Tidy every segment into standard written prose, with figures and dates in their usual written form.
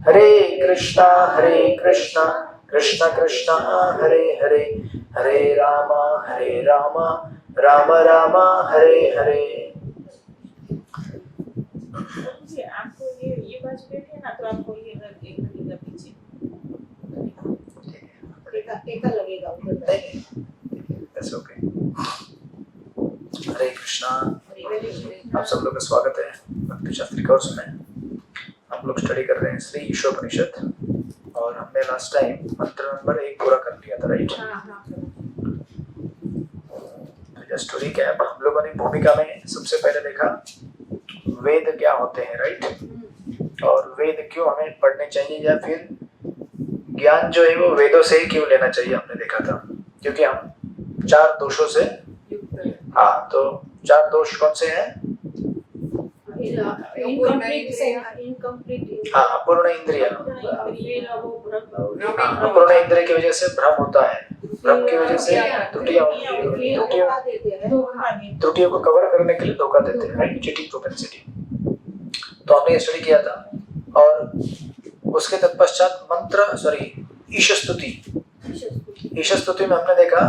हरे कृष्णा कृष्ण कृष्ण हरे हरे, हरे राम राम राम हरे हरे। आपको ये बाजू बैठे ना तो आपको ये एक लगेगा पीछे, टेका लगेगा उधर। That's okay. हरे कृष्णा। आप सब लोग का स्वागत है भक्ति शास्त्री कोर्स में। हम लोग स्टडी कर रहे हैं श्री ईशोपनिषद और हमने लास्ट टाइम मंत्र नंबर 1 पूरा कर लिया था, राइट? जस्ट टू रिकैप, हम लोगों ने भूमिका में सबसे पहले देखा वेद क्या होते हैं, राइट? और वेद क्यों हमें पढ़ने चाहिए या फिर ज्ञान जो है वो वेदों से ही क्यों लेना चाहिए, हमने देखा था। क्योंकि हम 4 दोषों से, हाँ, तो 4 दोष कौन से हैं? हाँ, अपूर्ण इंद्रिय। अपूर्ण इंद्रिय की वजह से भ्रम होता है, भ्रम की वजह से त्रुटियों को कवर करने के लिए धोखा देते हैं, राइट? Cheating propensity. तो हमने स्टडी किया था और उसके तत्पश्चात ईश स्तुति में हमने देखा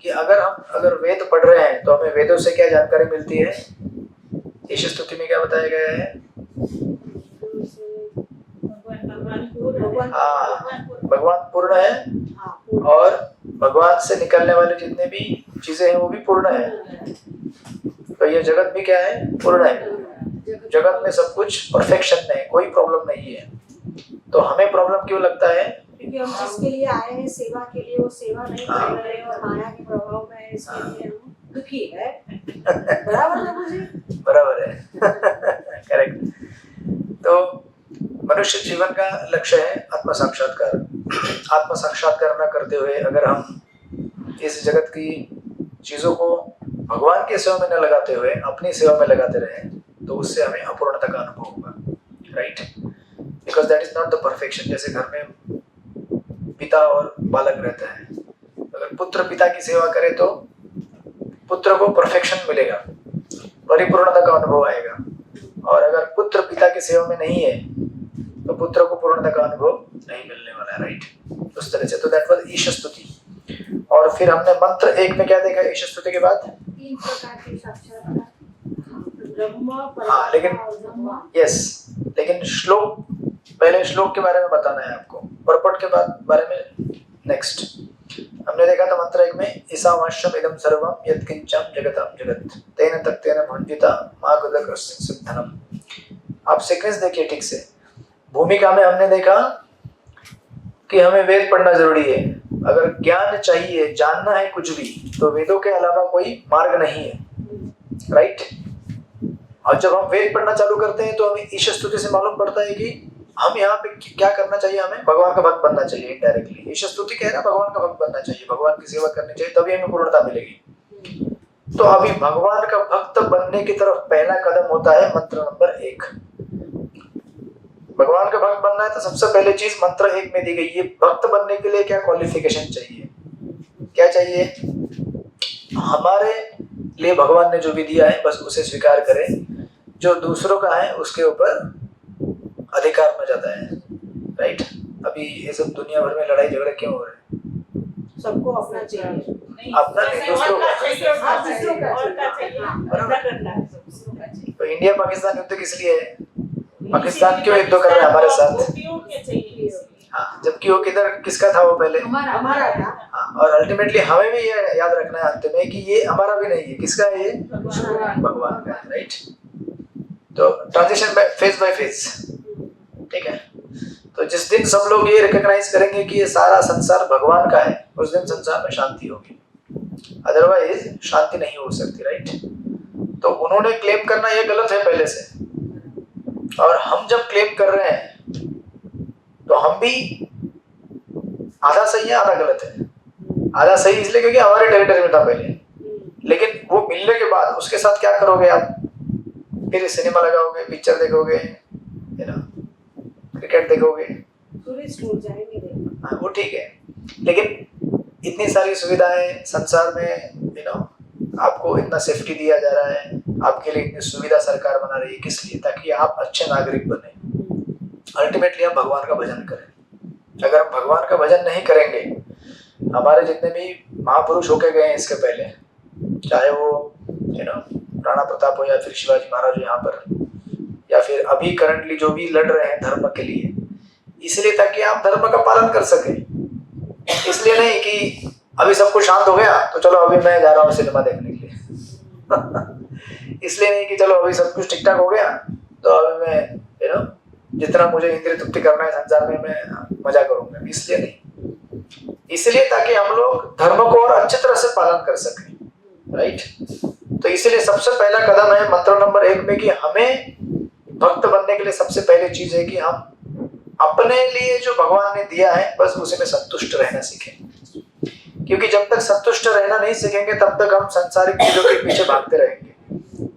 कि अगर वेद पढ़ रहे हैं तो हमें वेदों से क्या जानकारी मिलती है। ईश स्तुति में क्या बताया गया है? भगवान पूर्ण है और भगवान से निकलने वाले जितने भी चीजें हैं वो भी पूर्ण है। तो ये जगत भी क्या है? पूर्ण है। जगत में सब कुछ परफेक्शन में है, कोई प्रॉब्लम नहीं है। तो हमें प्रॉब्लम क्यों लगता है? क्योंकि हम जिसके लिए आए हैं सेवा के लिए, वो सेवा नहीं कर रहे हैं और माया के प्रभाव में है, इसके लिए हम दुखी है। बराबर है मुझे? बराबर है। करेक्ट। तो मनुष्य जीवन का लक्ष्य है आत्म साक्षात्कार। आत्म साक्षात्कार न करते हुए अगर हम इस जगत की चीजों को भगवान की सेवा में न लगाते हुए अपनी सेवा में लगाते रहे तो उससे हमें अपूर्णता का अनुभव होगा, right? Because that is not the perfection. जैसे घर में पिता और बालक रहता है, अगर पुत्र पिता की सेवा करे तो पुत्र को परफेक्शन मिलेगा, परिपूर्णता का अनुभव आएगा। और अगर पुत्र पिता की सेवा में नहीं है तो पुत्र को पूर्णता का अनुभव नहीं मिलने वाला है, राइट? उस तरह से तो दैट वाज ईश स्तुति। और फिर हमने मंत्र 1 में क्या देखा ईश स्तुति के बाद? 3 प्रकार के साक्षात्कार, ब्रह्म, हाँ, लेकिन श्लोक, पहले श्लोक के बारे में बताना है आपको, परपट के बारे में नेक्स्ट। हमने देखा था मंत्र 1 में ईशावास्यम इदं सर्वं यत्किंचन जगतं जगत् तेन तक्तेन भुंजिता मागधकस्य सिद्धनम। आप सीक्वेंस देखिए ठीक से। भूमिका में हमने देखा कि हमें वेद पढ़ना जरूरी है। अगर ज्ञान चाहिए, जानना है कुछ भी, तो वेदों के अलावा कोई मार्ग नहीं है, राइट? और जब हम वेद पढ़ना चालू करते हैं तो हमें ईश स्तुति से मालूम पड़ता है कि हम यहाँ पे क्या करना चाहिए, हमें भगवान का भक्त बनना चाहिए। इनडायरेक्टली ईश स्तुति कह रहा है भगवान का भक्त बनना चाहिए, भगवान की सेवा करनी चाहिए, तभी हमें पूर्णता मिलेगी। तो अभी भगवान का भक्त बनने की तरफ पहला कदम होता है मंत्र नंबर 1। भगवान का भक्त बनना है तो सबसे पहले चीज मंत्र 1 में दी गई है। भक्त बनने के लिए क्या क्वालिफिकेशन चाहिए, क्या चाहिए? हमारे लिए भगवान ने जो भी दिया है बस उसे स्वीकार करें। जो दूसरों का है उसके ऊपर अधिकार न जाता है, राइट? अभी ये सब दुनिया भर में लड़ाई झगड़े क्यों हो रहे हैं? सबको अपना चाहिए, अपना दूसरों का। तो इंडिया पाकिस्तान युद्ध किस लिए है? पाकिस्तान क्यों युद्ध कर रहा है हमारे साथ? हाँ, जबकि वो किसका था? वो पहले हमारा था। हाँ, और अल्टीमेटली हमें भी ये याद रखना है अंत में कि ये हमारा भी नहीं है, किसका है? ये भगवान का है, राइट? तो ट्रांजिशन फेज बाय फेज, ठीक है? तो जिस दिन सब लोग ये रिकॉग्नाइज करेंगे कि ये सारा संसार भगवान का है, उस दिन संसार में शांति होगी, अदरवाइज शांति नहीं हो सकती, राइट? तो उन्होंने क्लेम करना ये गलत है पहले से, और हम जब क्लेम कर रहे हैं तो हम भी आधा सही है आधा गलत है। आधा सही इसलिए क्योंकि हमारे टेरिटरी में था पहले, लेकिन वो मिलने के बाद उसके साथ क्या करोगे आप? फिर सिनेमा लगाओगे, पिक्चर देखोगे, क्रिकेट देखोगे, वो ठीक है। लेकिन इतनी सारी सुविधाएं संसार में, आपको इतना सेफ्टी दिया जा रहा है, आपके लिए इतनी सुविधा सरकार बना रही है, किस लिए? ताकि आप अच्छे नागरिक बने, अल्टीमेटली हम भगवान का भजन करें। अगर हम भगवान का भजन नहीं करेंगे, हमारे जितने भी महापुरुष होके गए हैं इसके पहले, चाहे वो राणा प्रताप हो या फिर शिवाजी महाराज हो यहाँ पर, या फिर अभी करंटली जो भी लड़ रहे हैं धर्म के लिए, इसलिए ताकि आप धर्म का पालन कर सके। इसलिए नहीं कि अभी सब कुछ शांत हो गया तो चलो अभी मैं जा रहा हूँ सिनेमा देखने के लिए इसलिए नहीं कि चलो अभी सब कुछ ठीक ठाक हो गया तो अभी मैं जितना मुझे इंद्रिय तृप्ति करना है संसार में मैं मजा करूंगा, इसलिए नहीं। इसलिए ताकि हम लोग धर्म को और अच्छी तरह से पालन कर सकें, राइट। तो इसलिए सबसे पहला कदम है मंत्र नंबर 1 में कि हमें भक्त बनने के लिए सबसे पहली चीज है कि हम अपने लिए जो भगवान ने दिया है बस उसी में संतुष्ट रहना सीखें। क्योंकि जब तक संतुष्ट रहना नहीं सीखेंगे तब तक हम सांसारिक चीजों के पीछे भागते रहेंगे।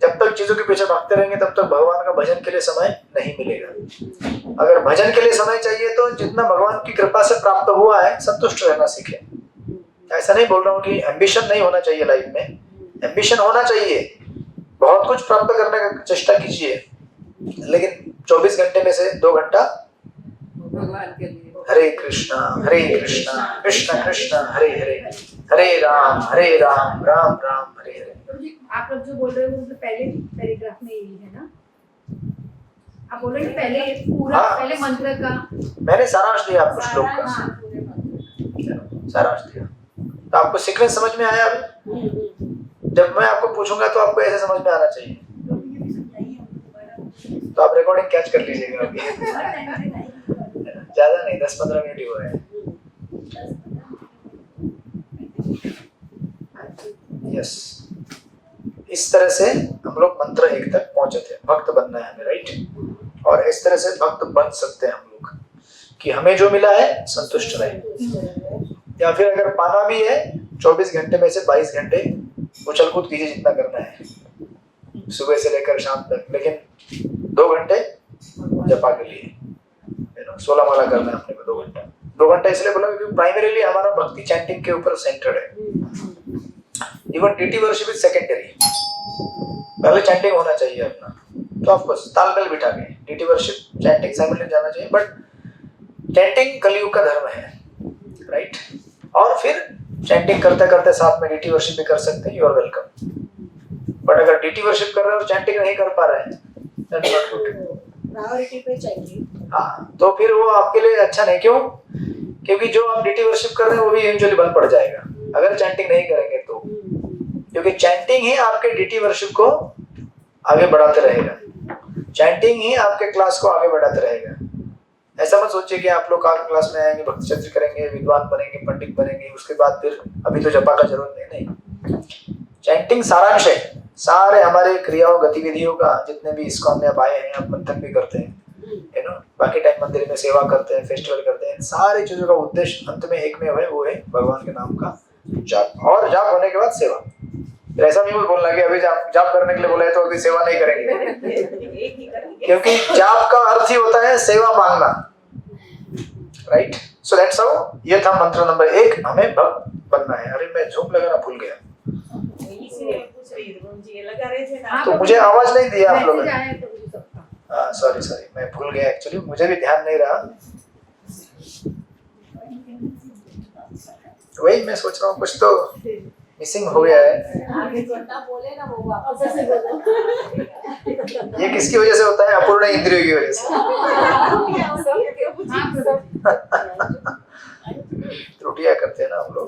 जब तक चीजों के पीछे भागते रहेंगे तब तक भगवान का भजन के लिए समय नहीं मिलेगा। अगर भजन के लिए समय चाहिए तो जितना भगवान की कृपा से प्राप्त हुआ है संतुष्ट रहना सीखें। ऐसा नहीं बोल रहा हूँ कि एम्बिशन नहीं होना चाहिए लाइफ में, एम्बिशन होना चाहिए, बहुत कुछ प्राप्त करने का चेष्टा कीजिए, लेकिन 24 घंटे में से 2 घंटा भगवान के लिए। हरे कृष्णा कृष्ण कृष्ण हरे हरे, हरे राम राम राम हरे हरे। आप लोग जो बोल रहे हो वो पहले पैराग्राफ में यही है ना? आप बोल रहे हैं पहले पूरा पहले मंत्र का मैंने सारांश दिया आपको, श्लोक का सारांश दिया, तो आपको सीक्वेंस समझ में आया अभी? जब मैं आपको पूछूंगा तो आपको ऐसे समझ में आना चाहिए, तो आप रिकॉर्डिंग कैच कर लीजिएगा अभी ज्यादा नहीं, 10-15 मिनट ही हुए हैं। यस, इस तरह से हम लोग मंत्र 1 तक पहुंचे थे। भक्त बनना है हमें, राइट। और इस तरह से भक्त बन सकते हैं हम लोग कि हमें जो मिला है संतुष्ट रहे, या फिर अगर पाना भी है 24 घंटे में से 22 घंटे उछल कूद कीजिए जितना करना है सुबह से लेकर शाम तक, लेकिन 2 घंटे जपा के लिए 16 माला करना है अपने को। 2 घंटा इसलिए बोला क्योंकि प्राइमरीली हमारा भक्ति चैंटिंग के ऊपर सेंटर्ड है। Even deity worship is secondary, पहले चैंटिंग होना चाहिए अपना, तो ऑफ कोर्स तालमेल बिठा के डीटी वर्शिप चैंटिंग साइमल्टेनियस जाना चाहिए, बट चैंटिंग कलयुग का धर्म है, राइट। और फिर चैंटिंग करते करते साथ में डीटी वर्शिप भी कर सकते हैं, यू आर वेलकम। बट अगर डीटी वर्शिप कर रहे हैं और चैंटिंग नहीं कर पा रहे हैं, दैट्स नॉट गुड। प्रायोरिटी पे चाहिए। हाँ, तो फिर वो आपके लिए अच्छा नहीं। क्यों? क्योंकि जो आप डीटी वर्शिप कर रहे हैं वो भी इवेंचुअली बंद पड़ जाएगा अगर चैंटिंग नहीं करेंगे तो, क्योंकि चैंटिंग ही आपके डीटी वर्शिप को आगे बढ़ाते रहेगा, चैंटिंग ही आपके क्लास को आगे बढ़ाते रहेगा। ऐसा मत सोचिए कि आप लोग क्लास में आएंगे, भक्ति चर्चा करेंगे, विद्वान बनेंगे, पंडित बनेंगे, उसके बाद फिर अभी तो जपा का जरूरत नहीं। चैंटिंग सारांश है सारे हमारे क्रियाओं गतिविधियों का। जितने भी इस्कॉन में आप आए हैं, आप मंथन भी करते हैं, बाकी टाइम मंदिर में सेवा करते हैं, फेस्टिवल करते हैं, सारी चीजों का उद्देश्य अंत में एक में है, वो है भगवान के नाम का जाप, और जाप होने के बाद सेवा। फिर ऐसा नहीं बोलना कि अभी जाप करने के लिए बोला है तो अभी सेवा नहीं करेंगे, क्योंकि जाप का अर्थ ही होता है सेवा मांगना, राइट। सो दैट्स हाउ, ये था मंत्र नंबर 1, हमें भक्त बनना है। अरे मैं झूम लगाना भूल गया, तो मुझे आवाज नहीं दिया आप लोगों ने। सॉरी मैं भूल गया, एक्चुअली मुझे भी ध्यान नहीं रहा। वही मैं सोच रहा हूँ कुछ तो मिसिंग हो गया है। ये किसकी वजह से होता है? अपूर्ण इंद्रियों की वजह से। त्रुटियां करते हैं ना हम लोग।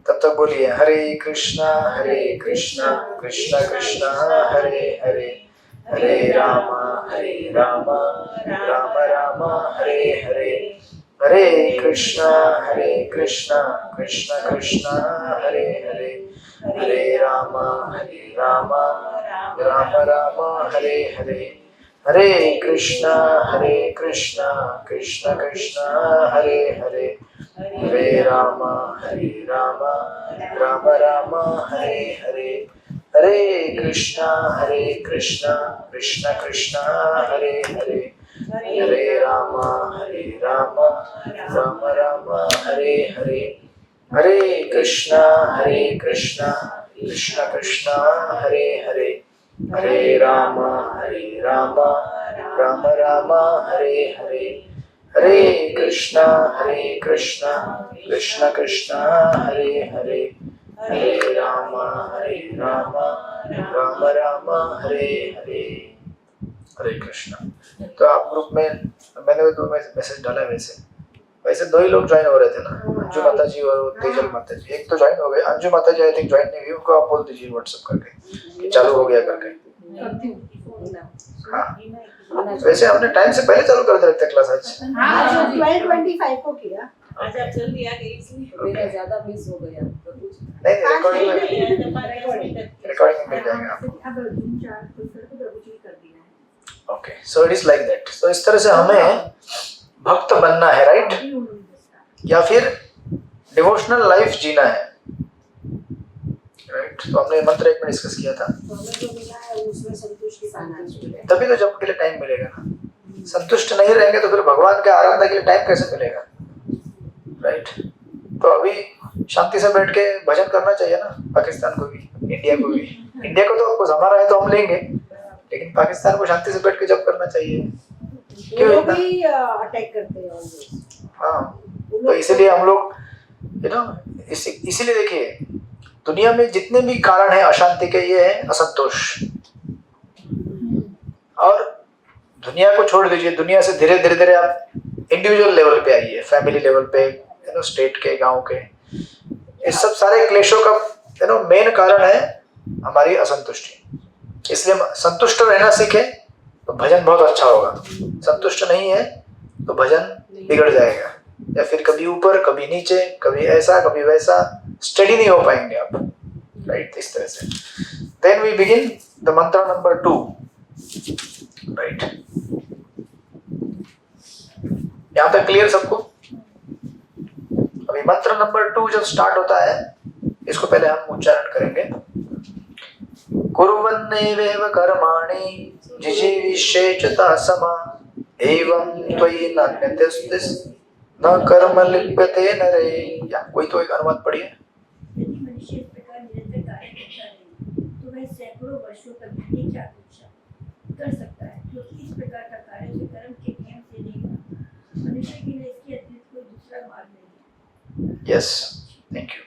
तब तक बोलिए हरे कृष्णा कृष्णा कृष्णा हरे हरे, हरे राम राम राम हरे हरे, हरे कृष्णा कृष्णा कृष्णा हरे हरे, हरे राम राम राम हरे हरे, हरे कृष्णा कृष्णा कृष्णा हरे हरे, हरे राम राम राम हरे हरे, हरे कृष्णा कृष्णा कृष्णा हरे हरे, हरे राम राम राम हरे हरे, हरे कृष्णा कृष्णा कृष्णा हरे हरे, हरे राम राम राम हरे हरे, हरे कृष्णा कृष्ण कृष्ण हरे हरे, हरे राम राम राम हरे हरे। हरे कृष्णा। तो आप ग्रुप में मैंने तो मैसेज डाला है, वैसे दो ही लोग ज्वाइन हो रहे थे ना, अंजू माता जी और तेजल माता जी। एक तो ज्वाइन हो गए, अंजू माता जी आई थिंक ज्वाइन नहीं हुई, उनको आप बोल दीजिए व्हाट्सएप करके कि चालू हो गया करके। हाँ वैसे हमने टाइम से पहले चालू कर दिया क्लास आज। आज 12:25 को किया। आज आप जल्दी आ गए इसलिए मेरा ज्यादा मिस हो गया तो कुछ नहीं रिकॉर्डिंग में मिल जाएगा आपको। अब 3-4 तो प्रभु जी कर दिया है। Okay so it is like that. So इस तरह से हमें भक्त बनना है, राइट, या फिर डिवोशनल लाइफ जीना है, राइट। तो हमने मंत्र 1 में डिस्कस किया था। उसमें संतुष्टि पाना चाहिए, तभी तो जब के लिए टाइम मिलेगा ना। संतुष्ट नहीं रहेंगे तो फिर भगवान के आराधना के लिए टाइम कैसे मिलेगा, राइट। तो अभी शांति से बैठ के भजन करना चाहिए ना, पाकिस्तान को भी, इंडिया को भी। इंडिया को तो कुछ हमारा है तो हम लेंगे, लेकिन पाकिस्तान को शांति से बैठ के जब करना चाहिए। क्यों लोग भी अटैक करते हैं। हाँ तो इसीलिए हम लोग इसीलिए देखिए दुनिया में जितने भी कारण है अशांति के, ये है असंतोष। और दुनिया को छोड़ दीजिए, दुनिया से धीरे धीरे आप इंडिविजुअल लेवल पे आइए, फैमिली लेवल पे, स्टेट के, गांव के, इस सब सारे क्लेशों का मेन कारण है हमारी असंतुष्टि। इसलिए संतुष्ट रहना सीखे तो भजन बहुत अच्छा होगा। संतुष्ट नहीं है तो भजन बिगड़ जाएगा, या फिर कभी ऊपर कभी नीचे, कभी ऐसा कभी वैसा, स्टडी नहीं हो पाएंगे आप, राइट। इस तरह से देन वी बिगिन द मंत्र नंबर 2, राइट। यहां तक क्लियर सबको? अभी मंत्र नंबर 2 जब स्टार्ट होता है, इसको पहले हम उच्चारण करेंगे। कुर्वन्नेवेव कर्माणि जिजीविषेचता समा एवं त्वयि नान्यतस्तिस् न कर्म लिप्यते नरे। या कोई तो एक अनुवाद पढ़िए। यदि मनुष्य इस प्रकार निरंतर कार्य करता रहे तो वह सैकड़ों वर्षों तक घनी चातुर्य कर सकता है, क्योंकि इस प्रकार का कार्य जो कर्म के नियम से नहीं होता। मनुष्य के लिए इसके अतिरिक्त कोई दूसरा मार्ग नहीं है। Yes, thank you.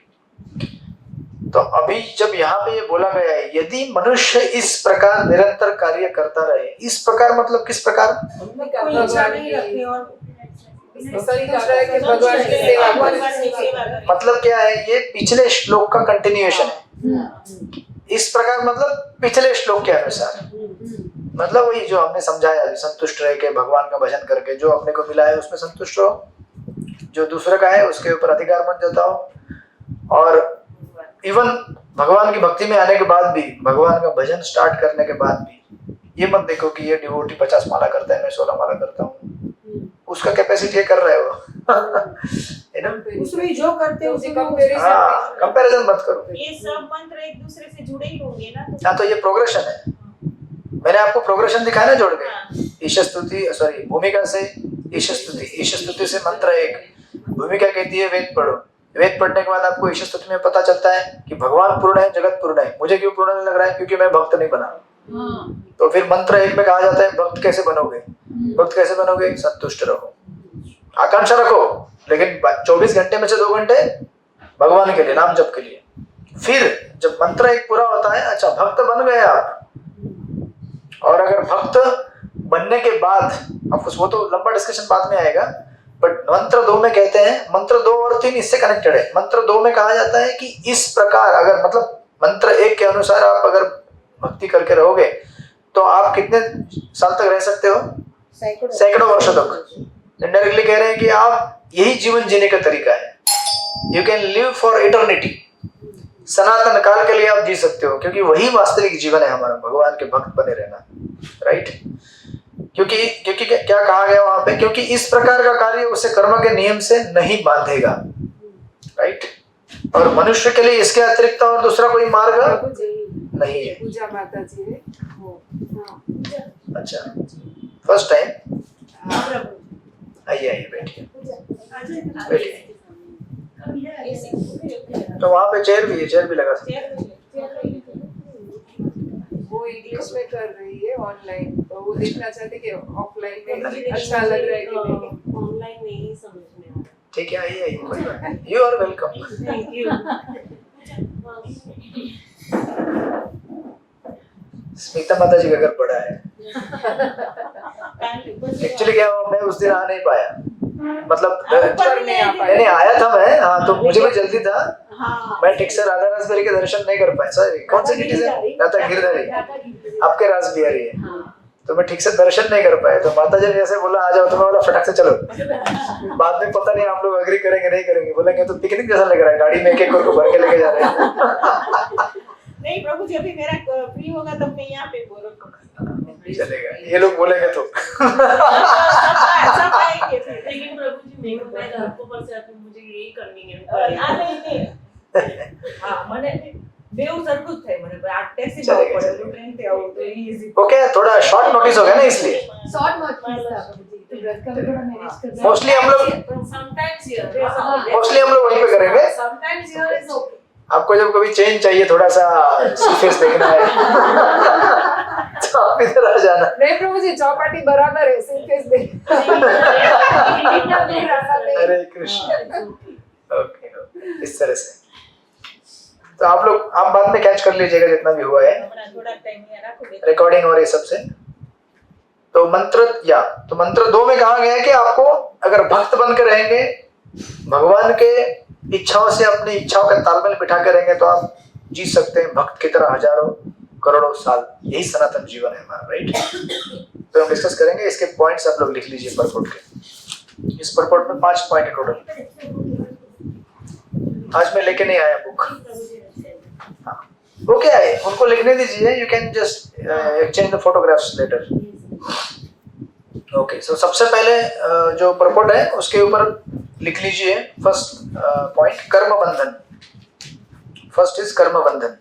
तो अभी जब यहाँ पे ये बोला गया है, यदि मनुष्य इस प्रकार निरंतर कार्य करता रहे, इस प्रकार मतलब किस प्रकार? कोई इच्छा नहीं रखते और मतलब क्या है, ये पिछले श्लोक का कंटिन्यूएशन है। इस प्रकार मतलब पिछले श्लोक के अनुसार, मतलब वही जो हमने समझाया अभी, संतुष्ट रह के भगवान का भजन करके जो अपने को मिला है उसमें संतुष्ट रहो, जो दूसरे का है उसके ऊपर अधिकार मत जताओ। और इवन भगवान की भक्ति में आने के बाद भी, भगवान का भजन स्टार्ट करने के बाद भी ये मत देखो कि ये डिवोटी 50 माला करता है, मैं 16 माला करता हूँ। उसका कैपेसिटी कर रहा है वो उसमें जो करते हैं उसी कंपैरिजन मत करो। ये सब मंत्र एक दूसरे से जुड़े ही होंगे ना, हाँ तो ये प्रोग्रेशन है। मैंने आपको प्रोग्रेशन दिखाया ना जोड़ के, ईश स्तुति, सॉरी भूमिका से ईश स्तुति, ईश स्तुति से मंत्र 1, भूमिका कहती है वेद पढ़ो, वेद पढ़ने के बाद आपको ईश स्तुति में पता चलता है कि भगवान पूर्ण है, जगत पूर्ण है। मुझे क्यों पूर्ण नहीं लग रहा है? क्योंकि मैं भक्त नहीं बना। तो फिर मंत्र 1 में कहा जाता है भक्त कैसे बनोगे? भक्त कैसे बनोगे? संतुष्ट रहो, आकांक्षा रखो, लेकिन 24 घंटे में से 2 घंटे भगवान के लिए, नाम जप के लिए। फिर जब मंत्र 1 पूरा होता है, अच्छा भक्त बन गए आप, और अगर भक्त बनने के बाद, ऑफकोर्स वो तो लंबा डिस्कशन बाद में आएगा, बट मंत्र 2 में कहते हैं, मंत्र 2 और 3 इससे कनेक्टेड है। मंत्र 2 में कहा जाता है कि इस प्रकार अगर मतलब मंत्र 1 के अनुसार आप अगर भक्ति करके रहोगे तो आप कितने साल तक रह सकते हो? सैकड़ों वर्षों तक। इनडायरेक्टली कह रहे हैं कि आप यही जीवन जीने का तरीका है, you can live for eternity, सनातन काल के लिए आप जी सकते हो, क्योंकि वही वास्तविक जीवन है हमारा, भगवान के भक्त बने रहना, राइट। क्योंकि क्या कहा गया वहां पे? क्योंकि इस प्रकार का कार्य उसे कर्म के नियम से नहीं बांधेगा, राइट। और मनुष्य के लिए इसके अतिरिक्त और दूसरा कोई मार्ग नहीं है। पूजा माता जी है अच्छा, फर्स्ट टाइम आइए बैठिए। तो वहां पे चेयर भी है, चेयर भी लगा सकते हैं। वो इंग्लिश में कर रही है ऑनलाइन, तो वो देखना चाहते कि ऑफलाइन में अच्छा लग रहा है कि नहीं। ऑनलाइन नहीं समझ में आ रहा। ठीक है, आइए कोई बात नहीं, you are welcome. Thank you. Smita माता जी का घर बड़ा है। एक्चुअली क्या हुआ, मैं उस दिन आ नहीं पाया, मतलब नहीं आया था मैं, हाँ, तो मुझे भी जल्दी था। हाँ, मैं ठीक से राधा रासबिहारी के दर्शन नहीं कर पाया। सॉरी, कौन से गिटी से? राधा गिरधारी, आपके रासबिहारी है। तो मैं ठीक से दर्शन नहीं कर पाया, तो माता जी ने ऐसे बोला आ जाओ, तो मैं बोला फटाक से चलो। बाद में पता नहीं आप लोग एग्री करेंगे नहीं करेंगे, बोलेंगे तो पिकनिक जैसा लग रहा है, गाड़ी में एक एक को भर के लेके जा रहे हैं। नहीं प्रभु जी, अभी मेरा फ्री होगा तब मैं यहाँ पे बोलूँगा। चलेगा, ये लोग बोलेंगे तो। सब आएंगे फिर। लेकिन प्रभु जी मैं आपको पर से आके मुझे यही करनी है। नहीं। हाँ मैंने बेउ सरखुं थे, मैंने आ टैक्सी चलेगा, पड़े तो ट्रेन पे आऊं तो इजी। ओके, थोड़ा शॉर्ट नोटिस हो गया ना, इसलिए शॉर्ट मत कीजिए प्रभु जी, तो ब्रत का भी थोड़ा मैनेज कर। मोस्टली हम लोग समटाइम्स मोस्टली हम लोग वहीं पे करेंगे। Sometimes here is okay. आपको जब कभी चेंज चाहिए, थोड़ा सा फेस देखना है, तो आप इधर आ जाना। नहीं प्रभु जी, चौपाटी बराबर है, सिर्फ फेस देख। हरे कृष्ण। ओके, इस तरह से तो आप लोग आप बाद में कैच कर लीजिएगा जितना भी हुआ है, थोड़ा टाइम यहाँ रखो। रिकॉर्डिंग और ये सब से। तो मंत्र 2 में कहा गया है कि आपको अगर भक्त बनकर रहेंगे, भगवान के इच्छाओं से अपनी इच्छाओं का तालमेल बिठा कर रहेंगे, तो आप जी सकते हैं भक्त की तरह हजारों करोड़ों साल। यही सनातन जीवन है हमारा, राइट। तो हम डिस्कस करेंगे, इसके पॉइंट्स आप लोग लिख लीजिए परपोर्ट के। इस परपोर्ट में 5 पॉइंट है टोटल। आज मैं लेके नहीं आया बुक, ओके आए, उनको लिखने दीजिए। You can just exchange the photographs letter. Okay, so सबसे पहले जो परपोर्ट है उसके ऊपर लिख लीजिए फर्स्ट पॉइंट, कर्म बंधन। फर्स्ट इज कर्म बंधन।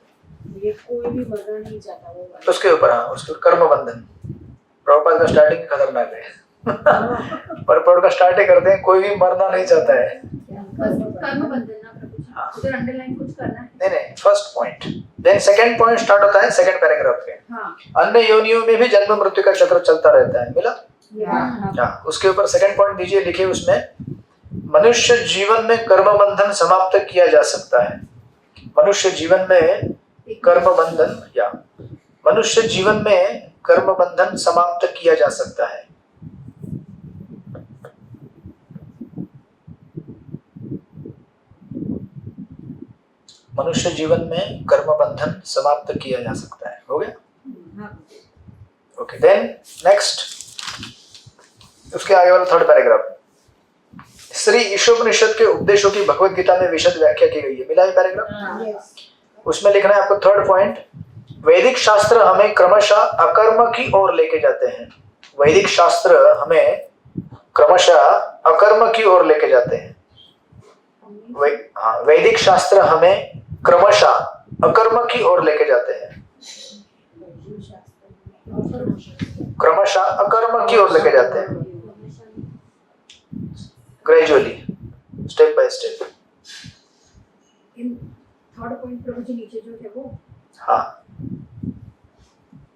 ये कोई भी मरना नहीं चाहता वो वाला। उसके ऊपर, हाँ, उसके कर्म बंधन। प्रभुपाद का स्टार्टिंग खतरनाक है। परपोर्ट का स्टार्ट ही करते हैं, कोई भी मरना नहीं चाहता है। कर्म बंधन ना प्रभु जी, उधर अंडरलाइन कुछ करना है। नहीं, first point. Then second point start होता है सेकंड पैराग्राफ पे। हाँ अन्य योनियों में भी जन्म मृत्यु का चक्र चलता रहता है, मिला? हाँ हाँ, उसके ऊपर सेकंड पॉइंट दीजिए, लिखिए उसमें, मनुष्य जीवन में कर्म बंधन समाप्त किया जा सकता है। मनुष्य जीवन में कर्म बंधन या मनुष्य जीवन में कर्म बंधन समाप्त किया जा सकता है। मनुष्य जीवन में कर्म बंधन समाप्त किया जा सकता है। हो गया? ओके, देन नेक्स्ट, उसके आगे वाला थर्ड पैराग्राफ, श्री ईशोपनिषद के उपदेशों की भगवत गीता में विशद व्याख्या की गई है। मिला ये पैराग्राफ? उसमें लिखना है आपको थर्ड पॉइंट, वैदिक शास्त्र हमें क्रमशः अकर्म की ओर लेके जाते हैं। वैदिक शास्त्र हमें क्रमशः अकर्म की ओर लेके जाते हैं। वैदिक शास्त्र हमें क्रमशः अकर्म की ओर लेके जाते हैं। क्रमशः अकर्म की ओर लेके जाते हैं, gradually, step by step. Third point Prabhu ji नीचे जो है वो, हाँ,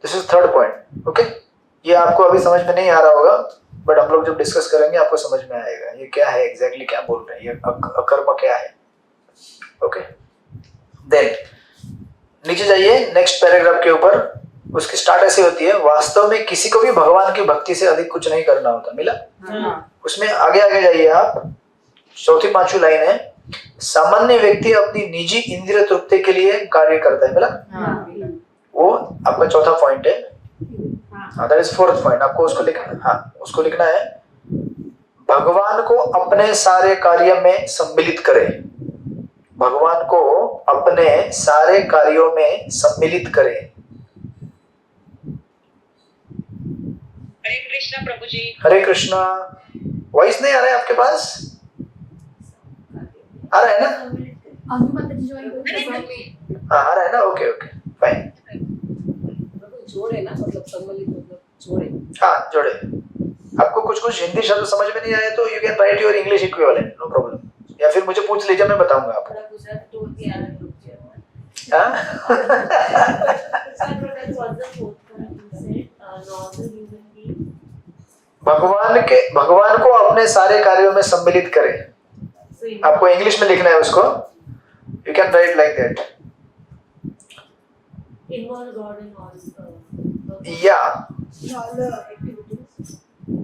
this is third point. Okay, ये आपको अभी समझ में नहीं आ रहा होगा, बट हम लोग जब डिस्कस करेंगे आपको समझ में आएगा ये क्या है, एग्जैक्टली क्या बोल रहे हैं, ये अकर्म क्या है। ओके, देन नीचे जाइए नेक्स्ट पैराग्राफ के ऊपर। उसकी स्टार्ट ऐसे होती है, वास्तव में किसी को भी भगवान की भक्ति से अधिक कुछ नहीं करना होता। मिला? उसमें आगे आगे जाइए आप, चौथी पांचवी लाइन है, सामान्य व्यक्ति अपनी निजी इंद्रिय तृप्ति के लिए कार्य करता है। मिला? वो आपका चौथा पॉइंट है। हाँ, दैट इज फोर्थ पॉइंट। आपको उसको लिखना, हाँ, उसको लिखना है, भगवान को अपने सारे कार्य में सम्मिलित करे। भगवान को अपने सारे कार्यों में सम्मिलित करे। हरे कृष्णा प्रभु जी। हरे कृष्णा। वॉइस नहीं आ रहा है आपके पास? आ रहा है ना? हाँ, आ रहा है ना? Okay okay, fine. जोड़े ना, मतलब सम्मिलित, मतलब जोड़े। हाँ, जोड़े। आपको कुछ कुछ हिंदी शब्द समझ में नहीं आया तो you can write your English equivalent, no problem, या फिर मुझे पूछ लीजिए, मैं बताऊंगा आपको। गुजराती तो होती है। हाँ? भगवान को अपने सारे कार्यों में सम्मिलित करें। आपको इंग्लिश में लिखना है उसको, you can right like that, या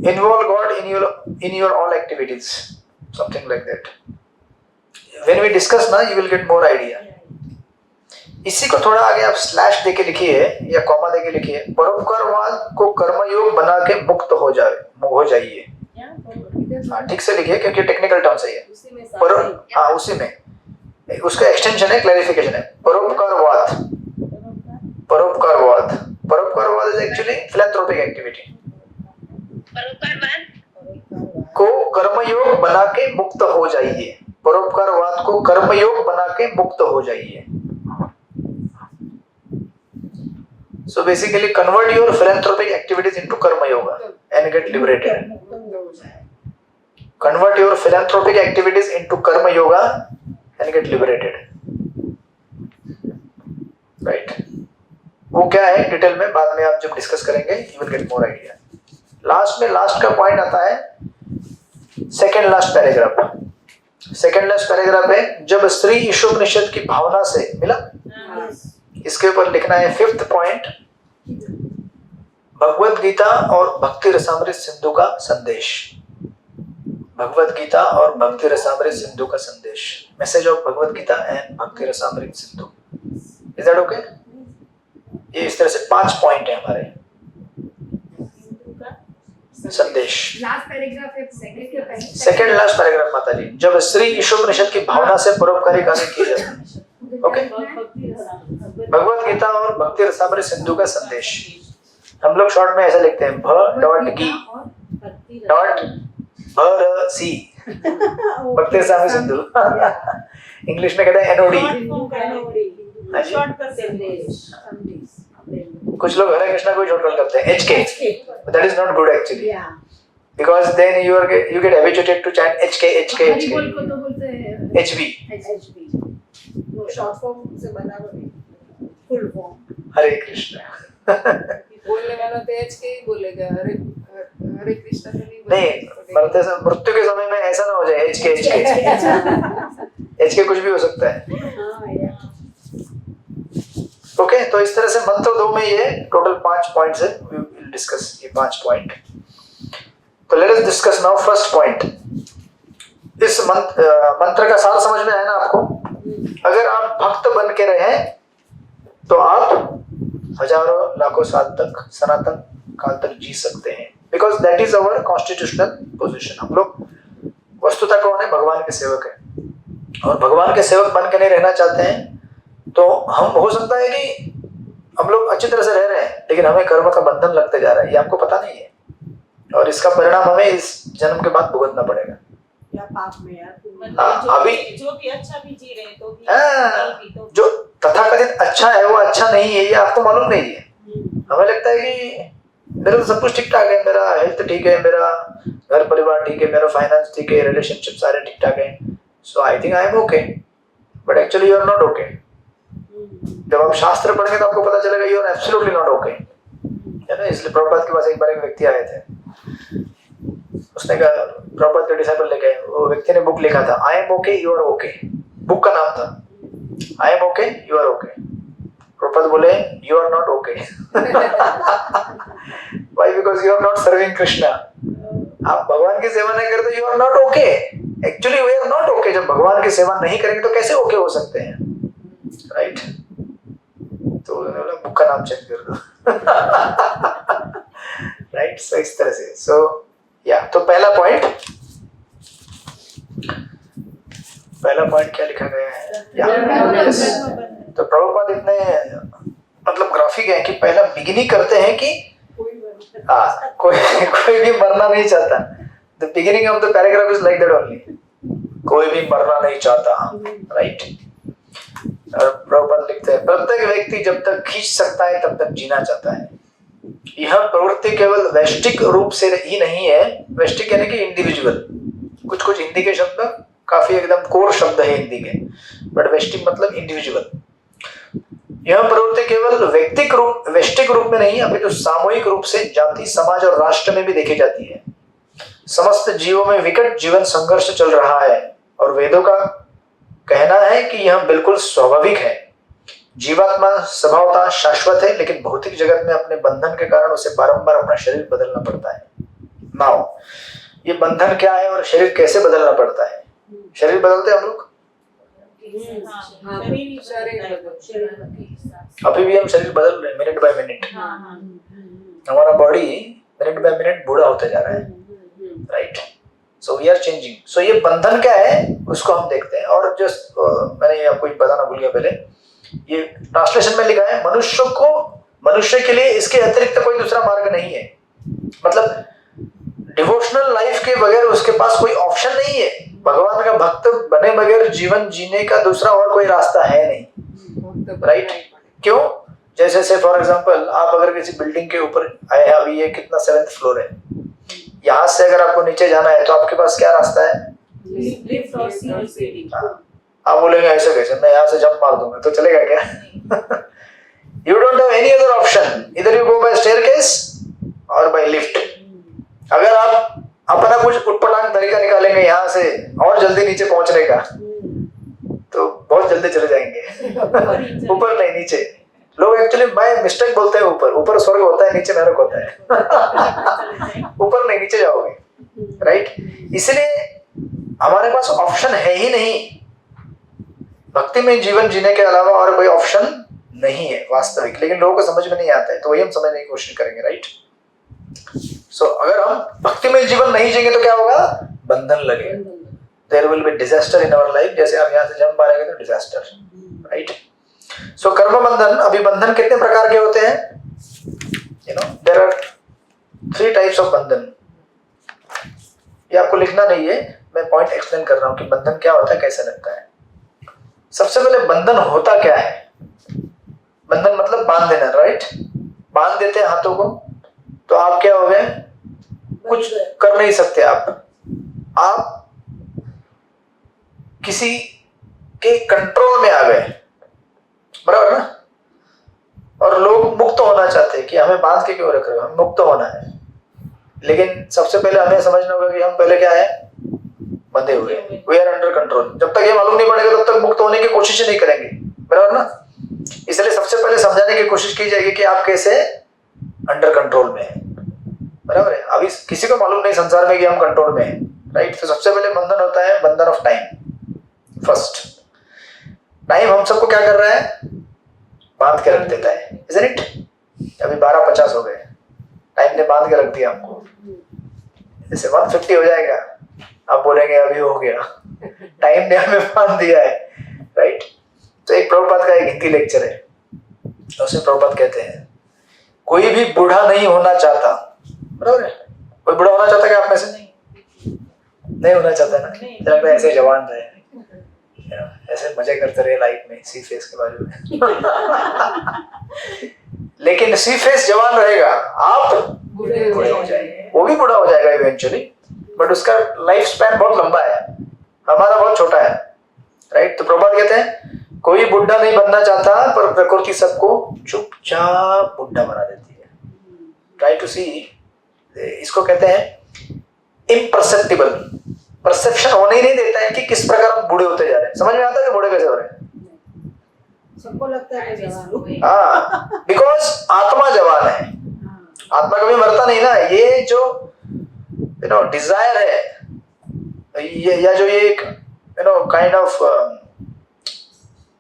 involve God in your all activities, something like that. When we discuss ना, you will get more idea. इसी को थोड़ा आगे आप स्लैश देके लिखिए या कॉमा देके लिखिए, परोपकारवाद को कर्मयोग बना के मुक्त हो जाइए। हाँ ठीक से लिखिए क्योंकि टेक्निकल टर्म सही है। हाँ उसी में उसका एक्सटेंशन है, क्लैरिफिकेशन है। परोपकारवाद इज एक्चुअली फिलैंथ्रोपिक एक्टिविटी। को कर्मयोग बना के मुक्त हो जाइए। परोपकारवाद को कर्मयोग बना के मुक्त हो जाइए। So basically convert your philanthropic activities into karma yoga and get liberated. Convert your philanthropic activities into karma yoga and get liberated. Right? वो क्या है डिटेल में बाद में आप जब डिस्कस करेंगे you will get more idea. Last में लास्ट का पॉइंट आता है सेकेंड लास्ट पैराग्राफ है जब स्त्री ईशोपनिषद की भावना से मिला। इसके ऊपर लिखना है फिफ्थ पॉइंट, भगवत गीता और भक्ति रसामृत सिंधु का संदेश। भगवत गीता और भक्ति रसामृत सिंधु का संदेश, message of Bhagavad Gita and Bhakti Rasamrita Sindhu. Is that okay? ये इस तरह से 5 पॉइंट है हमारे संदेश। लास्ट पैराग्राफ है, सेकंड लास्ट पैराग्राफ माता जी, जब श्री ईशोपनिषद की भावना से परोपकारी कार्य किए जाते हैं। ओके, भगवत गीता और भक्ति रसामृत सिंधु का संदेश। हम लोग शॉर्ट में ऐसा लिखते हैं भ.गी.सी भक्ति रसामृत सिंधु। इंग्लिश में कहते हैं NOD। कुछ लोग हरे कृष्णा को शॉर्टकट करते हैं HK, but that is not good actually, because then you get habituated to chant HK बोल को तो बोलते हैं HB शॉर्ट फॉर्म से बराबर है, फुल फॉर्म। हरे कृष्णा बोलने वाला तो HK ही बोलेगा, हरे कृष्णा तो नहीं, मृत्यु के समय में ऐसा ना हो जाए HK कुछ भी हो सकता है। ओके, तो इस तरह से मंत्र 2 में ये टोटल 5 पॉइंट्स है, वी विल डिस्कस ये 5 पॉइंट। तो let us discuss now first point. इस मंत्र का सार समझ में आया ना आपको? अगर आप भक्त बन के रहे तो आप हजारों लाखों साल तक सनातन काल तक जी सकते हैं, because that is our constitutional position. हम लोग वस्तुतः कौन है? भगवान के सेवक है, और भगवान के सेवक बन के नहीं रहना चाहते हैं तो हम हो सकता है कि हम लोग अच्छी तरह से रह रहे हैं लेकिन हमें कर्म का बंधन लगते जा रहा है, ये आपको पता नहीं है, और इसका परिणाम हमें इस जन्म के बाद भुगतना पड़ेगा। या पाप में यार अभी जो भी अच्छा भी जी रहे तो भी जो तथाकथित अच्छा है वो अच्छा नहीं है, ये आपको मालूम नहीं है। हमें लगता है कि मेरा तो सब कुछ ठीक ठाक है, मेरा हेल्थ ठीक है, मेरा घर परिवार ठीक है, मेरा फाइनेंस ठीक है, रिलेशनशिप सारे ठीक ठाक है, so I think I am okay, but actually you are not okay. जब आप शास्त्र पढ़ेंगे तो आपको पता चलेगा you are absolutely not okay, है ना। इसलिए प्रभुपाद के पास एक बार एक व्यक्ति आए थे, उसने कहा, प्रभुपाद के डिसाइपल लेके, वो व्यक्ति ने बुक लिखा था I am okay you are okay, book का नाम था I am okay you are okay. Prabhupada बोले you are not okay, why? Because you are not serving Krishna. आप भगवान की सेवा नहीं करते, you are not okay, actually we are not okay. जब भगवान की सेवा नहीं करेंगे तो कैसे ओके हो सकते हैं, राइट? तो उन्होंने बुक का नाम चेक कर दो, राइट? सो इस तरह से, सो या तो पहला पॉइंट क्या लिखा गया है? yes. तो प्रभुपाद इतने मतलब ग्राफिक है कि पहला बिगिनिंग करते हैं कि कोई भी मरना नहीं चाहता। The beginning of the paragraph is like that only, कोई भी मरना नहीं चाहता, राइट? और प्रभुपाद लिखते हैं प्रत्येक व्यक्ति जब तक खींच सकता है तब तक जीना चाहता है। यह प्रवृत्ति केवल वैश्विक रूप से ही नहीं है, वैश्विक यानी कि इंडिविजुअल। कुछ हिंदी के शब्द काफी एकदम कोर शब्द है हिंदी के, बट वैश्विक मतलब इंडिविजुअल। यह प्रवृत्ति केवल व्यष्टिक रूप में नहीं अपितु सामूहिक रूप से जाति, समाज और राष्ट्र में भी देखी जाती है। समस्त जीवों में विकट जीवन संघर्ष चल रहा है और वेदों का कहना है कि यह बिल्कुल स्वाभाविक है। जीवात्मा स्वभावतः शाश्वत है, लेकिन भौतिक जगत में अपने बंधन के कारण उसे बारंबार अपना शरीर बदलना पड़ता है। नाउ ये बंधन क्या है और शरीर कैसे बदलना पड़ता है? शरीर बदलते हैं हम लोग, अभी भी हम शरीर बदल रहे हैं मिनट बाय मिनट। हमारा बॉडी मिनट बाय मिनट बूढ़ा होता जा रहा है, right? So we are changing. सो ये बंधन क्या है उसको हम देखते हैं। और जो मैंने आपको बताना भूल गया पहले, ये ट्रांसलेशन में लिखा है मनुष्य के लिए इसके अतिरिक्त कोई दूसरा मार्ग नहीं है। मतलब डिवोशनल लाइफ के बगैर उसके पास कोई ऑप्शन नहीं है। भगवान का भक्त बने बगैर जीवन जीने का दूसरा और कोई रास्ता है नहीं, राइट? क्यों? जैसे से फॉर एग्जांपल आप अगर किसी बिल्डिंग के ऊपर आए हैं, अभी ये कितना 7th फ्लोर है, यहाँ से अगर आपको नीचे जाना है तो आपके पास क्या रास्ता है? लिफ्ट और सीढ़ी। आप बोलेंगे ऐसे कैसे, मैं यहाँ से जंप मार दूंगा तो चलेगा क्या? You don't have any other option, इधर यू गो बाय स्टेयरकेस और बाय लिफ्ट। अगर आप अपना कुछ उटपटांग तरीका निकालेंगे यहाँ से और जल्दी नीचे पहुंचने का, तो बहुत जल्दी चले जाएंगे। ऊपर नहीं, नीचे। लोग एक्चुअली बाय मिस्टेक बोलते हैं ऊपर स्वर्ग होता है, नीचे नरक होता है। ऊपर नहीं, नीचे जाओगे, राइट? इसलिए हमारे पास ऑप्शन है ही नहीं। भक्ति में जीवन जीने के अलावा और कोई ऑप्शन नहीं है वास्तविक, लेकिन लोगों को समझ में नहीं आता है, तो वही हम समझने की कोशिश करेंगे, राइट? सो अगर हम भक्ति में जीवन नहीं जिएंगे तो क्या होगा? बंधन लगेगा। There will be disaster in our life. जैसे हम यहाँ से जंप मारेंगे तो डिजास्टर, राइट? सो कर्म बंधन, अभिबंधन कितने प्रकार के होते हैं? You know there are 3 types of bandhan. ये आपको लिखना नहीं है, मैं पॉइंट एक्सप्लेन कर रहा हूँ कि बंधन क्या होता है, कैसे लगता है। सबसे पहले बंधन होता क्या है? बंधन मतलब बांध देना, राइट? बांध देते हैं हाथों को तो आप क्या हो गए? कुछ कर नहीं सकते। आप किसी के कंट्रोल में आ गए, बराबर ना? और लोग मुक्त होना चाहते हैं कि हमें बांध के क्यों रख रहे हो, हमें मुक्त होना है। लेकिन सबसे पहले हमें समझना होगा कि हम पहले क्या है? बंधे हुए, वी आर अंडर कंट्रोल। जब तक ये मालूम नहीं पड़ेगा तब तक मुक्त होने की कोशिश नहीं करेंगे, बराबर ना? इसलिए सबसे पहले समझाने की कोशिश की जाएगी कि आप कैसे अंडर कंट्रोल में हैं, बराबर है? अभी किसी को मालूम नहीं संसार में कि हम कंट्रोल में हैं, राइट? तो सबसे पहले बंधन होता है बंधन ऑफ टाइम। फर्स्ट, टाइम हम सबको क्या कर रहा है? बांध के रख देता है, isn't it? अभी 12:50 हो गए, टाइम ने बांध के रख दिया हमको। जैसे 1:50 हो जाएगा, आप बोलेंगे अभी हो गया, टाइम ने हमें बांध दिया है, राइट? तो एक प्रभुपाद का एक हिंदी लेक्चर है, उसमें प्रभुपाद कहते हैं कोई भी बूढ़ा नहीं होना चाहता, बराबर है? कोई बूढ़ा होना चाहता क्या आप में से? नहीं होना चाहता ना? जब ऐसे जवान रहे, ऐसे मजे करते रहे लाइफ में, सी फेस के बारे में। लेकिन सी फेस जवान रहेगा, आप बूढ़े हो जाएंगे। वो भी बूढ़ा हो जाएगा इवेंचुअली, बट उसका लाइफ स्पैन बहुत लंबा है, हमारा बहुत छोटा है, राइट? तो प्रभुपाद कहते हैं कोई बुढ़ा नहीं बनना चाहता, पर प्रकृति सबको चुपचाप बुढ़ा बना देती है। ट्राई टू सी, इसको कहते हैं इम्परसेप्टिबल। परसेप्शन होने ही नहीं देता है कि किस प्रकार हम बूढ़े होते जा रहे हैं। समझ में आता है कि बूढ़े कैसे हो रहे हैं? सबको लगता है कि जवान। हाँ, बिकॉज आत्मा जवान है, आत्मा कभी मरता नहीं ना। ये जो डिजायर है, ये या जो ये एक काइंड ऑफ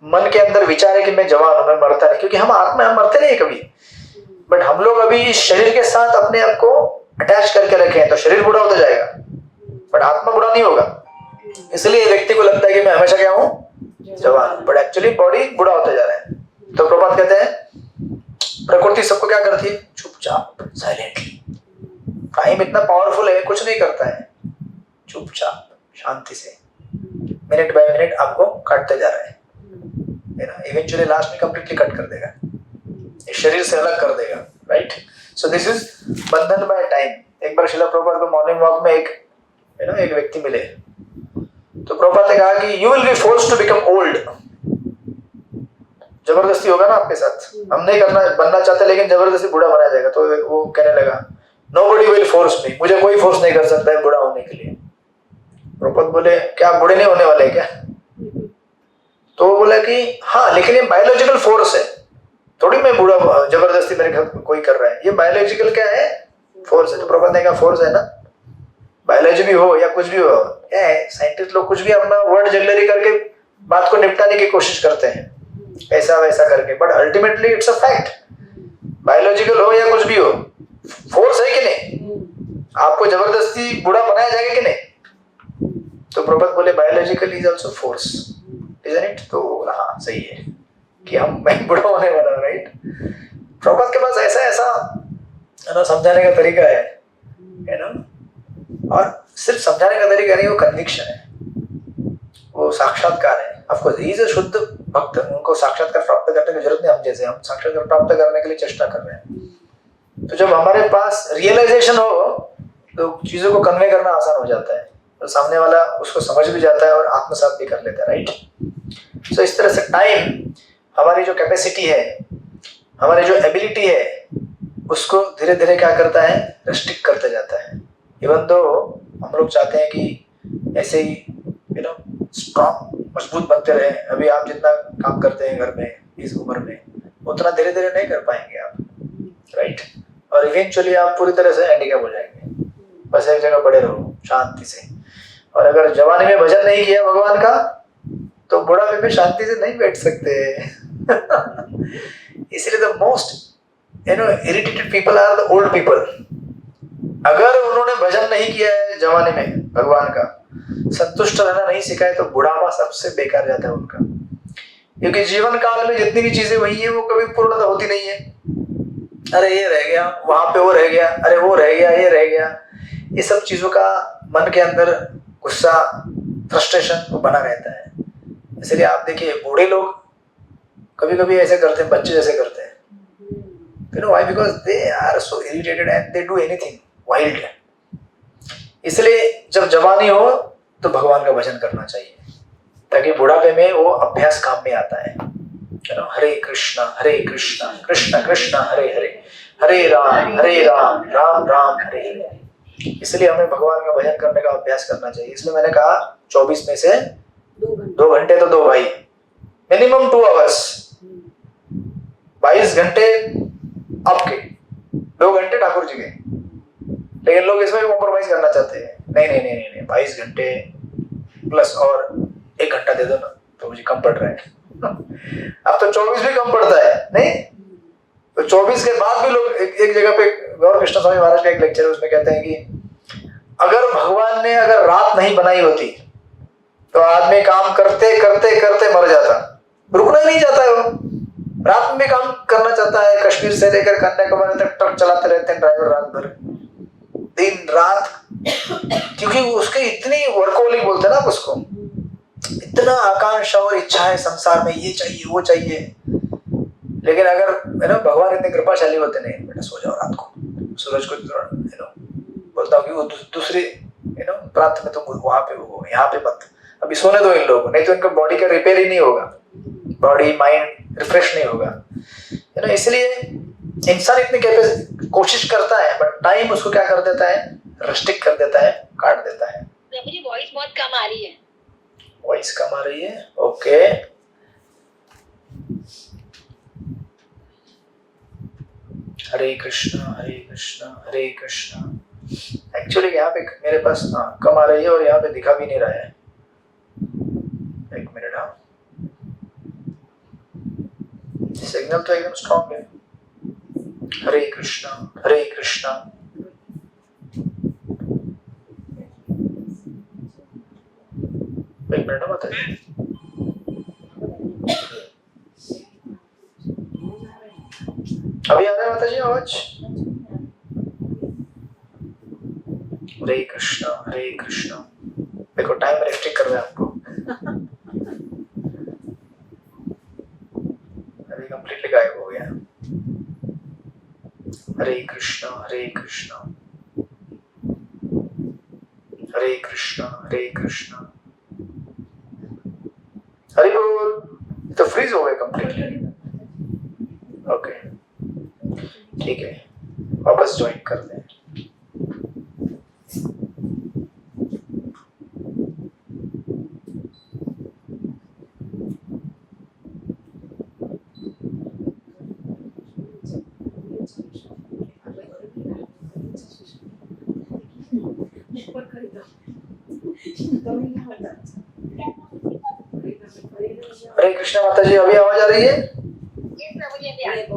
मन के अंदर विचार है कि मैं जवान हूं, मैं मरता नहीं, क्योंकि हम आत्मा, हम मरते नहीं कभी। बट हम लोग अभी इस शरीर के साथ अपने आप को अटैच करके रखे हैं, तो शरीर बूढ़ा होता जाएगा, बट आत्मा बूढ़ा नहीं होगा। इसलिए व्यक्ति को लगता है कि मैं हमेशा क्या हूं? जवान, बट एक्चुअली बॉडी बूढ़ा होता जा रहा है। तो प्रभुपाद कहते हैं प्रकृति सबको क्या करती है? चुपचाप, साइलेंटली। टाइम इतना पावरफुल है, कुछ नहीं करता है, चुपचाप शांति से मिनट बाय मिनट आपको काटते जा रहा है ना। इवेंचुअली लास्ट में कंप्लीटली कट कर देगा, शरीर से अलग कर देगा, राइट? सो दिस इज बंधन बाय टाइम। एक बार श्रील प्रभुपाद को मॉर्निंग वॉक में एक व्यक्ति मिले, तो प्रभुपाद ने कहा कि you will be forced to become old. जबरदस्ती होगा ना आपके साथ, हम नहीं करना बनना चाहते लेकिन जबरदस्ती बूढ़ा बनाया जाएगा, तो वो कहने लगा नोबडी विल फोर्स मी, मुझे कोई फोर्स नहीं कर सकता है बूढ़ा होने के लिए। प्रभुपाद बोले क्या आप बूढ़े नहीं होने वाले क्या? तो वो बोला कि हाँ लेकिन ये बायोलॉजिकल फोर्स है, थोड़ी मैं बूढ़ा जबरदस्ती मेरे घर कोई कर रहा है, ये बायोलॉजिकल क्या है फोर्स है। तो प्रभुपाद ने कहा फोर्स है ना, बायोलॉजी भी हो या कुछ भी हो, क्या है साइंटिस्ट लोग कुछ भी अपना वर्ड जगलरी करके बात को निपटाने की कोशिश करते हैं ऐसा वैसा करके, but ultimately it's a fact, biological हो या कुछ भी हो, फोर्स है कि नहीं, आपको जबरदस्ती बूढ़ा बनाया जाएगा कि नहीं? तो प्रभुपाद बोले biological is also force, isn't it? तो हाँ सही है कि मैं बूढ़ा होने वाला हूं, राइट? प्रभुपाद के पास ऐसा ऐसा है ना समझाने का तरीका है ना, और सिर्फ समझाने का तरीका नहीं, वो कन्विक्शन है, वो साक्षात्कार है। ऑफकोर्स ही इज अ शुद्ध भक्त, उनको साक्षात्कार प्राप्त करने की जरूरत नहीं, हम जैसे हम साक्षात्कार प्राप्त करने के लिए चेष्टा कर रहे हैं। तो जब हमारे पास रियलाइजेशन हो तो चीजों को कन्वे करना आसान हो जाता है, और सामने वाला उसको समझ भी जाता है और आत्मसात भी कर लेता है, राइट? सो इस तरह से टाइम हमारी जो कैपेसिटी है, हमारी जो एबिलिटी है, उसको धीरे धीरे क्या करता है, रिस्ट्रिक्ट करते जाता है। इवन दो हम लोग चाहते हैं कि ऐसे ही स्ट्रॉन्ग मजबूत बनते रहे, अभी आप जितना काम करते हैं घर में इस उम्र में, उतना धीरे धीरे नहीं कर पाएंगे आप, राइट? और इवेंचुअली आप पूरी तरह से हैंडीकैप हो जाएंगे, बस एक जगह पड़े रहो शांति से। और अगर जवानी में भजन नहीं किया भगवान का तो बुढ़ापे में शांति से नहीं बैठ सकते। इसलिए the most irritated people are the old people. अगर उन्होंने भजन नहीं किया है जवानी में भगवान का, संतुष्ट रहना नहीं सीखा है, तो बुढ़ापा सबसे बेकार जाता है उनका, क्योंकि जीवन काल में जितनी भी चीजें हुई है वो कभी पूर्णता होती नहीं है। अरे ये रह गया, वहां पे वो रह गया, अरे वो रह गया, ये रह गया, ये सब चीजों का मन के अंदर गुस्सा, फ्रस्ट्रेशन वो बना रहता है। इसलिए आप देखिए बूढ़े लोग कभी कभी ऐसे करते हैं, बच्चे जैसे करते हैं, you know why? Because they are so irritated and they do anything wild. इसलिए जब जवानी हो तो भगवान का भजन करना चाहिए, ताकि बुढ़ापे में वो अभ्यास काम में आता है। हरे कृष्णा कृष्ण कृष्ण हरे हरे, हरे राम राम राम हरे हरे। इसलिए हमें भगवान का भजन करने का अभ्यास करना चाहिए। इसलिए मैंने कहा 24 में से 2 घंटे तो दो भाई, मिनिमम 2 आवर्स, 22 घंटे आपके, 2 घंटे ठाकुर जी के। लेकिन लोग इसमें कॉम्प्रोमाइज करना चाहते हैं, नहीं 22 घंटे प्लस और 1 घंटा दे दो ना तो मुझे कम पड़ रहा है। अब तो 24 भी कम पड़ता है, नहीं तो 24 के बाद भी लोग एक जगह पे गौर कृष्ण स्वामी महाराज का एक लेक्चर है, उसमें कहते हैं कि अगर भगवान ने अगर रात नहीं बनाई होती तो आदमी काम करते करते करते मर जाता, रुकना ही नहीं चाहता है, वो रात में भी काम करना चाहता है। कश्मीर से लेकर कन्याकुमारी तक ट्रक चलाते रहते हैं ड्राइवर, रात भर दिन रात, क्योंकि उसके इतनी वर्कोहॉलिक बोलते हैं ना उसको, इतना आकांक्षा और इच्छा है संसार में, ये चाहिए वो चाहिए। लेकिन अगर भगवान इतने कृपाशाली होते, नहीं बेटा सो जाओ रात को, सूरज को बोलता हूँ कि वो दूसरे प्रांत में तुम वहां पे हो, यहाँ पे मत, अभी सोने दो इन लोगों को, नहीं तो इनका बॉडी का रिपेयर ही नहीं होगा, बॉडी माइंड रिफ्रेश नहीं होगा। इसलिए इंसान इतनी कोशिश करता है, बट टाइम उसको क्या कर देता है, रिस्ट्रिक्ट कर देता है, काट देता है। मुझे वॉइस बहुत कम आ रही है। वॉइस कम आ रही है, ओके। हरे कृष्णा हरे कृष्णा। एक्चुअली यहाँ पे मेरे पास कम आ रही है और यहाँ पे दिखा भी नहीं रहा है। एक मिनट, हाँ सिग्नल तो एकदम स्ट्रॉन्ग है। हरे कृष्णा हरे कृष्णा। एक मिनट बताइए। अभी आ रहा है माताजी आवाज? हरे कृष्णा। देखो टाइम रेस्ट्रिक्ट कर रहे हैं आपको, अभी कंप्लीटली गायब हो गया। हरे कृष्णा हरे कृष्णा। हरि बोल। तो फ्रीज हो गए कंप्लीटली। ठीक है, वापस ज्वाइन कर दें। ऊपर खरीदो। हरे कृष्णा माता जी, अभी आवाज आ रही है? ये प्रभु जी भी आ रहे हैं।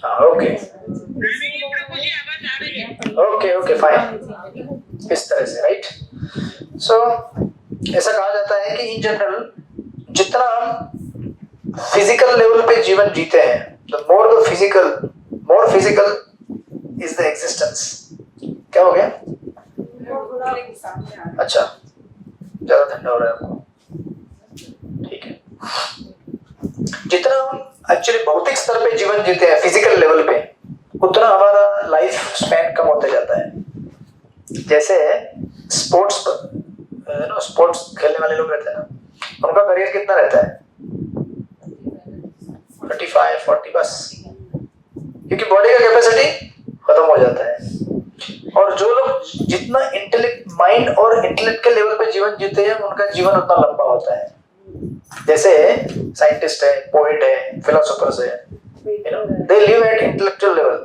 हाँ, ओके ओके ओके फाइन, इस तरह से, राइट। सो ऐसा कहा जाता है कि इन जनरल जितना हम फिजिकल लेवल पे जीवन जीते हैं, the more physical is the existence. क्या हो गया? अच्छा, ज्यादा ठंडा हो रहा है आपको, ठीक है। जितना हम एक्चुअली भौतिक स्तर पे जीवन जीते हैं फिजिकल लेवल पे, उतना हमारा लाइफ स्पैन कम होते जाता है। जैसे स्पोर्ट्स खेलने वाले लोग रहते हैं ना, उनका करियर कितना रहता है? 35-40 बस, क्योंकि बॉडी का कैपेसिटी खत्म हो जाता है। और जो लोग जितना माइंड और इंटेलेक्ट के लेवल पे जीवन जीते हैं, उनका जीवन उतना लंबा होता है। जैसे साइंटिस्ट है, पोएट है, फिलोसोफर्स है, they live at intellectual level,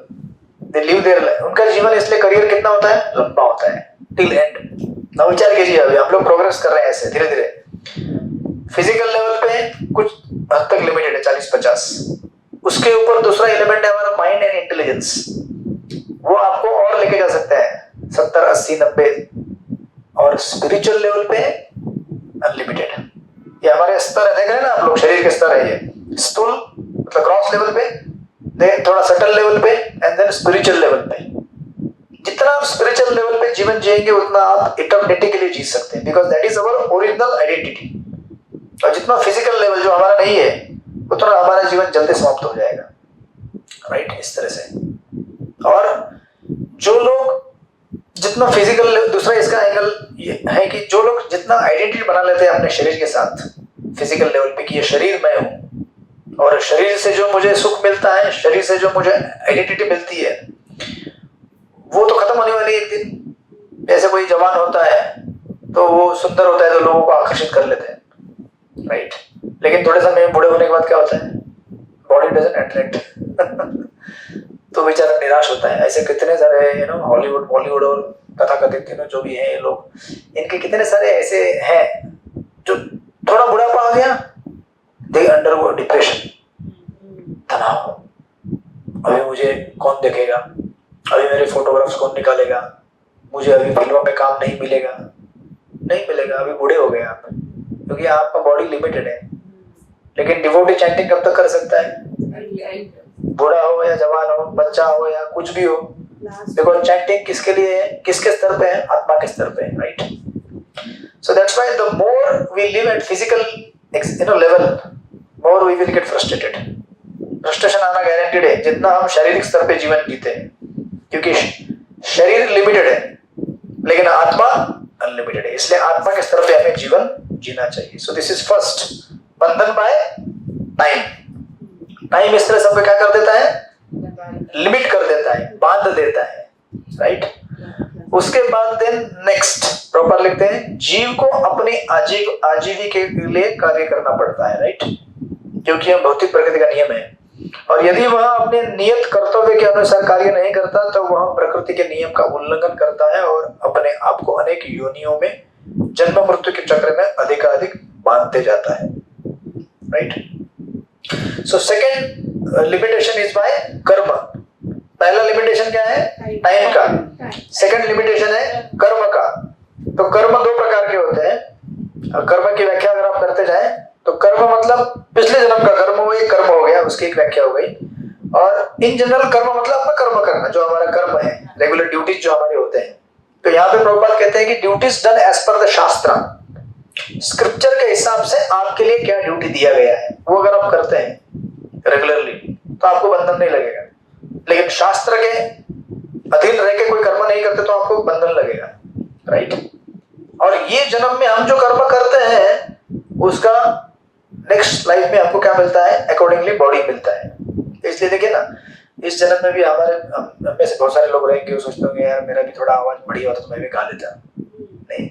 they live their life. उनका जीवन इसलिए करियर कितना होता है? लंबा होता है, टिल एंड। ना विचार कीजिए, अभी हम लोग प्रोग्रेस कर रहे हैं ऐसे धीरे धीरे। फिजिकल लेवल पे कुछ हद तक लिमिटेड है, 40-50। उसके ऊपर दूसरा एलिमेंट है हमारा माइंड एंड इंटेलिजेंस, वो आपको और लेके जा सकता है 70, 80, 90। और स्पिरिचुअल लेवल पे अनलिमिटेड। ये हमारे स्तर है, देख रहे हैं ना आप लोग, शरीर के स्तर है ये। स्थूल मतलब ग्रॉस लेवल पे, देन थोड़ा सटल लेवल पे, एंड देन स्पिरिचुअल लेवल पे। जितना आप स्पिरिचुअल लेवल पे जीवन जिएंगे, उतना आप इटर्निटी के लिए जी सकते हैं, because that is our original identity. और जितना फिजिकल लेवल जो हमारा नहीं है, उतना हमारा जीवन जल्दी समाप्त हो जाएगा, राइट, इस तरह से। और जो लोग जितना फिजिकल, दूसरा इसका एंगल ये है कि जो लोग जितना आइडेंटिटी बना लेते हैं अपने शरीर के साथ फिजिकल लेवल पे, कि ये शरीर मैं हूं, और शरीर से जो मुझे सुख मिलता है, शरीर से जो मुझे आइडेंटिटी मिलती है, वो तो खत्म होने वाली है एक दिन। जैसे कोई जवान होता है तो वो सुंदर होता है तो लोगों को आकर्षित कर लेते हैं, राइट। लेकिन थोड़े समय बूढ़े होने के बाद क्या होता है? बॉडी डजंट अट्रैक्ट तो बेचारा निराश होता है। ऐसे कितने सारे हॉलीवुड, बॉलीवुड और तथाकथित जो भी हैं ये लोग, इनके कितने सारे ऐसे हैं जो थोड़ा बुढ़ापा आ गया, दे अंडरगो डिप्रेशन, तनाव। अभी मुझे कौन देखेगा, अभी मेरे फोटोग्राफ्स कौन निकालेगा, मुझे अभी फिल्मों में काम नहीं मिलेगा, अभी बूढ़े हो गए आप, क्योंकि आपका बॉडी लिमिटेड है। लेकिन डिवोटी चैंटिंग कब तक कर सकता है? बूढ़ा हो या जवान हो, बच्चा हो या कुछ भी हो, देखो चैंटिंग किसके लिए है, किसके स्तर पे है? आत्मा के स्तर पे है, right. So that's why the more we live at physical level, more we will get frustrated. Frustration आना गारंटीड है जितना हम शारीरिक स्तर पे जीवन जीते हैं, क्योंकि शरीर लिमिटेड है लेकिन आत्मा अनलिमिटेड है। इसलिए आत्मा के स्तर पे हमें जीवन जीना चाहिए। सो दिस इज फर्स्ट बंधन बाय टाइम इस तरह सबको क्या कर देता है? लिमिट कर देता है, बांध देता है, राइट। उसके बाद देन नेक्स्ट प्रॉपर लिखते हैं, जीव को अपनी आजीविका के लिए कार्य करना पड़ता है, राइट, क्योंकि यह भौतिक प्रकृति का नियम है। और यदि वह अपने नियत कर्तव्य के अनुसार कार्य नहीं करता तो वह प्रकृति के नियम का उल्लंघन करता है और अपने आप को अनेक योनियों में जन्म मृत्यु के चक्र में अधिकाधिक बांधते जाता है, right. So second limitation is by कर्म। पहला लिमिटेशन क्या है? टाइम का। सेकंड लिमिटेशन है कर्म का। तो कर्म दो प्रकार के होते हैं। कर्म की व्याख्या अगर आप करते जाएं तो कर्म मतलब पिछले जन्म का कर्म, वो एक कर्म हो गया, उसकी एक व्याख्या हो गई। और इन जनरल कर्म मतलब अपना कर्म करना, जो हमारा कर्म है, रेगुलर ड्यूटीज जो हमारे होते हैं। तो यहाँ पे प्रभुपाद कहते हैं कि duties done as per the shastra, scripture के हिसाब से आपके लिए क्या ड्यूटी दिया गया है, वो अगर आप करते हैं रेगुलरली तो आपको बंधन नहीं लगेगा। लेकिन शास्त्र के अधीन रह के कोई कर्म नहीं करते तो आपको बंधन लगेगा, राइट। और ये जन्म में हम जो कर्म करते हैं उसका नेक्स्ट लाइफ में आपको क्या मिलता है? अकॉर्डिंगली बॉडी मिलता है। इसलिए देखिए ना, इस जन्म में भी हमारे हम में से बहुत सारे लोग रहेंगे, वो सोचते होंगे यार मेरा भी थोड़ा आवाज बढ़िया होता तो मैं भी गा लेता। नहीं,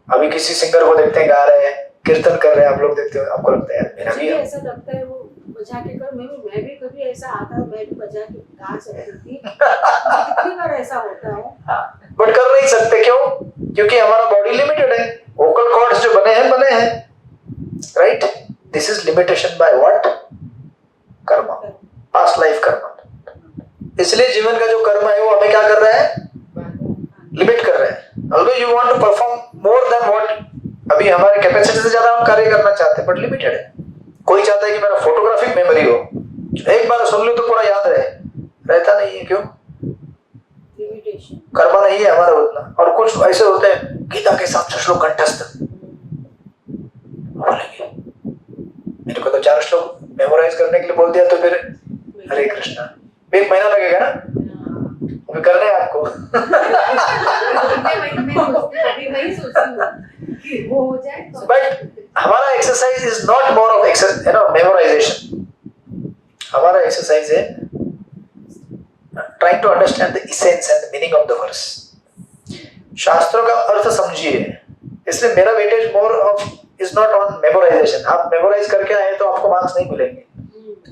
अभी किसी सिंगर को देखते हैं गा रहे हैं, कीर्तन कर रहे हैं, आप लोग देखते हो, आपको लगता है यार मेरा भी ऐसा लगता है वो बजा के कर, मैं भी कभी ऐसा आता है, मैं भी बजा के गा सकती थी। कितनी बार ऐसा होता है, बट कर नहीं सकते। क्यों? क्योंकि हमारा बॉडी लिमिटेड है, वोकल कॉर्ड्स जो बने हैं, right? This is limitation by what? Karma, past life Karma. इसलिए जीवन का जो कर्म है वो हमें क्या कर रहा है? लिमिट कर रहा है। Although you want to perform more than what, अभी हमारे कैपेसिटी से ज्यादा हम कार्य करना चाहते हैं, बट लिमिटेड है। कोई चाहता है कि मेरा फोटोग्राफिक मेमोरी हो, एक बार सुन लो तो पूरा याद रहे, रहता नहीं है। क्यों? लिमिटेशन, कर्म नहीं है हमारा उतना। और कुछ ऐसे होते हैं गीता के 700 श्लोक कंठस्थ बोलेंगे, मेरे को तो 4 श्लोक मेमोराइज करने के लिए बोल दिया तो फिर हरे कृष्णा, 1 महीना लगेगा ना वो करने आपको। मैं वही सोचती हूँ कि वो हो जाए तो। बट हमारा exercise is not more of memorization. हमारा एक्सरसाइज है trying to understand the essence and the meaning of the verse. शास्त्रों का अर्थ समझिए। इसलिए मेरा weightage more of is not on memorization. आप मेमोराइज करके आए तो आपको मार्क्स नहीं मिलेंगे,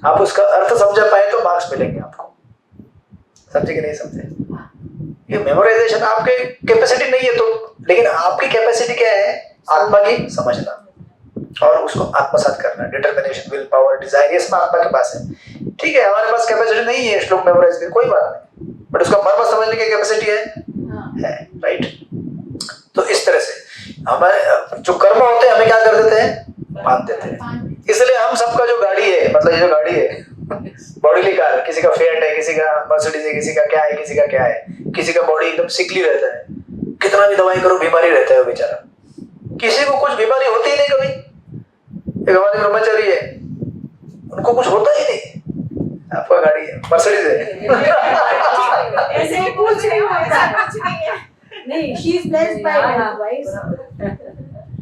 आप उसका अर्थ समझ पाए तो मार्क्स मिलेंगे आपको। समझे कि नहीं समझे? ये मेमोराइजेशन आपके कैपेसिटी नहीं है तो, लेकिन आपकी कैपेसिटी क्या है? आत्मा की समझना और उसको आत्मसात करना। डिटर्मिनेशन, विल पावर, डिजायर, ये सब आत्मा के पास है। ठीक है, हमारे पास कैपेसिटी नहीं है श्लोक मेमोराइज करने, कोई बात नहीं, बट उसका मर्म समझने की कैपेसिटी है, राइट? तो इस तरह से हमारे जो कर्म होते हैं हमें क्या कर देते हैं? बांध देते हैं। इसलिए हम सबका जो गाड़ी है, मतलब ये जो गाड़ी है बॉडीली कार, किसी का फिएट है, किसी का मर्सिडीज है, किसी का क्या है, किसी का क्या है, किसी का बॉडी एकदम सिकली रहता है, कितना भी दवाई करो बीमारी रहता है वो बेचारा। किसी को कुछ बीमारी होती ही नहीं कभी। एक हमारे ब्रह्मचारी है, उनको कुछ होता ही नहीं। आपका गाड़ी है, मर्सिडीज है। ऐसे कुछ नहीं होता, नहीं, she is blessed by vice.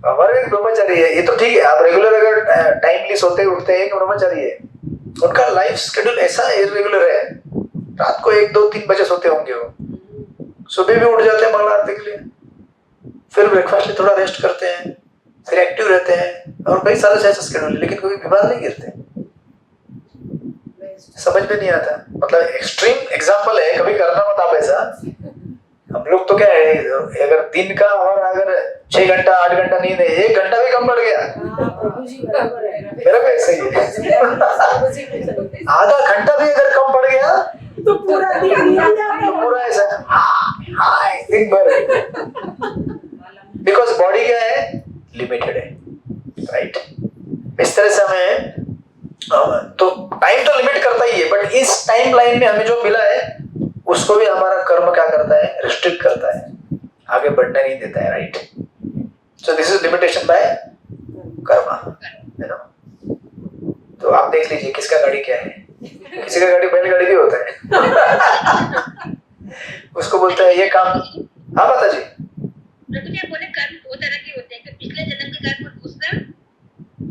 हमारे एक ब्रह्मचारी है, ये तो ठीक है, आप रेगुलर अगर टाइमली सोते उठते हैं, एक ब्रह्मचारी है, उनका लाइफ शेड्यूल ऐसा इरेगुलर है, रात को 1, 2, 3 बजे सोते होंगे वो, सुबह भी उठ जाते हैं मंगला आरती के लिए, फिर ब्रेकफास्ट में थोड़ा रेस्ट करते हैं, फिर एक्टिव रहते हैं, और कई सालों से ऐसा शेड्यूल है, लेकिन कभी बीमार नहीं गिरते। समझ में नहीं आता, मतलब एक्सट्रीम एग्जांपल है, कभी करना मत आप ऐसा। हम लोग तो क्या है, अगर दिन का हमारा अगर 6 घंटा 8 घंटा नींद है, 1 घंटा भी कम बढ़ गया, प्रभु जी बराबर है, मेरा भी ऐसा ही है। आधा घंटा भी अगर कम पड़ गया तो पूरा दिन पूरा ऐसा दिन भर, बिकॉज बॉडी क्या है? लिमिटेड है, राइट? इस तरह से हमें तो टाइम तो लिमिट करता ही है, बट इस टाइम लाइन में हमें जो मिला है उसको भी हमारा कर्म क्या करता है? रिस्ट्रिक्ट करता है, आगे बढ़ने नहीं देता है, right? So this is limitation by karma, you know. तो आप देख लीजिए किसका गाड़ी क्या है। किसी का गाड़ी बैलगाड़ी भी होता है। उसको बोलता है ये काम। हाँ माता जी। प्रभु जी बोले कर्म 2 तरह के होते हैं, कि पिछले जन्म के कर्म और दूसरा।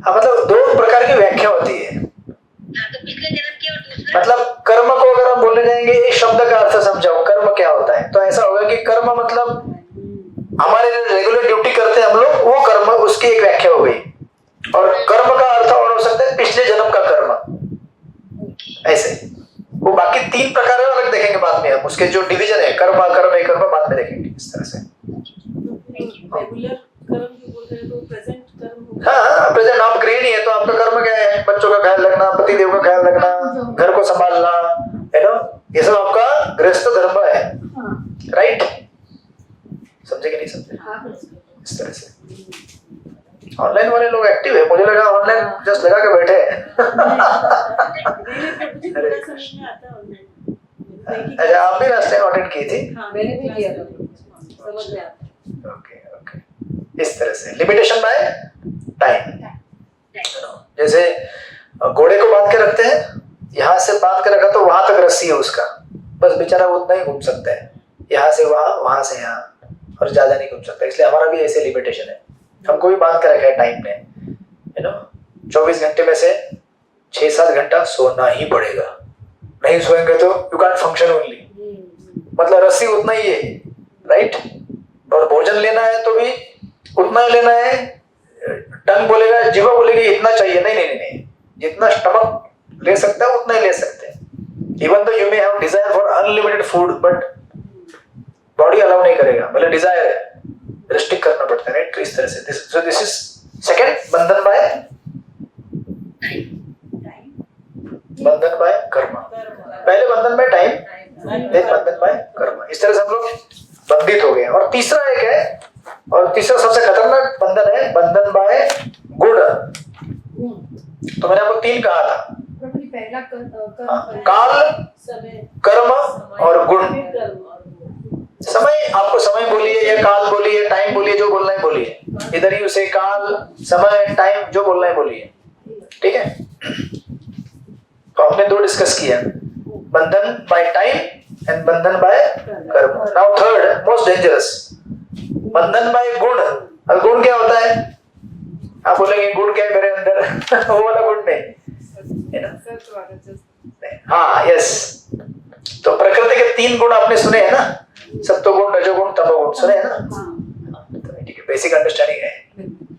हाँ, मतलब 2 प्रकार की व्याख्या होती है। हाँ, तो पिछले जन्म की और दूसरा। मतलब कर्म को अगर हम बोलने जाएंगे, इस शब्द का अर्थ समझाओ, कर्म क्या होता है, तो ऐसा होगा कि कर्म मतलब हमारे रेगुलर ड्यूटी करते हैं हम लोग, वो कर्म, उसकी एक व्याख्या हो गई। और कर्म का अर्थ और हो सकता है पिछले जन्म का कर्म, ऐसे। वो बाकी 3 प्रकार अलग देखेंगे बाद में हम, उसके जो डिवीजन है, कर्म अकर्म एक कर्म बाद में देखेंगे इस तरह से। रेगुलर कर्म जो बोल रहे हैं तो प्रेजेंट कर्म हो। हाँ, प्रेजेंट आप गृहिणी है तो आपका कर्म क्या है? बच्चों का ख्याल रखना, पति देव का ख्याल रखना, घर को संभालना, है ना, ये सब आपका गृहस्थ धर्म है, राइट? समझे कि नहीं समझे? इस तरह से ऑनलाइन वाले लोग एक्टिव है, मुझे लगा ऑनलाइन जस्ट लगा के बैठे हैं। अच्छा, आप भी लास्ट टाइम अटेंड की थी? हाँ, मैंने भी किया था, समझ में आता। ओके ओके, इस तरह से लिमिटेशन बाय टाइम। जैसे घोड़े को बांध के रखते हैं, यहाँ से बांध के रखा तो वहां तक रस्सी है उसका, बस बेचारा उतना ही घूम सकता है, यहाँ से वहां, वहां से यहाँ, और ज्यादा नहीं घूम सकता। इसलिए हमारा भी ऐसे लिमिटेशन है, हमको भी बांध के रखा है टाइम ने, यू नो। 24 घंटे में से 6-7 घंटा सोना ही पड़ेगा, नहीं सोएंगे तो यू कैन फंक्शन ओनली, मतलब रस्सी उतना ही है, राइट। और भोजन लेना है तो भी उतना ही लेना है। टंग बोलेगा, जीवा बोलेगी इतना चाहिए, नहीं नहीं नहीं, जितना स्टमक ले सकता है उतना ही ले सकते हैं। Even though you may have desire for unlimited food, but body allow नहीं करेगा, भले डिजायर है, रिस्ट्रिक्ट करना पड़ता है, राइट। तो इस तरह से दिस इज सेकंड बंधन बाय कर्म। पहले बंधन बाय टाइम, देन बंधन बाय कर्म। इस तरह से हम लोग बंधित हो गए। और तीसरा एक है, और तीसरा सबसे खतरनाक बंधन है बंधन बाय गुण। तो मैंने आपको 3 कहा था, प्रभु जी पहला काल, कर्म और गुण। समय, आपको समय बोलिए या काल बोलिए, टाइम बोलिए, जो बोलना है बोलिए, इधर ही उसे काल, समय, टाइम जो बोलना है बोलिए, ठीक है। तो हमने 2 डिस्कस किया, बंधन बाय टाइम एंड बंधन बाय कर्म। नाउ थर्ड मोस्ट डेंजरस, बंधन बाय गुण। अब गुण क्या होता है? आप बोलेंगे गुण क्या है मेरे अंदर वो वाला गुण नहीं है ना। सत्व, रजस। हाँ, यस। तो प्रकृति के 3 गुण आपने सुने हैं ना, सत्वगुण, रजोगुण, तमोगुण, सुने हैं ना। तो ठीक है, बेसिक अंडरस्टैंडिंग है।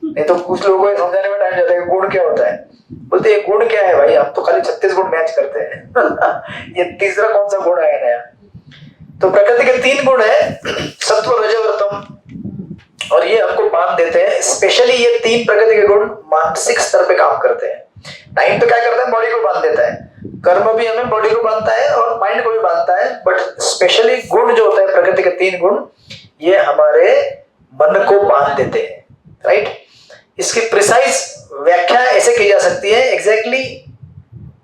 नहीं तो कुछ लोगों को समझाने में टाइम जाता है गुण क्या होता है। बोलते हैं गुण क्या है भाई, हम तो खाली 36 गुण मैच करते हैं ये तीसरा कौन सा गुण आया नया। तो प्रकृति के 3 गुण है, सत्व, रज और तम, और ये हमको बांध देते हैं। स्पेशली ये 3 प्रकृति के गुण मानसिक स्तर पे काम करते हैं। टाइम तो क्या करता है, बॉडी को बांध देता है, कर्म भी हमें बॉडी को बांधता है और माइंड को भी बांधता है, बट स्पेशली गुण जो होता है, प्रकृति के 3 गुण, ये हमारे मन को बांध देते हैं, राइट। इसकी प्रिसाइज व्याख्या ऐसे की जा सकती है, exactly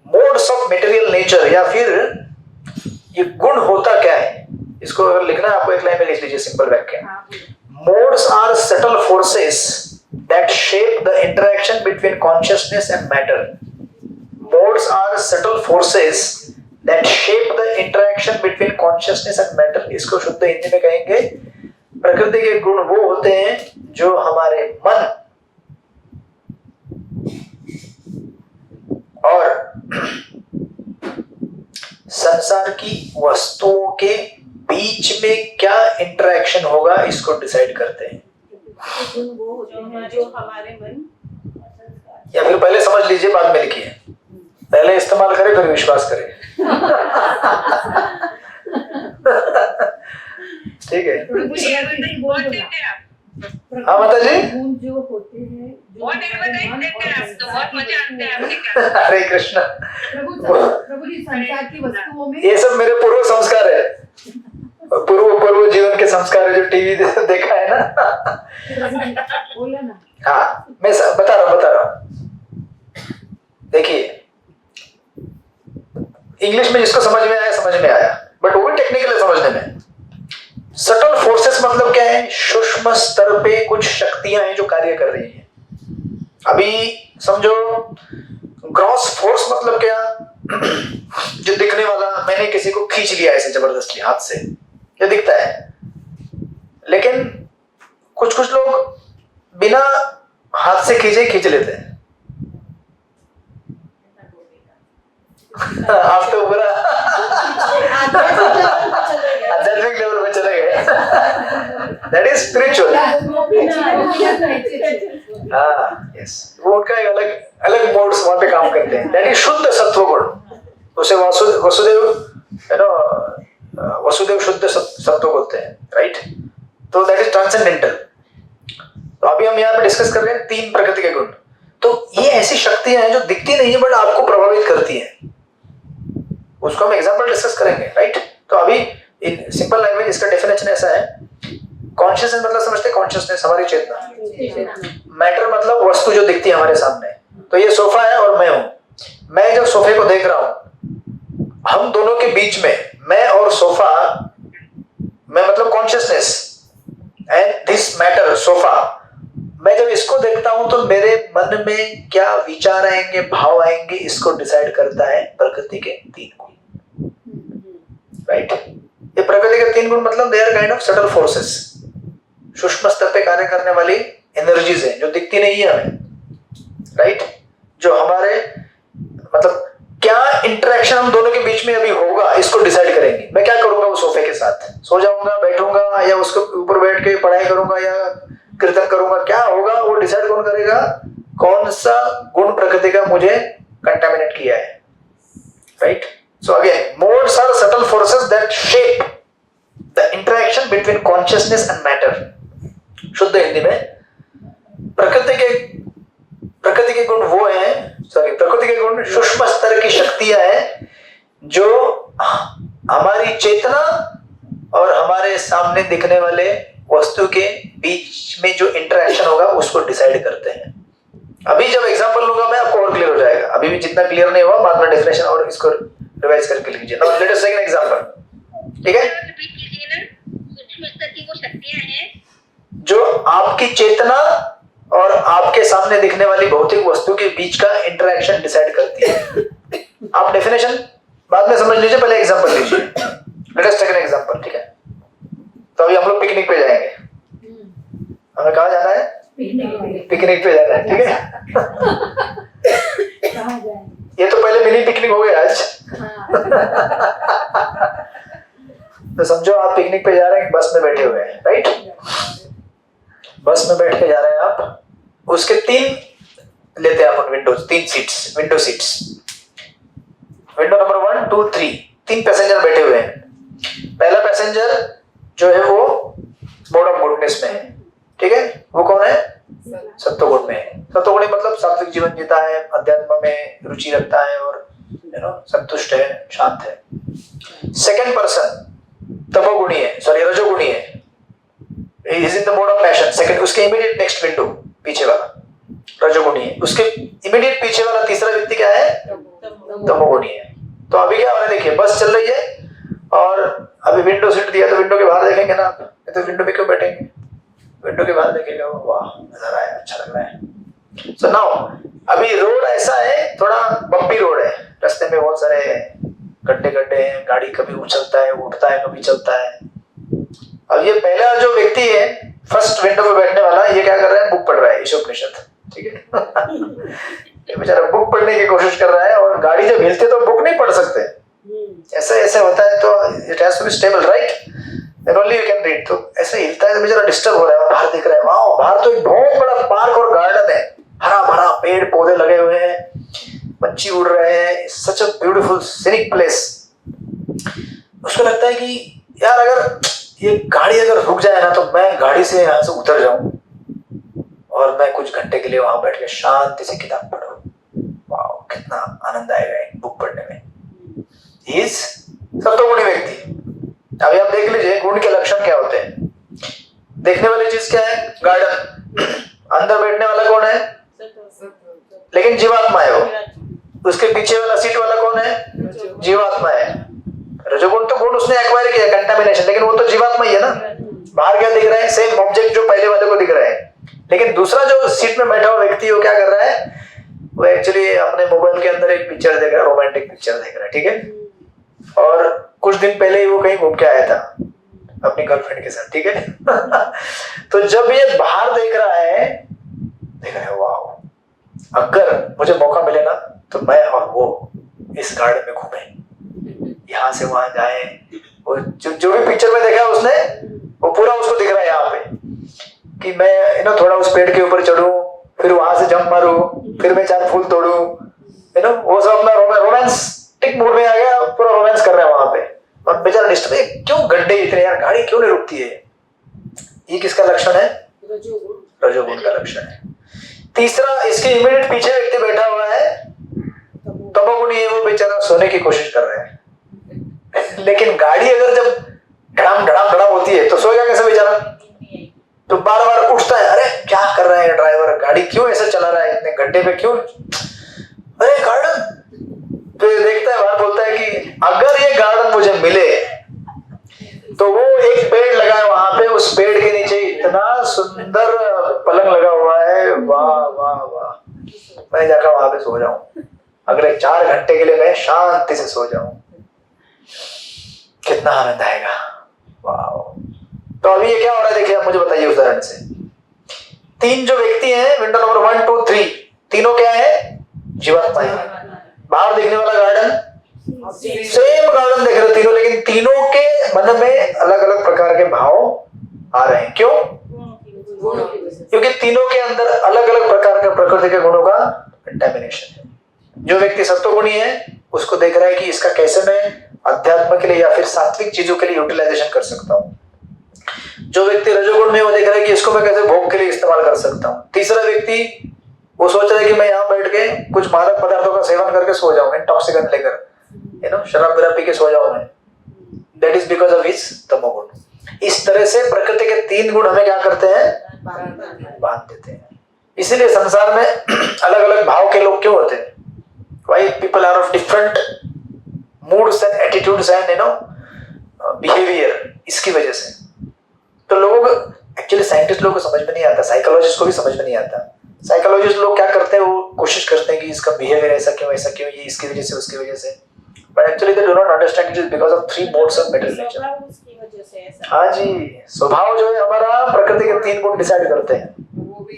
modes of material nature, या फिर ये गुण होता क्या है, इसको अगर लिखना है आपको एक लाइन में लिख लीजिए, सिंपल व्याख्या। Modes are subtle forces that shape the interaction between consciousness and matter. Modes are subtle forces that shape the interaction between consciousness and matter. इसको शुद्ध हिंदी में कहेंगे, प्रकृति के गुण वो होते हैं जो हमारे मन और संसार की वस्तुओं के बीच में क्या इंटरेक्शन होगा इसको डिसाइड करते हैं। जो हमारे मन, या फिर पहले समझ लीजिए बाद में लिखिए, पहले इस्तेमाल करें फिर विश्वास करें ठीक है। बहुत देते हैं आप, हाँ माता जी, गुण जो होते हैं, बहुत एडवर्टाइज देते हैं आप, तो बहुत मजा आता है आपके क्या। हरे कृष्णा। प्रभु जी संसार की वस्तुओं में ये सब मेरे पूर्व संस्कार है, पूर्व जीवन के संस्कार है जो टीवी देखा है ना बोला ना। हाँ, मैं बता रहा हूँ। देखिए, इंग्लिश में जिसको समझ में आया, बट वो भी टेक्निकल है समझने में। सटल फोर्सेस मतलब क्या है? सूक्ष्म स्तर पे कुछ शक्तियां हैं जो कार्य कर रही हैं। अभी समझो ग्रॉस फोर्स मतलब क्या? जो दिखने वाला, मैंने किसी को खींच लिया ऐसे जबरदस्ती हाथ से, ये दिखता है। लेकिन कुछ लोग बिना हाथ से खींच लेते हैं आप तो पूरा आध्यात्मिक लेवल पे चले गए। That is spiritual. हाँ, यस, वो उनका एक अलग मोड्स वहां पे काम करते हैं। दैट इज शुद्ध सत्व गुण। उसे वसुदेव शुद्ध सत्व बोलते हैं, राइट। तो दैट इज ट्रांसेंडेंटल। तो अभी हम यहाँ पे डिस्कस कर रहे हैं 3 प्रकृति के गुण। तो ये ऐसी शक्तियां हैं जो दिखती नहीं है बट आपको प्रभावित करती हैं, उसको हम एग्जांपल डिस्कस करेंगे, राइट। तो अभी इन सिंपल लैंग्वेज इसका डेफिनेशन ऐसा है। कॉन्शियसनेस मतलब समझते हैं, कॉन्शियसनेस हमारी चेतना। मैटर मतलब वस्तु जो दिखती है हमारे सामने। तो ये सोफा है और मैं हूं। मैं जब सोफे को देख रहा हूं, हम दोनों के बीच में मैं और सोफा, मैं मतलब consciousness and this matter sofa, मैं जब इसको देखता हूं तो मेरे मन में क्या विचार आएंगे, भाव आएंगे, इसको डिसाइड करता है प्रकृति के 3 गुण, राइट। ये प्रकृति के 3 गुण मतलब they are kind of subtle forces, सूक्ष्म स्तर पे कार्य करने वाली एनर्जीज है जो दिखती नहीं है हमें, राइट। जो हमारे मतलब क्या इंटरेक्शन हम दोनों के बीच में अभी होगा इसको डिसाइड करेंगे। मैं क्या करूंगा उस सोफे के साथ, सो जाऊंगा, बैठूंगा, या उसके ऊपर बैठ के पढ़ाई करूंगा या कीर्तन करूंगा, क्या होगा वो डिसाइड कौन करेगा? कौन सा गुण प्रकृति का मुझे कंटामिनेट किया है, right? So again modes are subtle forces that shape the interaction between consciousness and matter. शुद्ध हिंदी में प्रकृति के गुण वो हैं, प्रकृति के गुण सूक्ष्म स्तर की शक्तियां हैं जो हमारी चेतना और हमारे सामने दिखने वाले वस्तु के बीच में जो इंटरेक्शन होगा उसको डिसाइड करते हैं। अभी जब एग्जांपल लूंगा मैं आपको और क्लियर हो जाएगा, अभी भी जितना क्लियर नहीं हुआ बाद में डेफिनेशन और इसको रिवाइज करके लिखिए। Now let us take an example, ठीक है? रिपीट कीजिए ना, सूक्ष्म स्तर की वो शक्तियां हैं जो आपकी चेतना और आपके सामने दिखने वाली भौतिक वस्तु के बीच का इंटरेक्शन डिसाइड करती है। आप डेफिनेशन बाद में समझ लीजिए, पहले एग्जांपल लीजिए। Let us take an example, ठीक है? तो अभी हम लोग पिकनिक पे जाएंगे। हमें कहाँ जाना है? पिकनिक पे जाना है, ठीक है? कहाँ जाएंगे? ये तो पहले मिनी पिकनिक हो गया आज। तो समझो आप पिकनिक पे जा रहे हैं, बस में बैठे हुए हैं, राइट? बस में बैठ के जा रहे हैं आप, उसके 3 लेते हैं अपन windows, 3 seats, window seats, window number 1, 2, 3, 3 passenger बैठे हुए हैं। पहला पैसेंजर जो है वो मोड ऑफ गुडनेस में है, ठीक है? वो कौन है? सत्वगुण में है। सत्वगुणी मतलब सात्विक जीवन जीता है, अध्यात्म में रुचि रखता है और संतुष्ट है, शांत है। सेकंड पर्सन तमोगुणी है, सॉरी रजोगुणी है, is in the mode of passion. Second, उसके इमीडिएट नेक्स्ट विंडो पीछे वाला रजोगुणी है, उसके इमीडिएट पीछे वाला तीसरा व्यक्ति क्या है? तमोगुणी है। तो अभी क्या हो रहा है देखिए, बस चल रही है और अभी विंडो सीट दिया तो विंडो के बाहर देखेंगे ना आप, तो विंडो पे क्यों बैठेंगे? विंडो के बाहर देखेगा, वाह नजारा है, अच्छा लग रहा है। सो नाउ अभी रोड ऐसा है, थोड़ा बम्पी रोड है, रास्ते में बहुत सारे गड्ढे हैं, गाड़ी कभी उछलता है, उठता है, कभी चलता है। अब ये पहला जो व्यक्ति है फर्स्ट विंडो पे बैठने वाला, ये क्या कर रहा है? बुक पढ़ रहा है, ईशोपनिषद, ठीक है? ये बेचारा बुक पढ़ने की कोशिश कर रहा है, और गाड़ी जब हिलती है तो बुक नहीं पढ़ सकते, ऐसे होता है तो it has to be stable, right? Then only you can read. तो ऐसे हिलता है तो बेचारा डिस्टर्ब हो रहा है, और बाहर दिख रहा है, वाह बाहर तो एक बहुत बड़ा पार्क और गार्डन है, हरा भरा पेड़ पौधे लगे हुए हैं, पंछी उड़ रहे हैं, सच अ ब्यूटीफुल सीनिक प्लेस। उसको लगता है कि यार अगर ये गाड़ी अगर रुक जाए ना तो मैं गाड़ी से यहाँ से उतर जाऊं और मैं कुछ घंटे के लिए वहां बैठ के शांति से किताब पढूं। वाह कितना आनंद आएगा एक बुक पढ़ने में। इज सत्वगुणी व्यक्ति। अभी आप देख लीजिए गुण के लक्षण क्या होते हैं। देखने वाली चीज क्या है? गार्डन। अंदर बैठने वाला कौन है? लेकिन जीवात्मा है वो। उसके पीछे वाला सीट वाला कौन है? जीवात्मा है। रजोगुण तो गुण उसने एक्वायर किया, कंटामिनेशन, लेकिन वो तो जीवात्मा ही है ना। बाहर क्या दिख रहा है? सेम ऑब्जेक्ट जो पहले वाले को दिख रहा है, लेकिन दूसरा जो सीट में बैठा हुआ व्यक्ति वो क्या कर रहा है? वो एक्चुअली अपने मोबाइल के अंदर एक पिक्चर देख रहा है, रोमांटिक पिक्चर देख रहा है, ठीक है? और कुछ दिन पहले ही वो कहीं घूम के आया था अपनी गर्लफ्रेंड के साथ, ठीक है? तो जब ये बाहर देख रहा है, देख रहे हो वाह, अगर मुझे मौका मिले ना तो मैं और वो इस गार्डन में घूमे, यहाँ से वहां जाए, वो जो भी पिक्चर में देखा उसने वो पूरा उसको दिख रहा है यहाँ पे कि मैं थोड़ा उस पेड़ के ऊपर चढ़ूं, फिर वहां से जंप मारूं, फिर मैं 4 फूल तोड़ूं, वो सब अपना रोमांटिक मूड में आ गया, पूरा रोमांस कर रहा है वहां पे। और बेचारा डिस्टर्ब है, क्यों गड्ढे इतने यार, गाड़ी क्यों नहीं रुकती है? ये किसका लक्षण है? रजोगुण का लक्षण है। तीसरा, इसके इमीडिएट पीछे व्यक्ति बैठा हुआ है, तमोगुणी है, वो बेचारा सोने की कोशिश कर रहा है। लेकिन गाड़ी अगर जब धड़ाम धड़ाम धड़ाम होती है तो सोएगा कैसे बेचारा? तो बार बार उठता है, अरे क्या कर रहा है ड्राइवर, गाड़ी क्यों ऐसे चला रहा है, इतने गड्ढे पे क्यों, अरे गार्डन। तो ये देखता है, बाहर बोलता है कि अगर ये गार्डन मुझे मिले तो वो एक पेड़ लगा है वहां पे, उस पेड़ के नीचे इतना सुंदर पलंग लगा हुआ है, वाह वाह वाह, मैं जाकर वहां पे सो जाऊं, अगले 4 घंटे के लिए मैं शांति से सो जाऊं, कितना आनंद आएगा। वाह। तो अभी ये क्या हो रहा है देखिए, आप मुझे बताइए उदाहरण से। 3 जो व्यक्ति हैं, विंडो नंबर 1, 2, 3, तीनों क्या है? जीवात्मा है। बाहर दिखने वाला गार्डन सेम गार्डन देख रहे तीनों, लेकिन तीनों के मन में अलग अलग प्रकार के भाव आ रहे हैं। क्यों? गुणों की वजह से। क्योंकि तीनों के अंदर अलग अलग प्रकार के प्रकृति के गुणों का कंटेमिनेशन है। जो व्यक्ति सत्वगुणी है उसको देख रहा है कि इसका कैसे मैं अध्यात्म के लिए या फिर सात्विक चीजों के लिए यूटिलाइजेशन कर सकता हूँ। जो व्यक्ति रजोगुण में वो देख रहा है कि इसको मैं कैसे भोग के लिए इस्तेमाल कर सकता हूँ। तीसरा व्यक्ति वो सोच रहा है कि मैं यहाँ बैठ के कुछ मादक पदार्थों का सेवन करके सो जाऊं, इंटॉक्सिकेंट लेकर, शराब वराब पी के सो जाऊं मैं। That is because of his तमोगुण। इस तरह से प्रकृति के तीन गुण हमें क्या करते हैं? बांध देते हैं। इसीलिए संसार में अलग अलग भाव के लोग क्यों होते हैं? Why people are of different moods and attitudes and behavior, इसकी वजह से। तो लोगों को एक्चुअली साइंटिस्ट लोगों को समझ में नहीं आता, साइकोलॉजिस्ट को भी समझ में नहीं आता। साइकोलॉजिस्ट लोग क्या करते हैं, वो कोशिश करते हैं कि इसका बिहेवियर ऐसा क्यों, ये इसकी वजह से, उसकी वजह से, but actually they do not understand it is because of three modes of metal nature. उसकी वजह से ऐसा। हाँ जी, स्वभाव जो है हमारा प्रकृति के तीन गुण डिसाइड करते हैं। वो भी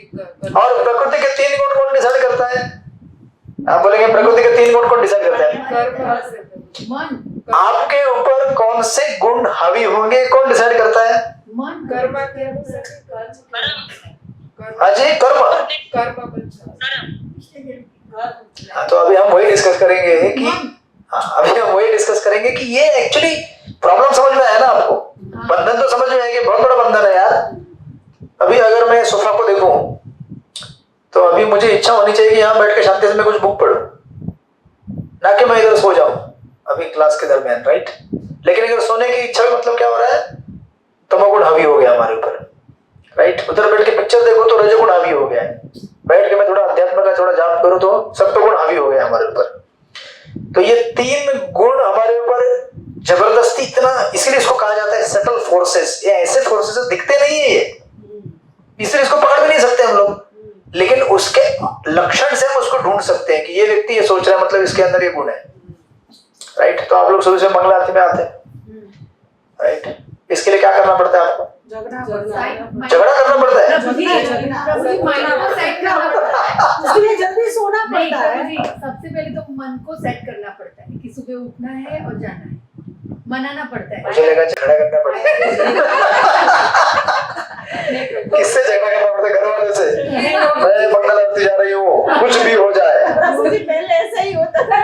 और प्रकृति के तीन गुण कौन डिसाइड करता है? आप बोलेंगे प्रकृति के तीन गुण कौन डिसाइड करता है? मन। आपके ऊपर कौन से गुण हावी होंगे कौन डिसाइड करता है? मन। कर्म क्या हो सकता हाँ जी, कर्म। कर्म बच्चा हाँ, तो अभी हम वही डिस्कस करेंगे कि अभी हम वही डिस्कस करेंगे कि ये एक्चुअली प्रॉब्लम समझ में आया ना आपको? बंधन तो समझ में आया कि बहुत बड़ा बंधन है यार। अभी अगर मैं सोफा को देखूं तो अभी मुझे इच्छा होनी चाहिए कि यहाँ बैठ के शांति से मैं कुछ बुक पढूं, ना कि मैं इधर सो जाऊं अभी क्लास के दरमियान, राइट? लेकिन अगर सोने की इच्छा का मतलब क्या हो रहा है? तमोगुण हावी हो गया हमारे ऊपर, राइट? उधर बैठ के पिक्चर देखो तो रजोगुण हावी हो गया है, बैठ के मैं थोड़ा अध्यात्म का थोड़ा जाप करूं तो सत्वगुण हावी हो गया हमारे ऊपर। तो ये तीन गुण हमारे ऊपर जबरदस्ती इतना, इसीलिए इसको कहा जाता है सटल फोर्सेस। ये ऐसे फोर्सेस दिखते नहीं है ये, इसलिए इसको पकड़ भी नहीं सकते हम लोग, लेकिन उसके लक्षण से हम उसको ढूंढ सकते हैं कि ये व्यक्ति ये सोच रहा है, मतलब इसके अंदर ये गुण है, राइट? तो आप लोग सुबह से मंगल आरती में आते हैं, राइट? इसके लिए क्या करना पड़ता है आपको? झगड़ा करना पड़ता है। इसलिए जल्दी सोना पड़ता है। सबसे पहले तो मन को सेट करना पड़ता है कि सुबह उठना है और जाना है, मनाना पड़ता है। मुझे लगा झगड़ा करना पड़ता है। किससे झगड़ा करना पड़ता है? घर वाले से। मैं मंगल आरती जा रही हूँ, कुछ भी हो जाए। मुझे पहले ऐसा ही होता था।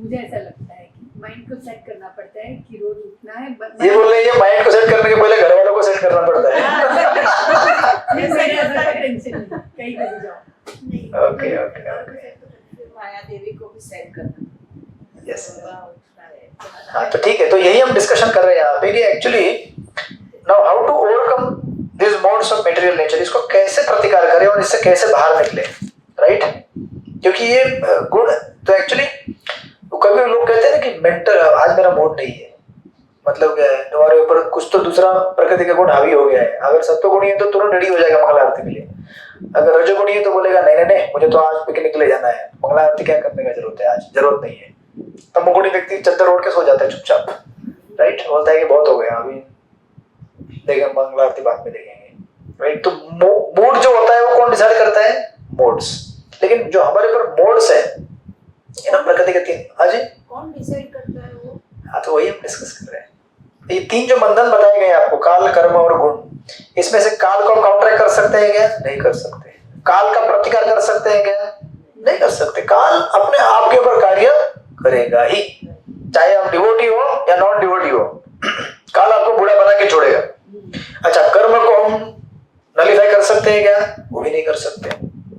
मुझे ऐसा लगता है कि माइंड को सेट करना पड़ता है कि रोज उठना है। ये बोल रही है माइंड को सेट करने के पहले घर वालों को सेट करना पड़ता है। टेंशन कहीं भी जाओ। ओके। माया देवी को भी सेट करना। यस। हाँ, तो ठीक है, तो यही हम डिस्कशन कर रहे हैं यहाँ पे कि actually now how to overcome this modes of material nature. इसको कैसे प्रतिकार करें और इससे कैसे बाहर निकले, राइट? क्योंकि ये गुण तो एक्चुअली कभी लोग कहते हैं ना कि मेंटल, आज मेरा मूड नहीं है, मतलब क्या है, तुम्हारे ऊपर कुछ तो दूसरा प्रकृति का गुण हावी हो गया है। अगर सत्वगुणी है तो तुरंत रेडी हो जाएगा मंगल आरती के लिए। अगर रजोगुणी है तो बोलेगा नहीं मुझे तो आज पिकनिक ले जाना है, मंगल आरती क्या करने का जरूरत है, आज जरूरत नहीं है। तमोगुणी व्यक्ति चद्दर ओढ़ के सो जाता है चुपचाप, राइट? बोलता है कि बहुत हो गया, अभी देखेंगे मंगल आरती बाद में देखेंगे, राइट? तो मूड जो होता है वो कौन डिसाइड करता है? मोड्स। लेकिन जो हमारे ऊपर मोड्स है प्रकृति के तीन, हाँ जी, कौन डिसाइड करता है वो? हाँ, तो वही हम डिस्कस कर रहे हैं। ये तीन जो बंधन बताए गए आपको, काल, कर्म और गुण, इसमें से काल को काउंटर कर सकते हैं क्या? नहीं कर सकते। काल का प्रतिकार कर सकते हैं क्या? नहीं कर सकते। काल अपने आप के ऊपर कार्य करेगा ही, चाहे आप डिवोटी हो या नॉन डिवोटी हो, काल आपको बूढ़ा बना के छोड़ेगा। अच्छा, कर्म को हम नलिफाई कर सकते हैं क्या? वो भी नहीं कर सकते।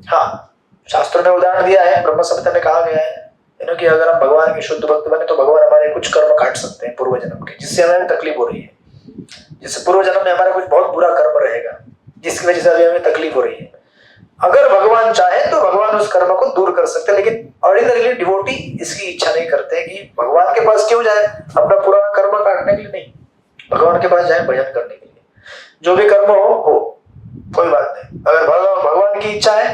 हाँ, शास्त्रों में उदाहरण दिया है, ब्रह्म संहिता में कहा गया है कि अगर हम भगवान के शुद्ध भक्त बने तो भगवान हमारे कुछ कर्म काट सकते हैं पूर्व जन्म के, जिससे हमें तकलीफ हो रही है। जिससे पूर्व जन्म में हमारा कुछ बहुत बुरा कर्म रहेगा, जिसकी वजह से अभी हमें तकलीफ हो रही है। अगर भगवान चाहे तो भगवान उस कर्म को दूर कर सकते हैं, लेकिन ऑर्डिनरीली डिवोटी इसकी इच्छा नहीं करते कि भगवान के पास क्यों जाए अपना पुराना कर्म काटने के लिए। नहीं, भगवान के पास जाए भजन करने के लिए। जो भी कर्म हो कोई बात नहीं, अगर भगवान की इच्छा है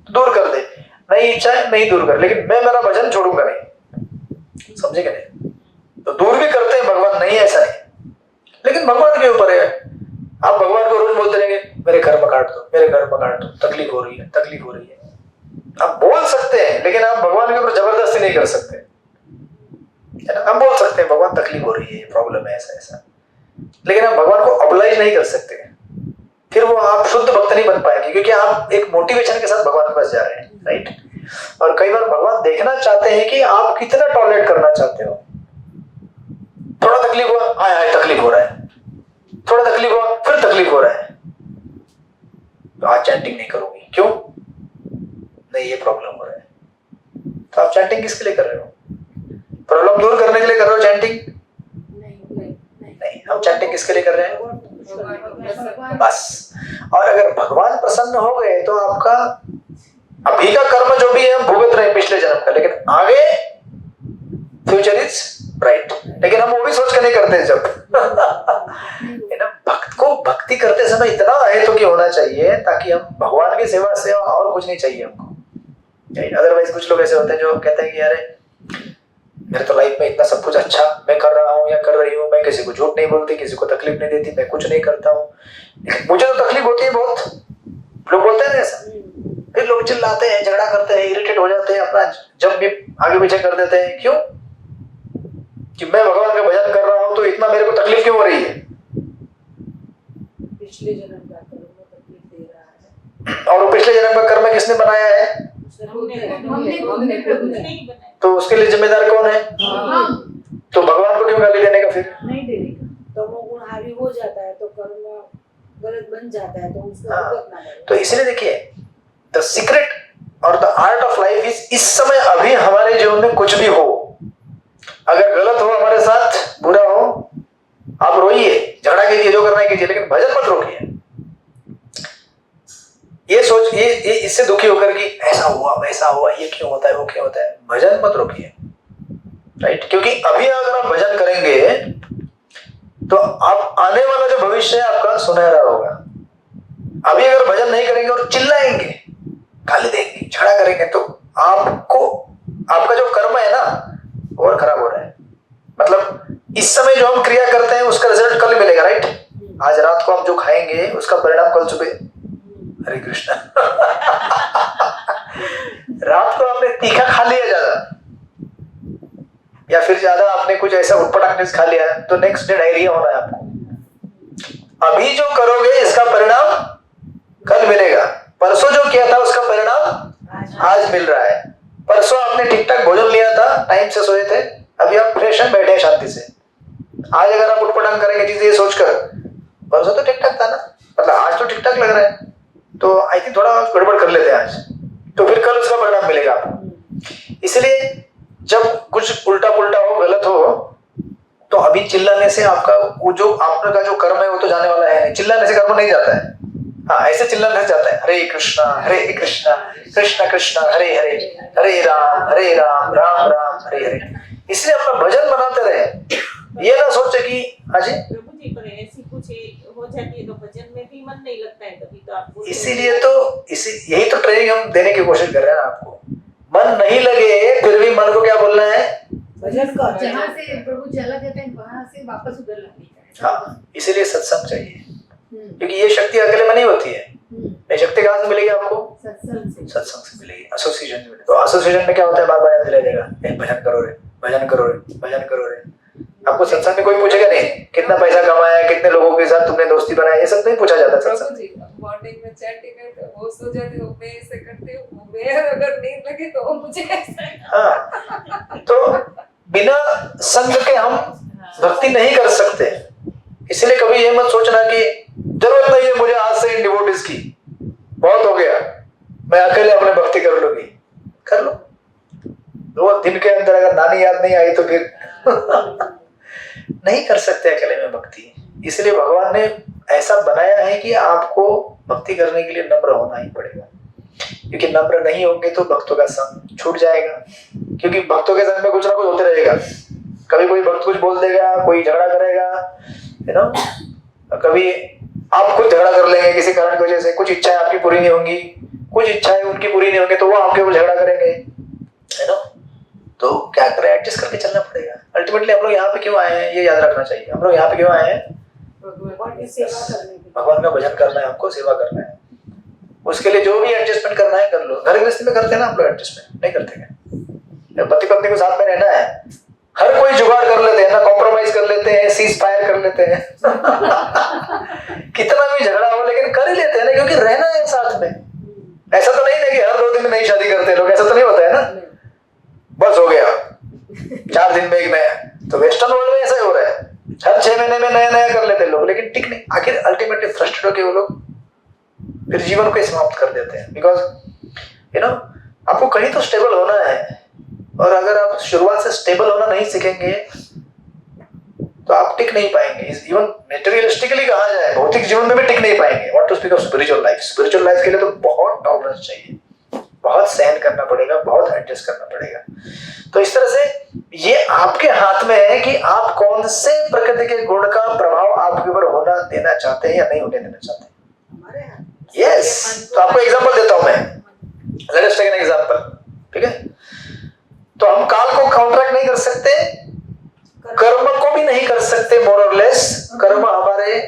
तो दूर कर दे, नहीं इच्छा है नहीं दूर कर, लेकिन मैं मेरा भजन छोड़ूंगा नहीं। समझे क्या? नहीं तो दूर भी करते हैं भगवान, नहीं ऐसा नहीं, लेकिन भगवान के ऊपर है। आप भगवान को रोज बोलते रहेंगे मेरे कर्म काट दो, मेरे कर्म काट दो, तकलीफ हो रही है, तकलीफ हो रही है। आप बोल सकते हैं लेकिन आप भगवान के ऊपर जबरदस्ती नहीं कर सकते, है ना। हम बोल सकते हैं भगवान तकलीफ हो रही है, प्रॉब्लम है ऐसा ऐसा, लेकिन आप भगवान को ऑब्लाइज नहीं कर सकते। फिर वो आप शुद्ध भक्त नहीं बन पाएंगे, क्योंकि आप एक मोटिवेशन के साथ भगवान के पास जा रहे हैं, राइट। और कई बार भगवान देखना चाहते हैं कि आप कितना टॉलरेट करना चाहते हो। थोड़ा तकलीफ हुआ, हाय हाय तकलीफ हो रहा है, थोड़ा तकलीफ हुआ, फिर तकलीफ हो रहा है, तो आज चैंटिंग नहीं करोगी, क्यों? नहीं, ये प्रॉब्लम हो रहा है। तो आप चैंटिंग किसके लिए कर रहे हो? प्रॉब्लम दूर करने के लिए कर रहे हो चैंटिंग? नहीं, हम चैंटिंग किसके लिए कर रहे हैं? बस। और अगर भगवान प्रसन्न हो गए तो आपका अभी का कर्म जो भी है हम भुगत रहे हैं पिछले जन्म का, लेकिन आगे फ्यूचर इज ब्राइट। लेकिन हम वो भी सोच के नहीं करते जब है ना। भक्त को भक्ति करते समय इतना अहेतु की होना चाहिए ताकि हम भगवान की सेवा से और कुछ नहीं चाहिए हमको। अदरवाइज कुछ लोग ऐसे होते हैं जो कहते हैं कि यार मेरे तो लाइफ में इतना सब कुछ अच्छा मैं कर रहा हूँ या कर रही हूँ, मैं किसी को झूठ नहीं बोलती, किसी को तकलीफ नहीं देती, मैं कुछ नहीं करता हूँ, मुझे तो तकलीफ होती है बहुत। लोग बोलते हैं ना ऐसा, फिर लोग चिल्लाते हैं, झगड़ा करते हैं, इरिटेट हो जाते हैं, अपना जब भी आगे पीछे कर देते हैं। क्यों? कि मैं भगवान का भजन कर रहा हूँ तो इतना मेरे को तकलीफ क्यों हो रही है? पिछले जन्म का कर्म तकलीफ दे रहा है, और वो पिछले जन्म का कर्म किसने बनाया है? हमने खुद नहीं बनाया। तो उसके लिए जिम्मेदार कौन है? तो भगवान को क्यों गाली देने का? फिर नहीं देने का, तो वो गुण हावी हो जाता है तो कर्म गलत बन जाता है, तो उसको भुगतना पड़ेगा। तो इसलिए देखिए, द सीक्रेट और the art of life is, इस समय अभी हमारे जीवन में कुछ भी हो, अगर गलत हो हमारे साथ, बुरा हो, आप रोइए, झगड़ा कीजिए, जो करना है कीजिए, लेकिन भजन मत रोकिए। ये सोच, ये इससे दुखी होकर कि ऐसा हुआ वैसा हुआ, ये क्यों होता है वो क्यों होता है, भजन मत रोकिए, राइट। क्योंकि अभी अगर आप भजन करेंगे तो आप आने वाला जो भविष्य है आपका सुनहरा होगा। अभी अगर भजन नहीं करेंगे और चिल्लाएंगे, गाली देंगे, झगड़ा करेंगे, तो आपको आपका जो कर्म है ना और खराब हो रहा है। मतलब इस समय जो हम क्रिया करते हैं उसका रिजल्ट कल मिलेगा, राइट। आज रात को हम जो खाएंगे उसका परिणाम कल सुबह। हरे कृष्णा रात को आपने तीखा खा लिया ज्यादा, या फिर ज्यादा आपने कुछ ऐसा उटपटांग खा लिया तो नेक्स्ट डे डायरिया होना है आपको। अभी जो करोगे इसका परिणाम कल मिलेगा। परसों जो किया था उसका परिणाम आज मिल रहा है। परसों आपने ठीक ठाक भोजन लिया था, टाइम से सोए थे, अभी आप फ्रेश हैं, बैठे हैं शांति से। आज अगर आप उटपटांग करेंगे चीजें ये सोचकर, परसों तो ठीक ठाक था ना, मतलब आज तो ठीक ठाक लग रहा है, तो आई थिंक थोड़ा गड़बड़ कर लेते हैं आज, तो फिर कल उसका परिणाम मिलेगा आपको। इसलिए जब कुछ उल्टा पुल्टा हो, गलत हो, तो अभी चिल्लाने से आपका वो जो आपका जो कर्म है वो तो जाने वाला है नहीं। चिल्लाने से कर्म नहीं जाता है, हाँ ऐसे चिल्लाने से जाता है। हरे कृष्णा कृष्ण कृष्ण हरे हरे, हरे राम राम राम हरे हरे। इसलिए अपना भजन बनाते रहे, ये ना सोचे कि हाँ जी प्रभु जी पर ऐसी कुछ हो जाती है तो भजन में भी मन नहीं लगता है कभी, तो आप इसीलिए तो यही तो ट्रेनिंग हम देने की कोशिश कर रहे हैं आपको। मन नहीं लगे फिर भी मन को क्या बोलना है? भजन कर। जहाँ से प्रभु चला जाता है वहां से वापस उधर लाने का। हाँ, इसीलिए सत्संग चाहिए, क्योंकि ये शक्ति अकेले में नहीं होती है। ये शक्ति कहाँ से मिलेगी आपको? सत्संग से मिलेगी, एसोसिएशन से मिलेगी। तो एसोसिएशन में क्या होता है? बार बार याद दिलाएगा, भजन करो रे, भजन करो रे, भजन करो रे। आपको सत्संग में कोई पूछेगा नहीं कितना पैसा कमाया, कितने लोगों के साथ तुमने दोस्ती बनाया, ये सब नहीं पूछा जाता सत्संग। प्रभु जी मॉर्निंग में चैटिंग करते हो, वो सो जाते हो, मैं ऐसे करती हूँ, मैं अगर नींद लगे तो मुझे ऐसा। हाँ, तो बिना संग के हम भक्ति नहीं कर सकते। इसलिए कभी ये मत सोचना कि जरूरत नहीं है मुझे आज से इन डिवोटीज की, बहुत हो गया, मैं अकेले अपने भक्ति कर लूंगी। कर लो, रोज दिन के अंदर अगर नानी याद नहीं आई तो फिर नहीं कर सकते अकेले में भक्ति। इसलिए भगवान ने ऐसा बनाया है कि आपको भक्ति करने के लिए नम्र होना ही पड़ेगा, क्योंकि नम्र नहीं होंगे तो भक्तों का संग छूट जाएगा। क्योंकि भक्तों के संग में कुछ ना कुछ होते रहेगा, कभी कोई भक्त कुछ बोल देगा, कोई झगड़ा करेगा, है ना, कभी आप खुद झगड़ा कर लेंगे किसी कारण की वजह से, कुछ इच्छाएं आपकी पूरी नहीं होंगी, कुछ इच्छाएं उनकी पूरी नहीं होंगी, तो वो आपके ऊपर झगड़ा करेंगे, है ना। तो क्या करें, एडजस्ट करके चलना पड़ेगा। अल्टीमेटली हम लोग यहाँ पे क्यों आए हैं ये याद रखना चाहिए। हम लोग यहाँ पे क्यों आए हैं? भगवान की सेवा करने के लिए। भगवान का भजन करना है, हमको सेवा करना है। उसके लिए जो भी एडजस्टमेंट करना है कर लो। घर गृहस्थी में करते हैं ना आप लोग एडजस्टमेंट, नहीं करते क्या? पति पत्नी को साथ में रहना है, हर कोई जुगाड़ कर लेते हैं ना, कॉम्प्रोमाइज कर लेते हैं, सीज फायर कर लेते हैं कितना भी झगड़ा हो लेकिन कर ही लेते हैं ना, क्योंकि रहना है साथ में। ऐसा तो नहीं है कि हर 2 दिन में नई शादी करते हैं लोग, ऐसा तो नहीं होता है ना, बस हो गया 4 दिन में एक नया। तो वेस्टर्न वर्ल्ड में ऐसा ही हो रहा है, हर 6 महीने में नया नया कर लेते हैं लोग, लेकिन ठीक नहीं, आखिर अल्टीमेटली फ्रस्ट्रेट होकर वो लोग फिर जीवन को समाप्त कर देते हैं। बिकॉज आपको कहीं तो स्टेबल होना है, और अगर आप शुरुआत से स्टेबल होना नहीं सीखेंगे तो आप टिक नहीं पाएंगे। इवन मेटेरियलिस्टिकली कहा जाए, भौतिक जीवन में भी टिक नहीं पाएंगे। What to speak of spiritual life. Spiritual life के लिए तो बहुत टॉलरेंस चाहिए, बहुत सहन करना पड़ेगा, बहुत एडजस्ट करना पड़ेगा। तो इस तरह से ये आपके हाथ में है कि आप कौन से प्रकृति के गुण का प्रभाव आपके ऊपर होना देना चाहते हैं या नहीं होने देना चाहते हैं। हमारे हाथ। यस, तो आपको एग्जांपल देता हूं मैं, let us take an example, ठीक है। तो हम काल को काउंटरैक्ट नहीं कर सकते, कर्म को भी नहीं कर सकते मोर और लेस। कर्म हमारे,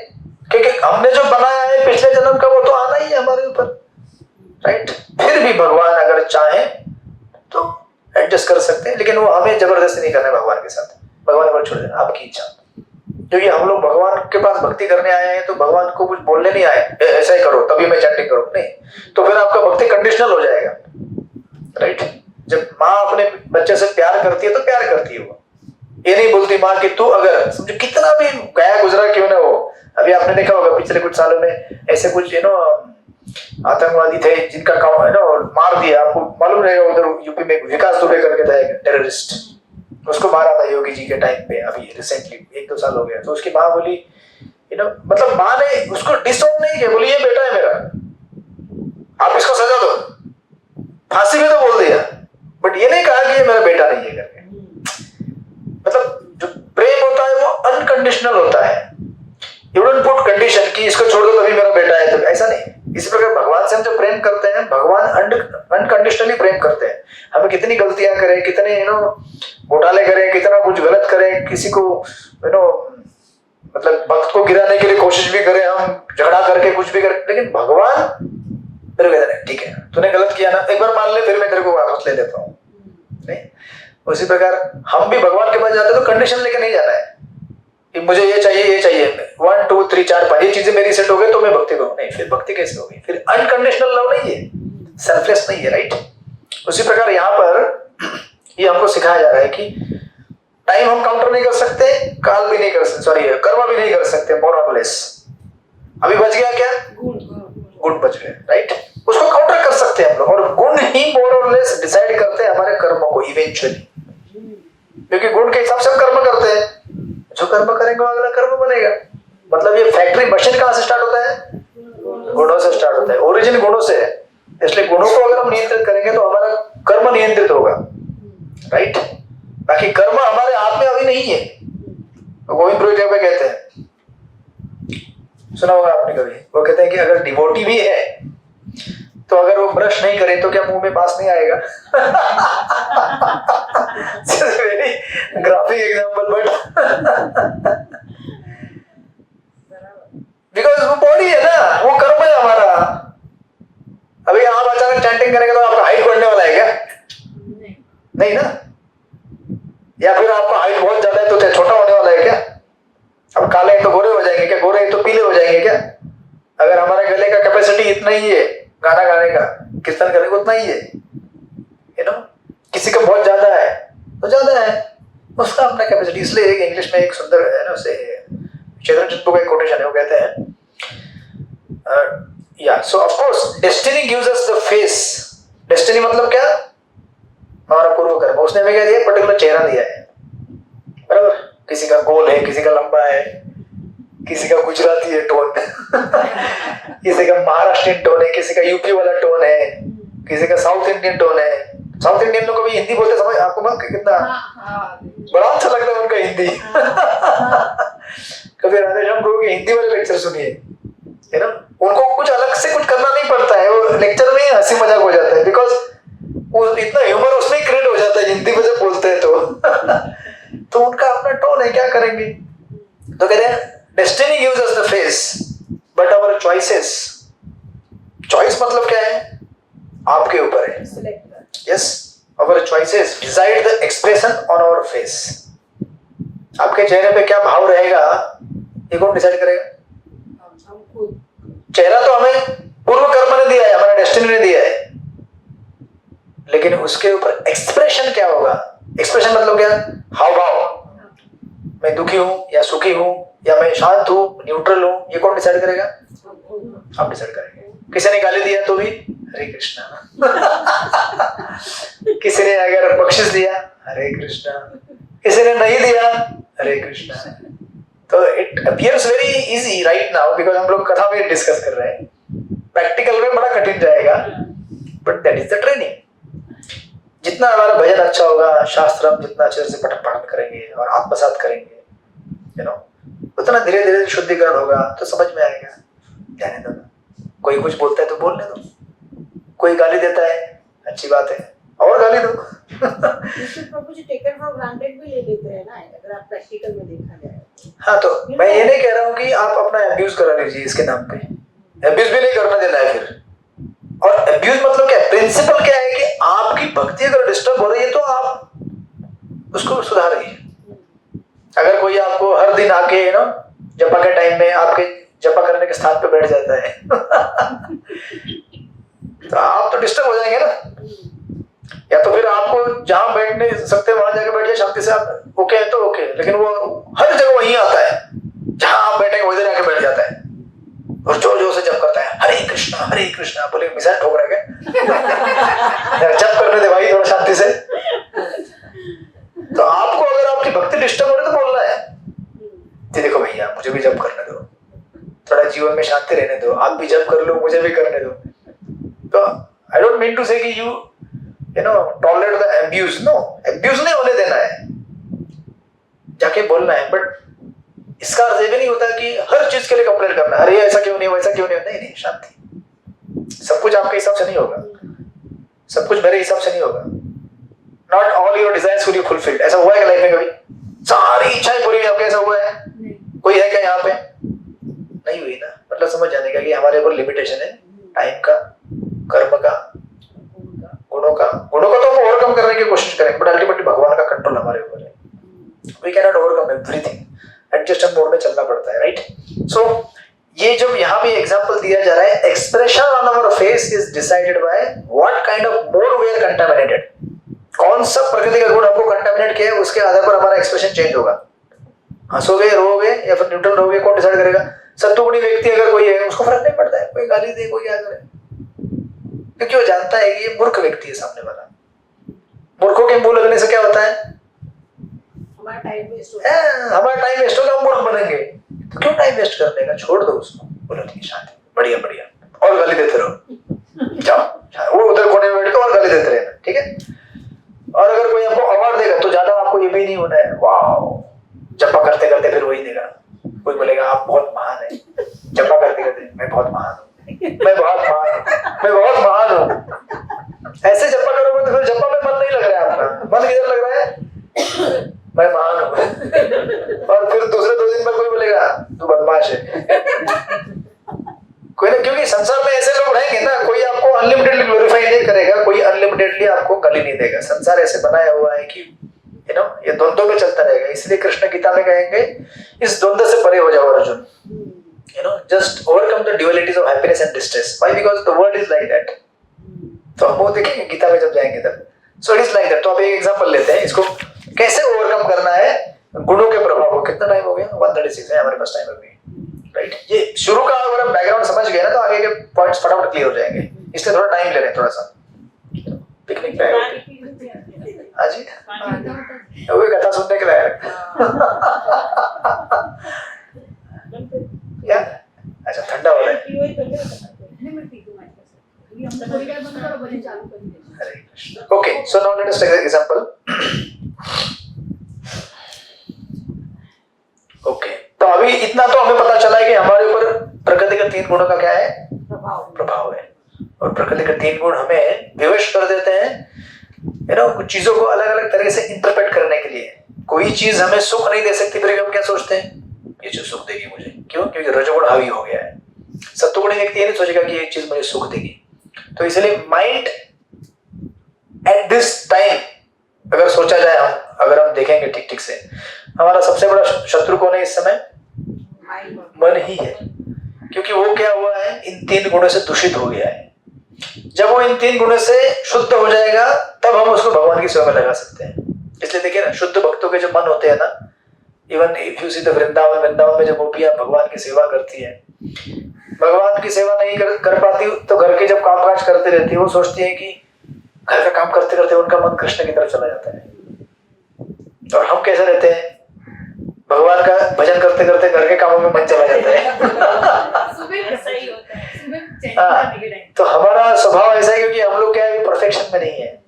क्योंकि हमने जो बनाया है पिछले जन्म का वो तो आना ही है हमारे ऊपर, राइट। फिर भी भगवान अगर चाहे तो एडजस्ट कर सकते हैं, लेकिन वो हमें जबरदस्ती नहीं करना है भगवान के साथ। भगवान पर छोड़ देना, आपकी इच्छा। क्योंकि हम लोग भगवान के पास भक्ति करने आए हैं, तो भगवान को कुछ बोलने नहीं आए ऐसा ही करो तभी मैं चैंटिंग करूं, नहीं, तो फिर आपका भक्ति कंडीशनल हो जाएगा, राइट। जब माँ अपने बच्चे से प्यार करती है तो प्यार करती है, वो ये नहीं बोलती माँ कि तू अगर समझो कितना भी गया गुजरा क्यों ना हो। अभी आपने देखा होगा पिछले कुछ सालों में ऐसे कुछ आतंकवादी थे जिनका मार दिया, आपको मालूम रहेगा। उधर यूपी में विकास दुबे करके था एक टेररिस्ट, उसको मारा था योगी जी के टाइम पे, अभी रिसेंटली 1-2 साल हो गया। तो उसकी माँ बोली मतलब माँ ने उसको डिसऑन नहीं किया, बोली ये बेटा है मेरा, आप इसको सजा दो, फांसी में तो बोल दिया, बट ये नहीं कहा कि ये मेरा बेटा नहीं है करके। मतलब जो प्रेम होता है वो अनकंडीशनल होता है। यू डोंट पुट कंडीशन कि इसको छोड़ दो तभी मेरा बेटा है, तो ऐसा नहीं। इसी प्रकार भगवान से हम जो प्रेम करते हैं, भगवान अनकंडीशनली प्रेम करते हैं। हमें कितनी गलतियां करें, कितने घोटाले करें, कितना कुछ गलत करें, किसी को मतलब भक्त को गिराने के लिए कोशिश भी करें, हम झगड़ा करके कुछ भी करें, लेकिन भगवान फिर कहते हैं ठीक है तूने गलत किया ना, एक बार मान ले, फिर मैं तेरे को वापस ले लेता हूँ। नहीं, उसी प्रकार हम भी भगवान के पास जाते हैं तो कंडीशन लेके नहीं जाना है कि मुझे ये चाहिए 1 2 3 4 5 ये चीजें मेरी सेट हो गई तो मैं भक्ति करूं। नहीं, फिर भक्ति कैसे होगी? फिर अनकंडीशनल लव नहीं है, सेल्फलेस नहीं है, राइट। उसी प्रकार यहाँ पर ये हमको सिखाया जा रहा है कि टाइम हम काउंटर नहीं कर सकते, काल भी नहीं कर सकते, सॉरी कर्म भी नहीं कर सकते, मोर और लेस। अभी बच गया क्या? गुण बच गए, राइट। उसको काउंटर कर सकते हैं हम लोग, और गुण ही मोर और लेस डिसाइड करते हैं हमारे कर्मों को इवेंचुअली, क्योंकि गुण के हिसाब से हम कर्म करते हैं। जो कर्म करेंगे अगला कर्म बनेगा। मतलब ये फैक्ट्री मशीन कहां से स्टार्ट होता है? गुणों से स्टार्ट होता है, ओरिजिन गुणों से है। इसलिए गुणों को अगर हम नियंत्रित करेंगे तो हमारा कर्म नियंत्रित होगा, राइट। बाकी कर्म हमारे हाथ में अभी नहीं है। गोविंद पुरोहित पे कहते हैं, सुना होगा आपने कभी, वो कहते हैं कि अगर डिवोटी भी है तो अगर वो ब्रश नहीं करे तो क्या मुंह में बास नहीं आएगा? Very graphic example, but because वो बॉडी है ना, वो कर्म है हमारा। अभी आप अचानक चैंटिंग करेंगे तो आपका हाइट बढ़ने वाला है क्या? नहीं ना। या फिर आपका हाइट बहुत ज्यादा है तो क्या छोटा होने वाला है क्या? अब काले हैं तो गोरे हो जाएंगे क्या? गोरे हैं तो पीले हो जाएंगे क्या? अगर हमारे गले का कैपेसिटी इतना ही है गाना गाने का, कीर्तन करने का उतना ही है, किसी का बहुत ज्यादा है तो ज्यादा है, उसका अपना कैपेसिटी। इसलिए एक इंग्लिश में एक सुंदर है ना, उसे चेतन चंद्र का एक कोटेशन है, वो कहते हैं या सो of course destiny gives us the face. Destiny मतलब क्या? हमारा पूर्व कर्म, उसने हमें क्या दिया? पर्टिकुलर चेहरा दिया है, बराबर। किसी का गोल है, किसी का लंबा है, किसी का गुजराती है टोन किसी का महाराष्ट्रियन टोन है, किसी का यूपी वाला टोन है, किसी का साउथ इंडियन टोन है। साउथ इंडियन लोग भी हिंदी बोलते समझ आपको मत कितना बड़ा अच्छा लगता है उनका हिंदी। कभी राधेश्याम प्रभु के हिंदी वाले लेक्चर सुनिए, है ना, उनको कुछ अलग से कुछ करना नहीं पड़ता है, वो लेक्चर में हंसी मजाक हो जाता है, बिकॉज वो इतना ह्यूमर उसमें क्रिएट हो जाता है हिंदी में जब बोलते हैं तो उनका अपना टोन है, क्या करेंगे। तो कहते हैं destiny gives us the face but our choices choice मतलब क्या है? आपके ऊपर है। सिलेक्ट कर। Yes, our choices decide the expression on our face. आपके चेहरे पे क्या भाव रहेगा ये कौन डिसाइड करेगा? हम खुद। चेहरा तो हमें पूर्व कर्म ने दिया है, हमारा डेस्टिनी ने दिया है, लेकिन उसके ऊपर एक्सप्रेशन क्या होगा? एक्सप्रेशन मतलब क्या? हाव भाव। मैं दुखी हूं या सुखी हूं या मैं शांत हूं, न्यूट्रल हूं, ये कौन डिसाइड करेगा? आप डिसाइड करेंगे। किसी ने गाली दिया तो भी हरे कृष्णा किसी ने अगर बख्शिश दिया हरे कृष्णा, किसी ने नहीं दिया हरे कृष्णा। तो it appears very easy right now because हम लोग कथा में डिस्कस कर रहे हैं, प्रैक्टिकल में बड़ा कठिन जाएगा, but that is the training. जितना हमारा भजन अच्छा होगा, शास्त्र हम जितना अच्छे से पठन करेंगे और आत्मसात करेंगे, यू नो, उतना धीरे धीरे शुद्धिकरण होगा, तो समझ में आएगा। जाने दो, कोई कुछ बोलता है तो बोलने दो, कोई गाली देता है अच्छी बात है और गाली दो प्रभु जी टेकन फॉर ग्रांटेड भी ले लेते हैं ना, अगर आप प्रैक्टिकल में देखा जाए। हाँ, तो मैं ये नहीं कह रहा हूँ कि आप अपना अब्यूज करा लीजिए इसके नाम पे, अब्यूज भी नहीं करना देना है फिर। और अब्यूज मतलब क्या है? प्रिंसिपल क्या है कि आपकी भक्ति अगर डिस्टर्ब हो रही है तो आप उसको सुधारिए। अगर कोई आपको हर दिन आके ना जपा के टाइम में आपके जपा करने के स्थान पे बैठ जाता है तो आप तो डिस्टर्ब हो जाएंगे ना। या तो फिर आपको जहां बैठ नहीं सकते वहां जाके बैठ जाए शांति से, आप ओके है तो ओके, लेकिन वो हर जगह वहीं आता है, जहां आप बैठेंगे वहीं आके बैठ जाता है और जोर जोर से जप करता है हरे कृष्णा। बोले मिसाइल ठोक रहा है क्या? जप करने दे भाई थोड़ा शांति से। तो आपको अगर आपकी भक्ति डिस्टर्ब हो रही है तो बोलना है कि देखो भैया मुझे भी जप करने दो, थोड़ा जीवन में शांति रहने दो, आप भी जप कर लो, मुझे भी करने दो। तो I don't mean to say कि you know tolerate the abuse, no, abuse नहीं होने देना है, जाके बोलना है। बट इसका अर्थ ये भी नहीं होता कि हर चीज के लिए कंप्लेंट करना, अरे ऐसा क्यों नहीं, वैसा क्यों नहीं। नहीं, शांति। सब कुछ आपके हिसाब से नहीं होगा, सब कुछ मेरे हिसाब से नहीं होगा। Not all your desires will be fulfilled. ऐसा हुआ है लाइफ में कभी? सारी इच्छाएं पूरी हुई आपके? ऐसा हुआ है? कोई है क्या यहाँ पे? नहीं हुई ना। मतलब समझ जाने का कि हमारे ऊपर लिमिटेशन है, टाइम का, कर्म का, गुणों का तो हम ओवरकम करने की कोशिश करेंगे, बट अल्टीमेटली भगवान का कंट्रोल हमारे ऊपर है। We can not overcome everything, adjustment mode में चलना पड़ता है, राइट? सो ये जब यहाँ भी एग्जांपल दिया जा रहा है, expression on our face is decided by what kind of mode we are contaminated. कौन सा प्रकृति का गुण हमको कंटामिनेट किया है, उसके आधार पर हमारा एक्सप्रेशन चेंज होगा। हंसोगे, रोगे या फिर न्यूट्रल रहोगे, कौन डिसाइड करेगा? सत्वगुणी व्यक्ति अगर कोई है उसको फर्क नहीं पड़ता है, कोई गाली दे, कोई क्या करे, क्योंकि वो जानता है कि ये मूर्ख व्यक्ति है सामने वाला। मूर्खों के मुंह लगने से क्या होता है? हमारा टाइम वेस्ट होता है। हमारा टाइम वेस्ट होगा, हम मूर्ख बनेंगे। तो क्यों टाइम वेस्ट करने का? छोड़ दो उसको, बोलो ठीक शांति, बढ़िया और गाली देते रहो, जाओ वो उधर कोने में बैठ के और गाली देते रहना, ठीक है? और अगर कोई आपको अवार्ड देगा तो ज्यादा आपको ये भी नहीं होना है वाह, जपा करते करते फिर वही देगा। कोई बोलेगा आप बहुत महान है, जपा करते करते मैं बहुत महान हूँ, मैं बहुत महान हूँ। ऐसे जपा करोगे तो फिर जपा में मन नहीं लग रहा है आपका, मन किधर लग रहा है? मैं महान हूँ। और फिर दूसरे 2 दिन बाद कोई बोलेगा तू बदमाश है। कोई ना, क्योंकि संसार में ऐसे लोग रहेंगे ना, कोई आपको अनलिमिटेडली ग्लोरीफाई नहीं करेगा, कोई अनलिमिटेडली आपको गाली नहीं देगा। संसार ऐसे बनाया हुआ है कि यू नो ये द्वंद्व में चलता रहेगा। इसलिए कृष्ण गीता में कहेंगे इस द्वंद्व से परे हो जाओ Arjun, you know, just overcome the dualities of happiness and distress. Why? Because the world is like that. तो हम वो देखेंगे गीता में जब जाएंगे तब। So it is like that. तो आप एक एग्जांपल लेते हैं, इसको कैसे ओवरकम करना है गुणों के प्रभाव को। कितना टाइम हो गया? 136 है हमारे पास टाइम अभी, राइट? ये शुरू का अगर हम बैकग्राउंड समझ गए ना तो आगे के पॉइंट्स फटाफट क्लियर हो जाएंगे। इसलिए थोड़ा टाइम ले रहे हैं, थोड़ा सा पिकनिक पे हाँ जी, वो कथा सुनने के लायक क्या? अच्छा ठंडा हो रहा है। Okay, so now let us take example. Okay, तो अभी इतना तो हमें पता चला है कि हमारे ऊपर प्रकृति के 3 गुणों का क्या है? प्रभाव है। और प्रकृति के 3 गुण हमें विवश कर देते हैं, यू नो, कुछ चीजों को अलग अलग तरह से इंटरप्रेट करने के लिए। कोई चीज हमें सुख नहीं दे सकती, फिर हम क्या सोचते हैं? ये जो सुख देगी मुझे, क्यों? क्योंकि रजोगुण हावी हो गया है। सत्वगुणी व्यक्ति ये नहीं सोचेगा कि ये चीज मुझे सुख देगी। तो इसलिए माइंड एट दिस टाइम अगर सोचा जाए, अगर हम देखेंगे ठीक ठीक से, हमारा सबसे बड़ा शत्रु कौन है इस समय? मन ही है। क्योंकि वो क्या हुआ है, इन 3 गुणों से दूषित हो गया है। जब वो इन 3 गुणों से शुद्ध हो जाएगा तब हम उसको भगवान की सेवा में लगा सकते हैं। इसलिए देखिए ना, शुद्ध भक्तों के जो मन होते हैं ना, even if you see the Vrindavan में जब गोपियां भगवान की सेवा करती है, भगवान की सेवा नहीं कर पाती तो घर के जब कामकाज करते रहती है, वो सोचती है कि घर का काम करते करते उनका मन कृष्ण की तरफ चला जाता है। और हम कैसे रहते हैं, भगवान का भजन करते करते घर के कामों में मन चला जाता है। सही होता है। तो हमारा स्वभाव ऐसा है, क्योंकि हम लोग क्या है, परफेक्शन में नहीं है।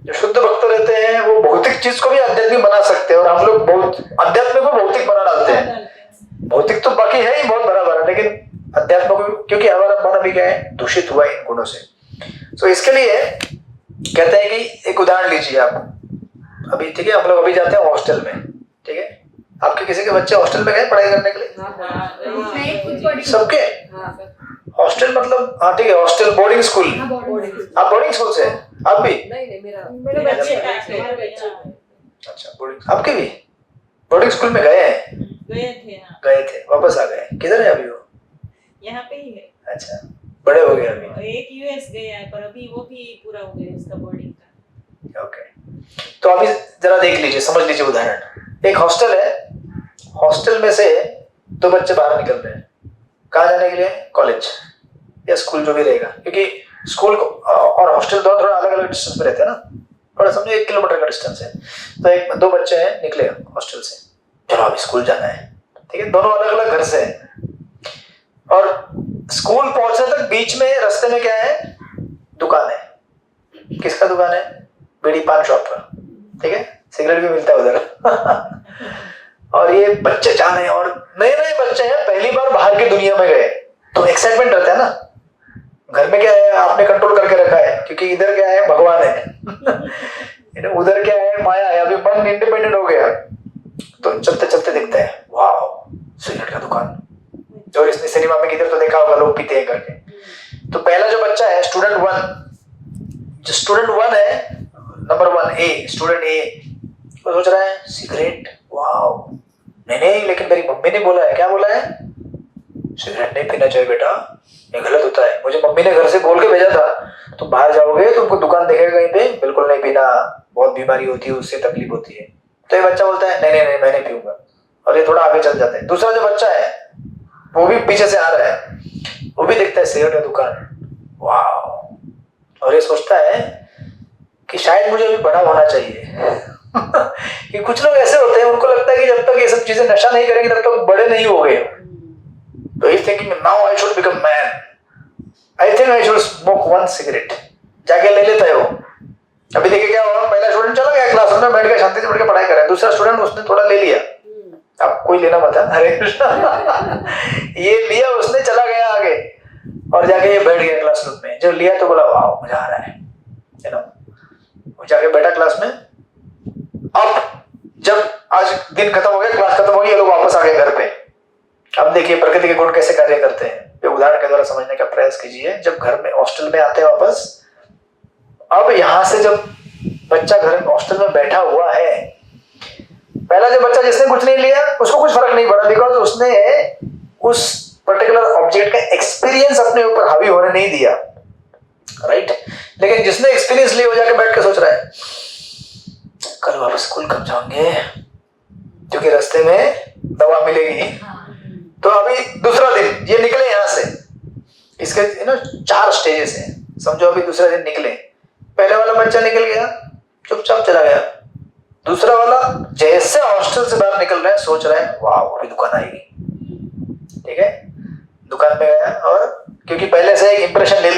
जो शुद्ध भक्त रहते हैं वो भौतिक चीज को भी आध्यात्मिक बना सकते हैं, और हम लोग बहुत अध्यात्म को भौतिक बना डालते हैं। भौतिक तो बाकी है ही बहुत बड़ा बड़ा, लेकिन अध्यात्म को, क्योंकि हमारा मन अभी क्या है, दूषित हुआ इन गुणों से। तो इसके लिए कहते हैं कि एक उदाहरण लीजिए आप अभी, ठीक है, हम लोग अभी जाते हैं हॉस्टल में, ठीक है, आपके किसी के बच्चे हॉस्टल में गए पढ़ाई करने के लिए? सबके हॉस्टल मतलब, हाँ ठीक है, हॉस्टल बोर्डिंग स्कूल। आप बोर्डिंग स्कूल से? आप भी? नहीं मेरा मेरे बच्चे अच्छा, बोर्डिंग आपके भी बोर्डिंग स्कूल में गए हैं? गए थे। हाँ, गए थे, वापस आ गए। किधर है अभी वो? यहाँ पे ही है। अच्छा, बड़े हो गए अभी? एक यूएस गया है, पर अभी वो भी पूरा हो गया उसका बोर्डिंग का। ओके, तो अभी जरा देख लीजिए, समझ लीजिए उदाहरण। एक हॉस्टल है, हॉस्टल में से 2 बच्चे बाहर निकल रहे हैं, कहाँ जाने के लिए? कॉलेज या स्कूल, जो भी रहेगा, क्योंकि स्कूल और हॉस्टल दोनों थोड़ा अलग अलग डिस्टेंस पे रहते हैं ना, थोड़ा समझो 1 किलोमीटर का डिस्टेंस है। तो 2 बच्चे हैं, निकले हॉस्टल से, चलो अभी स्कूल जाना है, ठीक है, दोनों अलग अलग घर से हैं। और स्कूल पहुंचने तक बीच में रास्ते में क्या है, दुकान है। किसका दुकान है? बीड़ी पान शॉप का, ठीक है, सिगरेट भी मिलता है उधर। और ये बच्चे जा रहे हैं, और नए नए बच्चे हैं, पहली बार बाहर की दुनिया में गए, तो एक्साइटमेंट रहता है ना। घर में क्या है, आपने कंट्रोल करके रखा है, क्योंकि इधर क्या है, भगवान है, उधर क्या है, माया है। अभी मन इंडिपेंडेंट हो गया, तो चलते चलते दिखता है, वाह सिगरेट का दुकान। और इसने सिनेमा में किधर तो देखा होगा, लोग पीते हैं करके। तो पहला जो बच्चा है, स्टूडेंट 1 है, नंबर 1 ए, स्टूडेंट ए, वो सोच रहा है सिगरेट, वाह नहीं, लेकिन मेरी मम्मी ने बोला है। क्या बोला है? सिगरेट नहीं पीना चाहिए बेटा, ये गलत होता है। मुझे मम्मी ने घर से बोल के भेजा था, तुम बाहर जाओगे तो तुमको दुकान दिखेगा कहीं पे, बिल्कुल नहीं पीना, बहुत बीमारी होती है, उससे तकलीफ होती है। तो ये बच्चा बोलता है नहीं मैं नहीं पीऊंगा, और ये थोड़ा आगे चल जाता है। दूसरा जो बच्चा है वो भी पीछे से आ रहा है, वो भी देखता है सिगरेट का दुकान, वाह, और ये सोचता है कि शायद मुझे अभी बड़ा होना चाहिए। कि कुछ लोग ऐसे होते हैं, उनको लगता है कि जब तक ये सब चीजें नशा नहीं करेंगे तब तक बड़े नहीं हो गए। तो he thinking now I should become man, I think I should smoke 1 cigarette. जाके ले लेता है वो। अभी देखिए क्या हुआ, पहला स्टूडेंट चला गया क्लास में, बैठ के शांति से बैठ के पढ़ाई कर रहा है। दूसरा स्टूडेंट उसने थोड़ा ले लिया, अब कोई लेना मत है, हरे कृष्ण। ये लिया उसने, चला गया आगे, और जाके ये बैठ गया क्लासरूम में। जब लिया तो बोला वाह मजा आ रहा है, वो जाके बैठा क्लास में। अब जब आज दिन खत्म हो गया, क्लास खत्म हो गई, ये लोग वापस आ गए घर पे। अब देखिए प्रकृति के गुण कैसे कार्य करते हैं, ये उदाहरण के द्वारा समझने का प्रयास कीजिए। जब घर में हॉस्टल में आते हैं वापस, अब यहां से जब बच्चा घर में हॉस्टल में बैठा हुआ है, पहला जो बच्चा जिसने कुछ नहीं लिया उसको कुछ फर्क नहीं पड़ा, बिकॉज उसने उस पर्टिकुलर ऑब्जेक्ट का एक्सपीरियंस अपने ऊपर हावी होने नहीं दिया, राइट। लेकिन जिसने एक्सपीरियंस लिया, वो जाके बैठ के सोच रहा है कल वापस स्कूल कब जाएंगे, क्योंकि रास्ते में दवा मिलेगी। तो अभी दूसरा दिन ये निकले यहां से, इसके 4 स्टेजेस हैं, समझो। अभी दूसरा दिन निकले, पहले वाला बच्चा निकल गया, चुपचाप चला गया। दूसरा वाला जैसे हॉस्टल से बाहर निकल रहा है, सोच रहा है वाह अभी दुकान आएगी, ठीक है। दुकान में गया, और क्योंकि पहले से एक इंप्रेशन ले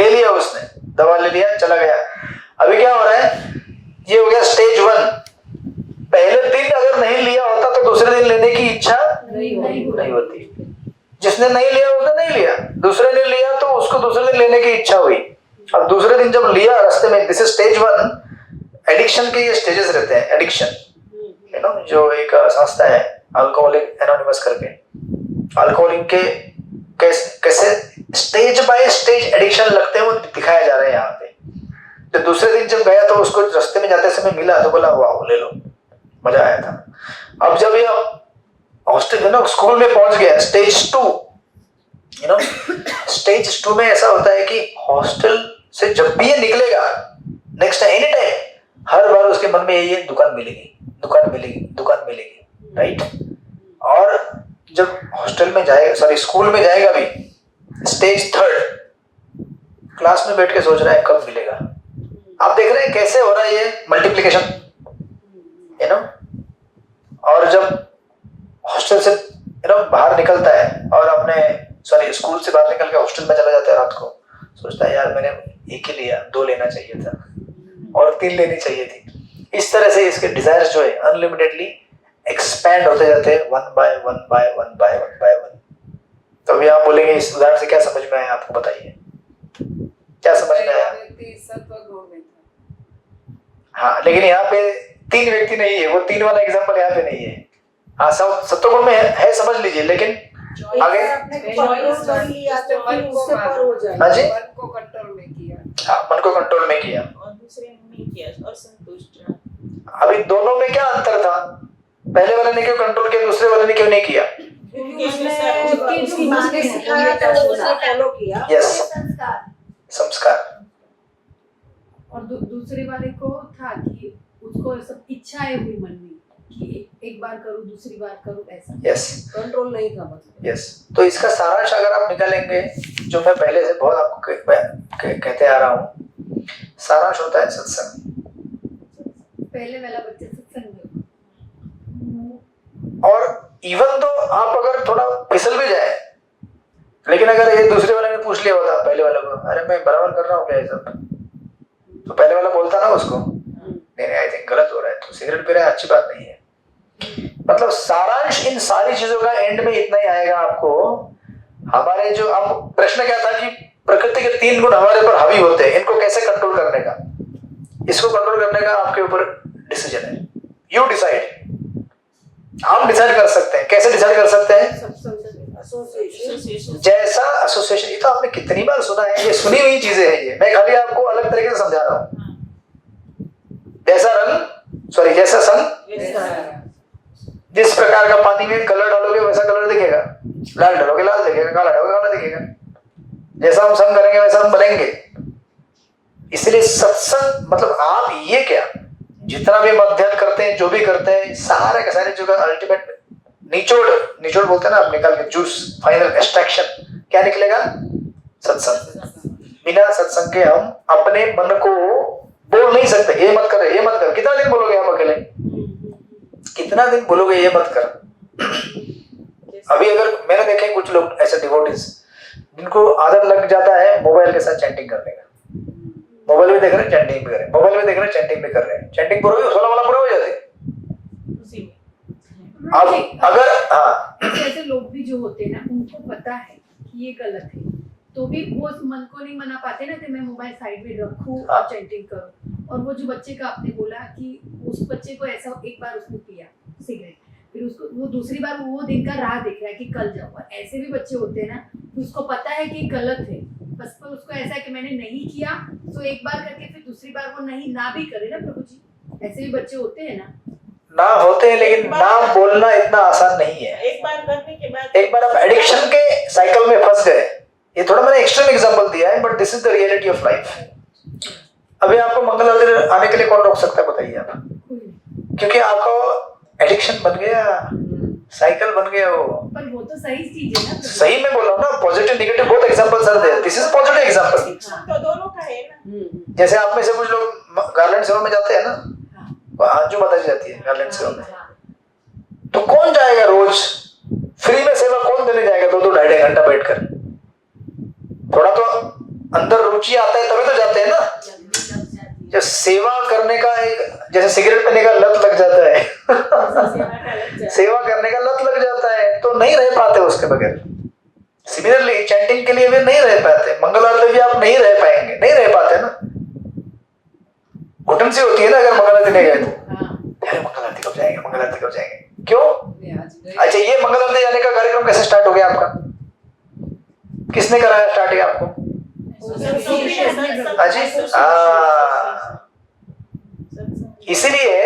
लिया उसने, दवा ले लिया, चला गया। अभी क्या हो रहा है, ये हो गया स्टेज 1। पहले दिन अगर नहीं लिया होता तो दूसरे दिन लेने की इच्छा नहीं होती। जिसने नहीं लिया उसने नहीं लिया, दूसरे ने लिया तो उसको दूसरे दिन लेने की इच्छा हुई। अब दूसरे दिन जब लिया रास्ते में, दिस इज स्टेज 1। एडिक्शन के ये स्टेजेस रहते हैं। एडिक्शन जो एक संस्था है अल्कोहलिक एनोनिमस करके, अल्कोहलिक के कैसे स्टेज बाय स्टेज एडिक्शन लगते हैं वो दिखाया जा रहा है यहाँ पे। तो दूसरे दिन जब गया तो उसको रास्ते में जाते समय मिला तो बोला वाह ले लो, मजा आया था। अब जब ये हॉस्टल ना स्कूल में पहुंच गया स्टेज 2, स्टेज 2 में ऐसा होता है कि हॉस्टल से जब भी ये निकलेगा नेक्स्ट एनी टाइम हर बार उसके मन में यही है दुकान मिलेगी, दुकान मिलेगी, दुकान मिलेगी, राइट। और जब हॉस्टल में जाएगा, सॉरी स्कूल में जाएगा भी, स्टेज 3 क्लास में बैठ के सोच रहा है कब मिलेगा। आप देख रहे हैं कैसे हो रहा है ये मल्टीप्लिकेशन, और जब हॉस्टल से बाहर निकलता है और अपने सॉरी स्कूल से बाहर निकल के हॉस्टल में चला जाता है रात को, सोचता है यार मैंने एक ही लिया, 2 लेना चाहिए था और 3 लेनी चाहिए थी। इस तरह से इसके डिजायर्स जो है अनलिमिटेडली एक्सपैंड होते जाते हैं, 1 by 1 by 1 by 1 by 1। तो अभी आप बोलेंगे इस उदाहरण से क्या समझ में आया आपको, बताइए क्या समझ में आया? हाँ, लेकिन यहाँ पे 3 व्यक्ति नहीं है, वो 3 वाला एग्जाम्पल यहाँ पे नहीं है। हाँ, सत्वगुण में है समझ लीजिए, लेकिन आगे कंट्रोल कर लिया तो फिर उससे पर हो जाएगा। हाँ जी, मन को कंट्रोल में किया, हाँ मन को कंट्रोल में किया और दूसरे में नहीं किया और संतुष्ट रहा। अभी दोनों में क्या अंतर था? पहले वाले ने क्यों कंट्रोल किया, दूसरे वाले ने क्यों नहीं किया? क्योंकि उसने उसकी माँ ने सिखाया तो उसने फॉलो किया। यस, संस्कार। संस्कार। और दूसरे वाले को था कि उसको सब इच्छाएं हुई मन में कि एक बार करूं, दूसरी बार करूं, ऐसा। यस, कंट्रोल नहीं था मतलब। यस। तो इसका सारांश अगर आप निकालेंगे, जो मैं पहले से बहुत आपको कहते आ रहा हूँ, सारांश होता है सत्संग। पहले वाला बच्चे सत्संग में, और इवन तो आप अगर थोड़ा फिसल भी जाए, लेकिन अगर ये दूसरे वाले ने पूछ लिया होता पहले वाले को, अरे मैं बराबर कर रहा हूँ क्या ये सब, तो पहले वाला बोलता ना उसको, नहीं आई थिंक गलत हो रहा है, तो सिगरेट पी रहा है अच्छी बात नहीं है। मतलब सारांश इन सारी चीजों का एंड में इतना ही आएगा आपको। हमारे जो अब प्रश्न क्या था कि प्रकृति के 3 गुण हमारे ऊपर हावी होते हैं, इनको कैसे कंट्रोल करने का, इसको कंट्रोल करने का आपके ऊपर डिसीजन है। You decide. हम डिसाइड कर सकते हैं। कैसे डिसाइड कर सकते हैं? जैसा एसोसिएशन, ये तो आपने कितनी बार सुना है, ये सुनी हुई चीजें हैं, ये मैं खाली आपको अलग तरीके से समझा रहा हूं। जैसा रंग, सॉरी जैसा संग, जिस प्रकार का पानी में कलर डालोगे वैसा कलर दिखेगा, लाल डालोगे लाल दिखेगा, काला डालोगे काला दिखेगा। जैसा हम संग करेंगे वैसा हम बनेंगे। इसलिए सत्संग मतलब आप ये क्या, जितना भी हम अध्ययन करते हैं, जो भी करते हैं, सारे के सारे जो अल्टीमेट निचोड़ बोलते हैं ना, आप निकाल के जूस, फाइनल एक्सट्रैक्शन क्या निकलेगा? सत्संग। बिना सत्संग के हम अपने मन को बोल नहीं सकते, ये मत कर, ये मत कर। कितना दिन बोलोगे आप अकेले? कितना दिन बोलोगे ये मत कर? अभी अगर मैंने देखे कुछ लोग ऐसे डिवोटीज जिनको आदत लग जाता है मोबाइल के साथ चैंटिंग करने का, मोबाइल में देख रहे हैं चैंटिंग भी कर रहे हैं, मोबाइल में देख रहे हैं चैंटिंग भी कर रहे हैं, चैंटिंग पूरी 16 वाला पूरे हो जाते। अब अगर हाँ, ऐसे लोग भी जो होते हैं ना, उनको पता है कि ये गलत है, तो भी वो मन को नहीं मना पाते ना कि मैं मोबाइल साइड में रखूं और चैंटिंग करूं। और वो जो बच्चे का आपने बोला कि उस बच्चे को ऐसा एक बार उसने पिया सिगरेट, फिर उसको वो दूसरी बार वो दिन का राह देख रहा है कि कल जाऊंगा। ऐसे भी बच्चे होते हैं ना, उसको पता है कि गलत है, बस पर उसको ऐसा है कि मैंने नहीं किया तो एक बार करके फिर दूसरी बार वो नहीं ना भी करे ना प्रभु जी। ऐसे भी बच्चे होते हैं ना होते हैं, लेकिन ना बोलना इतना आसान नहीं है। एक बार करने के बाद एक बार आप एडिक्शन के साइकिल में फंस गए, ये थोड़ा मैंने एक्सट्रीम एग्जांपल दिया है, but this is the reality of life. अभी आपको मंगल आरती आने के लिए कौन रोक सकता है बताइए आप? क्योंकि आपको एडिक्शन बन गया, साइकिल बन गया वो। पर वो तो सही चीज है ना, सही में बोल रहा हूँ ना, positive negative both examples are there, this is positive example. तो दोनों का है ना। जैसे आप में से कुछ लोग गार्लैंड सेवा में जाते हैं ना, आज जो बताई जाती है गार्लैंड सेवा में, तो कौन जाएगा रोज फ्री में सेवा? कौन देने जाएगा 2-2 ढाई घंटा बैठकर? थोड़ा तो अंदर रुचि आता है तभी तो जाते हैं ना। जब सेवा करने का एक, जैसे सिगरेट पीने का लत लग जाता है सेवा करने का लत लग जाता है तो नहीं रह पाते उसके बगैर। सिमिलरली चैंटिंग के लिए भी नहीं रह पाते, मंगल आरती भी आप नहीं रह पाएंगे, नहीं रह पाते ना। घुटन सी होती है ना अगर मंगल आरती नहीं गए तो, अरे मंगल आरती कब जाएंगे, मंगल आरती कब जाएंगे? क्यों? अच्छा, ये मंगल आरती जाने का कार्यक्रम कैसे स्टार्ट हो गया आपका? किसने कराया स्टार्टिंग आपको? हाँ जी, इसीलिए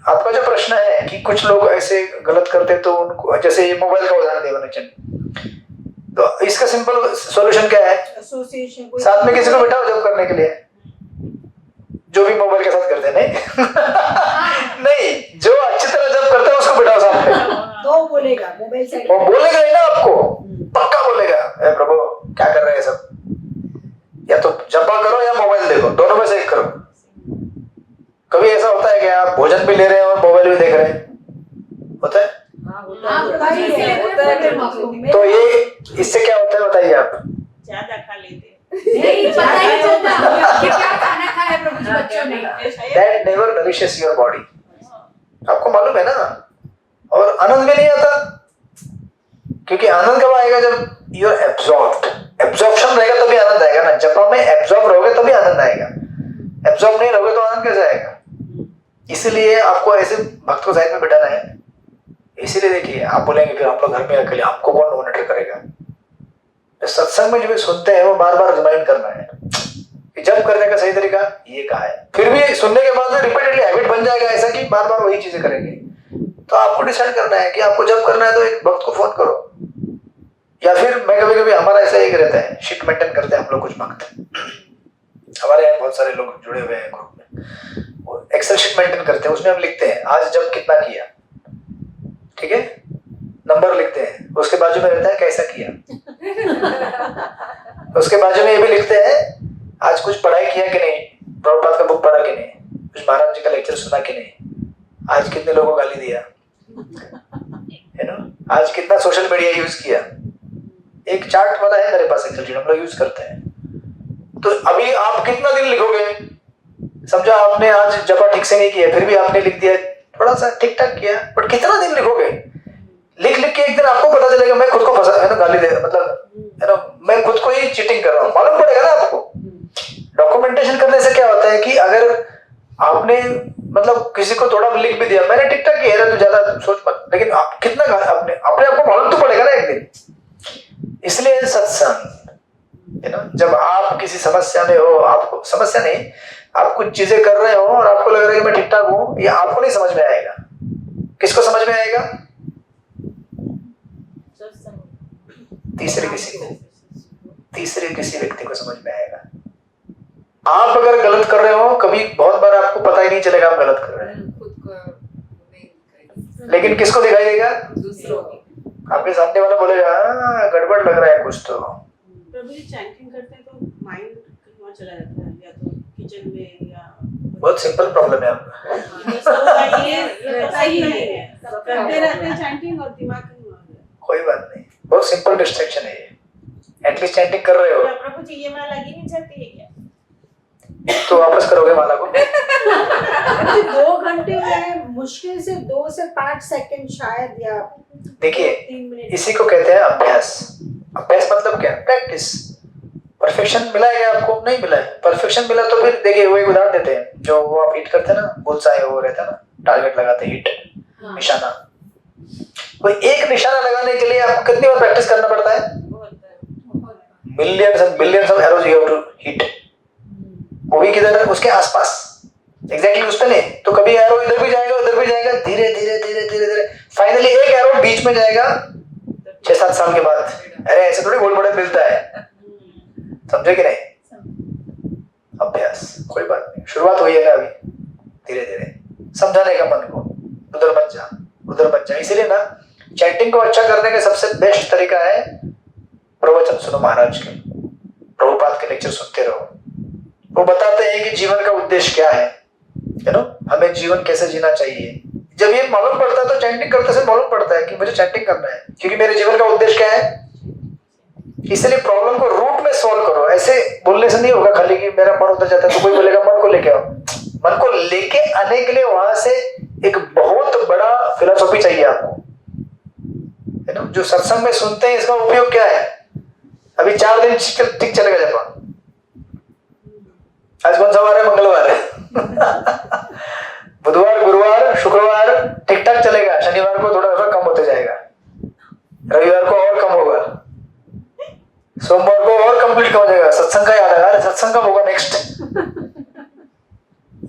आपका जो प्रश्न है कि कुछ लोग ऐसे गलत करते तो उनको, जैसे ये मोबाइल का उदाहरण दिया मैंने, तो इसका सिंपल सॉल्यूशन क्या है? एसोसिएशन साथ में किसी को बिठाओ जॉब करने के लिए, जो भी मोबाइल के साथ करते हैं। नहीं नहीं, जो अच्छी तरह जॉब करते हैं उसको बिठाओ साथ में, तो बोलेगा मोबाइल साइड वो बोलेगा ही ना आपको, पक्का बोलेगा, ए प्रभु क्या कर रहे हैं सब, या तो जपा करो या मोबाइल देखो, दोनों में से एक करो। कभी ऐसा होता है कि आप भोजन भी ले रहे हैं और मोबाइल भी देख रहे हैं? होता है? तो ये इससे क्या होता है बताइए आप? ज्यादा खा लेते नहीं पता ही नहीं चलता कि क्या खाना खाया है प्रभु जी बच्चों ने। That never nourishes your body. आपको मालूम है ना? और आनंद भी नहीं आता, क्योंकि आनंद कब आएगा? जब यू आर एब्जॉर्ब्ड, एब्जॉर्प्शन रहेगा तभी आनंद आएगा ना। जपा में एब्जॉर्ब रहोगे तभी आनंद आएगा, एब्जॉर्ब नहीं रहोगे तो आनंद कैसे आएगा? इसीलिए आपको ऐसे भक्त को साइड में बिठाना है। इसीलिए देखिए, आप बोलेंगे फिर हम लोग घर में अकेले, हमको कौन मॉनिटर करेगा? सत्संग में जो भी सुनते हैं वो बार बार रिमाइंड करना है कि जब करने का सही तरीका ये कहा है। फिर भी सुनने के बाद रिपीटेडली हैबिट बन जाएगा ऐसा कि बार बार वही चीजें करेंगे। तो आपको डिसाइड करना है कि आपको जब करना है तो एक भक्त को फोन करो, या फिर मैं कभी कभी, हमारा ऐसा एक रहता है, शीट मेंटेन करते हैं हम लोग, कुछ भक्त हमारे यहाँ बहुत सारे लोग जुड़े हुए हैं ग्रुप में, एक्सेल शीट मेंटेन करते हैं, उसमें हम लिखते हैं आज जब कितना किया, ठीक है, नंबर लिखते हैं, उसके बाजू में रहता है कैसा किया, उसके बाजू में ये भी लिखते हैं आज कुछ पढ़ाई किया कि नहीं, प्रभुपाद का बुक पढ़ा कि नहीं, कुछ महाराज जी का लेक्चर सुना कि नहीं, आज कितने लोगों को गाली दिया है ना, आज कितना सोशल मीडिया यूज किया। एक चार्ट वाला है मेरे पास एक्सेल शीट, हम लोग यूज करते हैं। तो अभी आप कितना दिन लिखोगे? समझो आपने आज जपा ठीक से नहीं किया, फिर भी आपने लिख दिया, थोड़ा सा ठीक ठाक किया, बट कितना दिन लिखोगे? लिख लिख के एक दिन आपको पता चलेगा मैं खुद को फंसा है ना, गाली दे, मतलब है ना, मैं खुद को ही चीटिंग कर रहा हूँ, मालूम पड़ेगा ना आपको। डॉक्यूमेंटेशन करने से क्या होता है कि अगर आपने मतलब किसी को थोड़ा लिख भी दिया, मैंने ठीक ठाक किया, तो ज्यादा सोच मत, लेकिन आप कितना अपने आप को मालूम तो पड़ेगा ना एक दिन। इसलिए सत्संग है ना, जब आप किसी समस्या में हो, आपको समस्या नहीं, आप कुछ चीजें कर रहे हो और आपको लग रहा है कि मैं ठीक ठाक हूं, ये आपको नहीं समझ में आएगा। किसको समझ में आएगा? तीसरे किसी व्यक्ति को समझ में आएगा। आप अगर गलत कर रहे हो, कभी बहुत बार आपको पता ही नहीं चलेगा आप गलत कर रहे हैं, खुद को नहीं, लेकिन किसको दिखाई देगा? दूसरों को। आपके सामने वाला बोलेगा गड़बड़ लग रहा है कुछ तो। प्रभु जी चैंटिंग करते हैं तो माइंड कहाँ चला जाता है, या तो किचन में, या बहुत सिंपल प्रॉब्लम है आपका। ये पता ही नहीं है, करते रहते हैं चैंटिंग और दिमाग कहीं और है। कोई बात नहीं, बहुत सिंपल डिस्ट्रैक्शन है ये। एटलीस्ट चैंटिंग कर रहे हो क्या प्रभु जी ये माला लगी नहीं जाती है क्या? तो वापस करोगे माला को? 2 घंटे में मुश्किल से 2 से 5 सेकंड शायद, या देखिए 3 मिनट। इसी को कहते हैं अभ्यास। अभ्यास मतलब क्या? प्रैक्टिस। परफेक्शन मिला है क्या आपको? नहीं मिला है। परफेक्शन मिला तो फिर देखिए, वो एक उदाहरण देते हैं, जो वो आप हिट करते हैं ना, बुलसाई वो रहता है ना, टारगेट लगाते हैं, हिट निशाना। कोई एक निशाना लगाने के लिए आपको कितनी बार प्रैक्टिस करना पड़ता है? Millions and billions of arrows you have to hit. वो भी किधर? उसके आसपास, एग्जैक्टली उस पे नहीं। तो कभी एरो इधर भी जाएगा, उधर भी जाएगा, धीरे धीरे धीरे धीरे धीरे फाइनली एक एरो बीच में जाएगा 6-7 साल के बाद। अरे ऐसे थोड़ी गोल्ड मेडल मिलता है, समझे कि नहीं? अभ्यास, कोई बात नहीं, शुरुआत हुई है ना अभी, धीरे धीरे समझाने का मन को, उधर मत जा, उधर मत जा। इसीलिए ना चैटिंग को अच्छा करने का सबसे बेस्ट तरीका है प्रवचन सुनो महाराज के, प्रभुपाद के लेक्चर सुनते रहो। वो बताते हैं कि जीवन का उद्देश्य क्या है, यू नो, हमें जीवन कैसे जीना चाहिए। जब ये मालूम पड़ता है तो चैंटिंग करते से मालूम पड़ता है कि मुझे चैंटिंग करना है, क्योंकि मेरे जीवन का उद्देश्य क्या है। इसलिए प्रॉब्लम को रूट में सॉल्व करो। ऐसे बोलने से नहीं होगा खाली कि मेरा मन उधर जाता है तो कोई बोलेगा मन को लेके आओ। मन को लेके आने के लिए वहां से एक बहुत बड़ा फिलॉसफी चाहिए आपको, है ना। जो सत्संग में सुनते हैं इसका उपयोग क्या है? अभी 4 दिन ठीक चलेगा जपा, आज कौन सा वार है? मंगलवार है। बुधवार, गुरुवार, शुक्रवार ठीक ठाक चलेगा, शनिवार को थोड़ा सा कम होते जाएगा, रविवार को और कम होगा, सोमवार हल्का हो जाएगा, सत्संग का याद आएगा, अरे सत्संग कब होगा नेक्स्ट।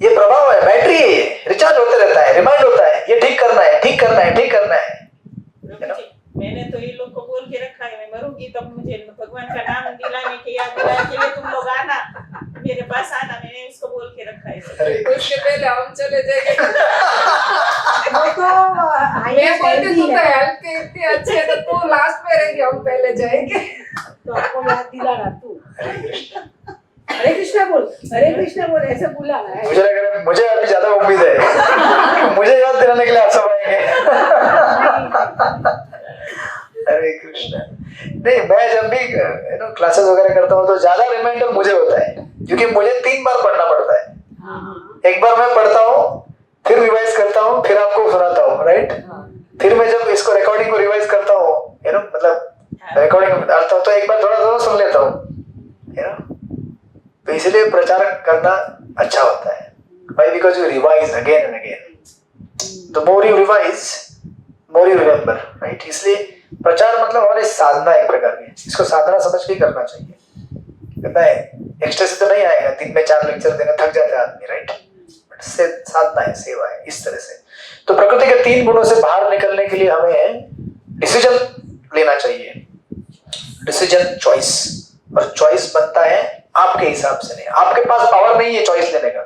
ये प्रभाव है, बैटरी है, ये रिचार्ज होते रहता है, रिमाइंड होता है, ये ठीक करना है, ठीक करना है, ठीक करना है। मैंने तो ये लोग को बोल के रखा है, मैं मरूंगी तब मुझे भगवान का नाम दिलाने के याद दिलाने के लिए तुम लोग आना, मेरे पास आना, मैंने इसको बोल के रखा है। उसके पहले हम चले जाएंगे। वो तो मैं बोलती तू तो हेल्प के इतनी अच्छी है, तो तू लास्ट में रहेगी, हम पहले जाएंगे। तो आपको याद दिलाना तू हरे कृष्णा बोल, हरे कृष्णा बोल, ऐसे बुलाना है। मुझे लग रहा है, मुझे अभी ज्यादा उम्मीद है, मुझे याद दिलाने के लिए आप सब आएंगे। हरे कृष्णा। नहीं, मैं जब भी क्लासेस वगैरह करता हूँ तो ज्यादा रिमाइंडर मुझे होता है, क्योंकि मुझे 3 बार पढ़ना पड़ता है। एक बार मैं पढ़ता हूँ, फिर रिवाइज करता हूँ, फिर आपको सुनाता हूँ, राइट। फिर मैं जब इसको रिकॉर्डिंग को रिवाइज करता हूँ, मतलब रिकॉर्डिंग डालता हूँ, तो एक बार थोड़ा थोड़ा सुन लेता हूँ, तो इसलिए प्रचार करना अच्छा होता है। Why? Because you revise again and again. The more you revise, more you remember, right? इसलिए प्रचार मतलब हमारी साधना एक प्रकार की, इसको साधना समझ के करना चाहिए। कहता है एक्स्ट्रा से तो नहीं आएगा, दिन में 4 लेक्चर देना थक जाता है आदमी, राइट। बट से साधना है, सेवा है, इस तरह से। तो प्रकृति के 3 गुणों से बाहर निकलने के लिए हमें डिसीजन लेना चाहिए, डिसीजन, चॉइस। और चॉइस बनता है आपके हिसाब से नहीं, आपके पास पावर नहीं है चॉइस लेने का।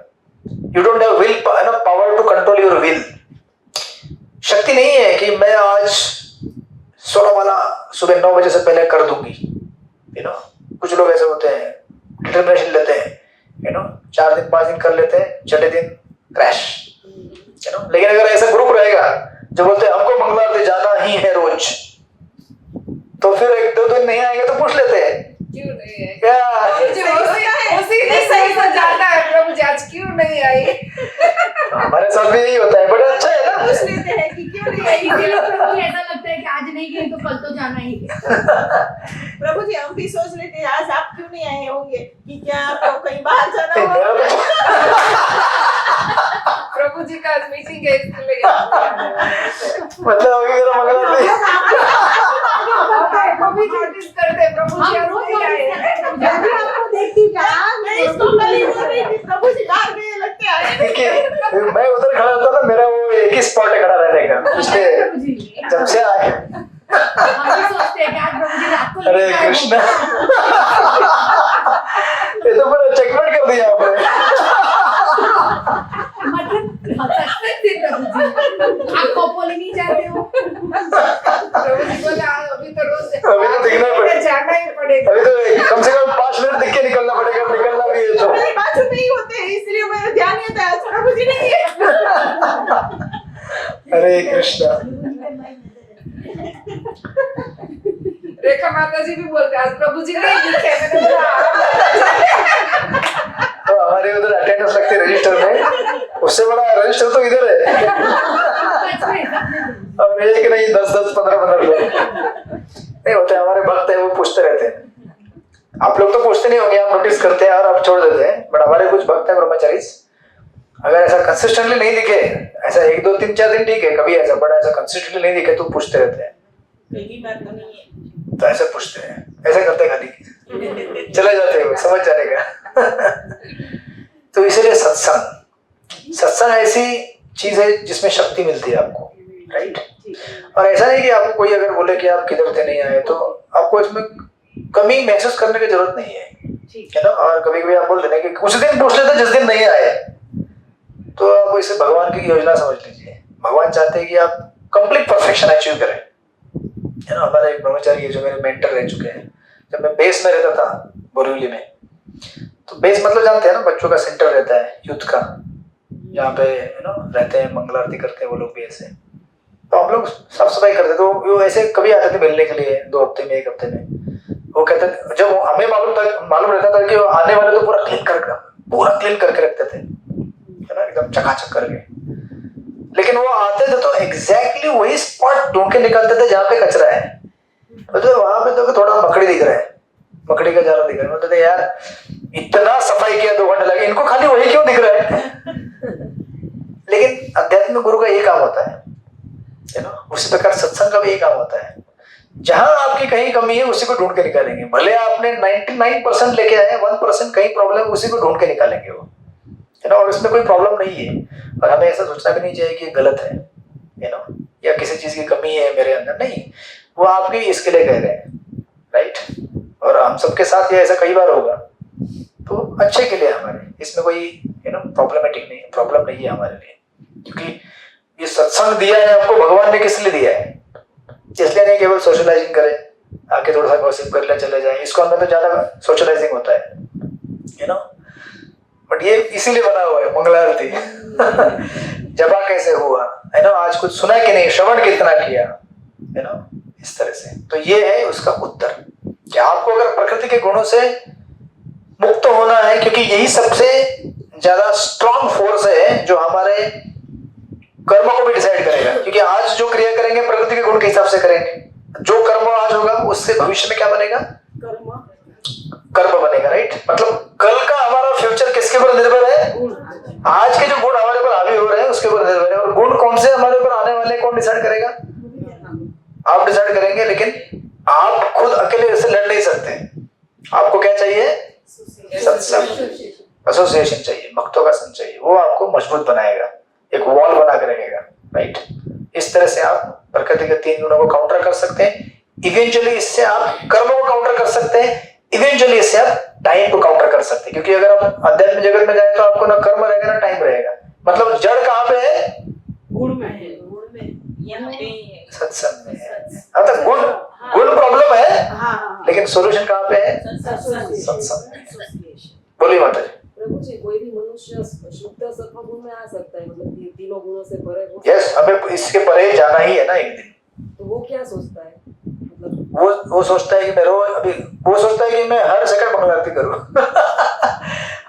You don't have will, power to control your will. शक्ति नहीं है कि मैं आज 16 वाला सुबह 9 बजे से पहले कर दूंगी, कुछ लोग ऐसे होते हैं, डिटर्मिनेशन लेते हैं, 4 दिन 5 दिन कर लेते हैं, 6ठे दिन क्रैश, लेकिन अगर ऐसा ग्रुप रहेगा जो बोलते हैं हमको मंगल आरती जाना ही है रोज, तो फिर 1-2 दिन नहीं आएंगे तो पूछ लेते हैं क्यों नहीं आई? उसी दिन सही से जाना है, प्रभु जी आज क्यों नहीं आई? हमारे साथ भी यही होता है, बड़ा अच्छा है ना। पूछ लेते हैं कि क्यों नहीं आई। इसीलिए प्रभु जी ऐसा लगता है कि आज नहीं गए तो कल तो जाना ही है। प्रभु जी हम भी सोच लेते हैं आज आप क्यों नहीं आए होंगे, कि क्या आपको कहीं बाहर जाना होगा। प्रभु जी का आज मीटिंग है, इसलिए मतलब अभी मेरा मंगल आरती कभी नोटिस करते हैं, प्रभु जी आज नहीं आए। मैं भी आपको देखती मैं इसको कल ही बोल रही थी, प्रभु जी बाहर गए लगते आए। देखिए मैं उधर खड़ा होता ना, मेरा वो एक ही स्पॉट है खड़ा रहने का, पिछले प्रभु जी जब से आए। हम भी सोचते हैं कि आज प्रभु जी रात को हरे कृष्णा। ये तो पूरा चेकमेट कर दिया आपने। मतलब सक्सेस थी प्रभु जी, आप कोपोली नहीं जाते हो। प्रभु जी बोले अभी तो रोज अभी तो दिखना पड़ेगा, जाना ही पड़ेगा। अभी तो कम से कम 5 मिनट दिख के निकलना पड़ेगा, निकलना भी है तो। मेरे बाजू में ही होते हैं, इसलिए मेरा ध्यान नहीं आता है प्रभु जी नहीं है। हरे कृष्णा। रेखा माता जी भी बोलते आज प्रभु जी नहीं दिखे। मैंने तो हमारे उधर अटेंडेंस लगती है रजिस्टर में, उससे बड़ा रजिस्टर तो इधर है। अब एक नहीं 10-10, 15-15 लोग नहीं होते, हमारे भक्त है वो पूछते रहते हैं। आप लोग तो पूछते नहीं होंगे, आप नोटिस करते हैं और आप छोड़ देते हैं, बट हमारे कुछ भक्त है ब्रह्मचारी, अगर ऐसा कंसिस्टेंटली नहीं दिखे, ऐसा 1, 2, 3, 4 दिन ठीक है, कभी ऐसा बड़ा ऐसा कंसिस्टेंटली नहीं दिखे तो पूछते रहते हैं। पहली बार तो नहीं है, तो ऐसे पूछते हैं, ऐसे करते खाली चले जाते हैं समझ जाने का। तो इसीलिए सत्संग ऐसी चीज है जिसमें शक्ति मिलती है आपको, राइट। और ऐसा नहीं कि आपको कोई अगर बोले कि आप किधर से नहीं आए तो आपको इसमें कमी महसूस करने की जरूरत नहीं है ना। और कभी कभी आप बोल देना कि उस दिन पूछ लेते जिस दिन नहीं आए, तो आप इसे भगवान की योजना समझ लीजिए। भगवान चाहते हैं कि आप कंप्लीट परफेक्शन अचीव करें, है ना। हमारे एक ब्रह्मचारी जो मेरे मेंटर रह चुके हैं, जब मैं बेस में रहता था बोरीवली में, तो बेस मतलब जानते हैं ना, बच्चों का सेंटर रहता है यूथ का, जहाँ पे रहते हैं, मंगल आरती करते हैं वो लोग भी ऐसे। तो हम लोग साफ सफाई करते, तो वो ऐसे कभी आते थे मिलने के लिए 2 हफ्ते में, 1 हफ्ते में। वो कहते थे, जब हमें मालूम रहता था कि आने वाले तो पूरा क्लीन करके रखते थे, है ना, एकदम चकाचक करके। लेकिन वो आते थे तो एग्जैक्टली वही स्पॉट ढूंढ के निकलते थे जहाँ पे कचरा है। तो वहां पे तो थोड़ा मकड़ी दिख रहा है, मकड़ी का जाला दिख रहा है। बोलते थे यार इतना सफाई किया 2 घंटे लगे, इनको खाली वही क्यों दिख रहा है। लेकिन अध्यात्म गुरु का ये काम होता है ना। उसी प्रकार सत्संग का भी ये काम होता है जहां आपकी कहीं कमी है उसी को ढूंढ के निकालेंगे, भले आपने 99% लेके आए 1% कहीं प्रॉब्लम उसी को ढूंढ के निकालेंगे वो, है ना। और इसमें कोई प्रॉब्लम नहीं है, और हमें ऐसा सोचना भी नहीं चाहिए कि गलत है, या किसी चीज की कमी है मेरे अंदर, नहीं, वो आपके इसके लिए कह रहे हैं, राइट। और हम सबके साथ ये ऐसा कई बार होगा, तो अच्छे के लिए हमारे, इसमें कोई प्रॉब्लमेटिक नहीं, प्रॉब्लम नहीं है हमारे लिए, क्योंकि ये सत्संग दिया है आपको भगवान ने किस लिए दिया है, इसलिए नहीं केवल सोशलाइजिंग करें, आके थोड़ा सा गॉसिप कर ले चले जाए, इसको हमें तो ज्यादा सोशलाइजिंग होता है, बट ये इसीलिए बना हुआ है मंगलारती। जपा कैसे हुआ, है ना, आज कुछ सुना कि नहीं, श्रवण कितना किया, है ना, इस तरह से। तो ये है उसका उत्तर कि आपको अगर प्रकृति के गुणों से मुक्त होना है, क्योंकि यही सबसे ज्यादा स्ट्रॉन्ग फोर्स है जो हमारे कर्म को भी डिसाइड करेगा, क्योंकि आज जो क्रिया करेंगे प्रकृति के गुण के हिसाब से करेंगे, जो कर्म आज होगा उससे भविष्य में क्या बनेगा, कर्म बनेगा, राइट। मतलब कल का हमारा फ्यूचर किसके ऊपर निर्भर है, आज के जो गुण हमारे ऊपर हावी हो रहे हैं उसके ऊपर निर्भर है। और गुण कौन से हमारे ऊपर आने वाले कौन डिसाइड करेगा, आप डिसाइड करेंगे, लेकिन आप खुद अकेले इससे लड़ नहीं सकते, आपको क्या चाहिए, सत्संग, एसोसिएशन चाहिए, भक्तों का संग चाहिए, वो आपको मजबूत बनाएगा, एक वॉल बना के रखेगा, राइट। इस तरह से आप प्रकृति के 3 गुणों को काउंटर कर सकते हैं, इवेंचुअली इससे आप कर्मों को काउंटर कर सकते हैं, इवेंचुअली इससे आप टाइम को काउंटर कर सकते हैं, क्योंकि अगर आप अध्यात्म जगत में जाए तो आपको ना कर्म रहेगा ना टाइम रहेगा, मतलब जड़ कहाँ पे है, गुण में है, सत्संग में है। तो गुण प्रॉब्लम है, लेकिन सोल्यूशन कहाँ पे है, सत्संग में। बोलिए माता जी। प्रभु जी, कोई भी मनुष्य शुद्ध सत्व गुण में आ सकता है, मतलब तीनों गुणों से परे हो, यस, हमें इसके परे जाना ही है ना एक दिन। तो वो क्या सोचता है, मतलब वो सोचता है कि मैं रोज, अभी वो सोचता है कि मैं हर सेकंड मंगल आरती करूं।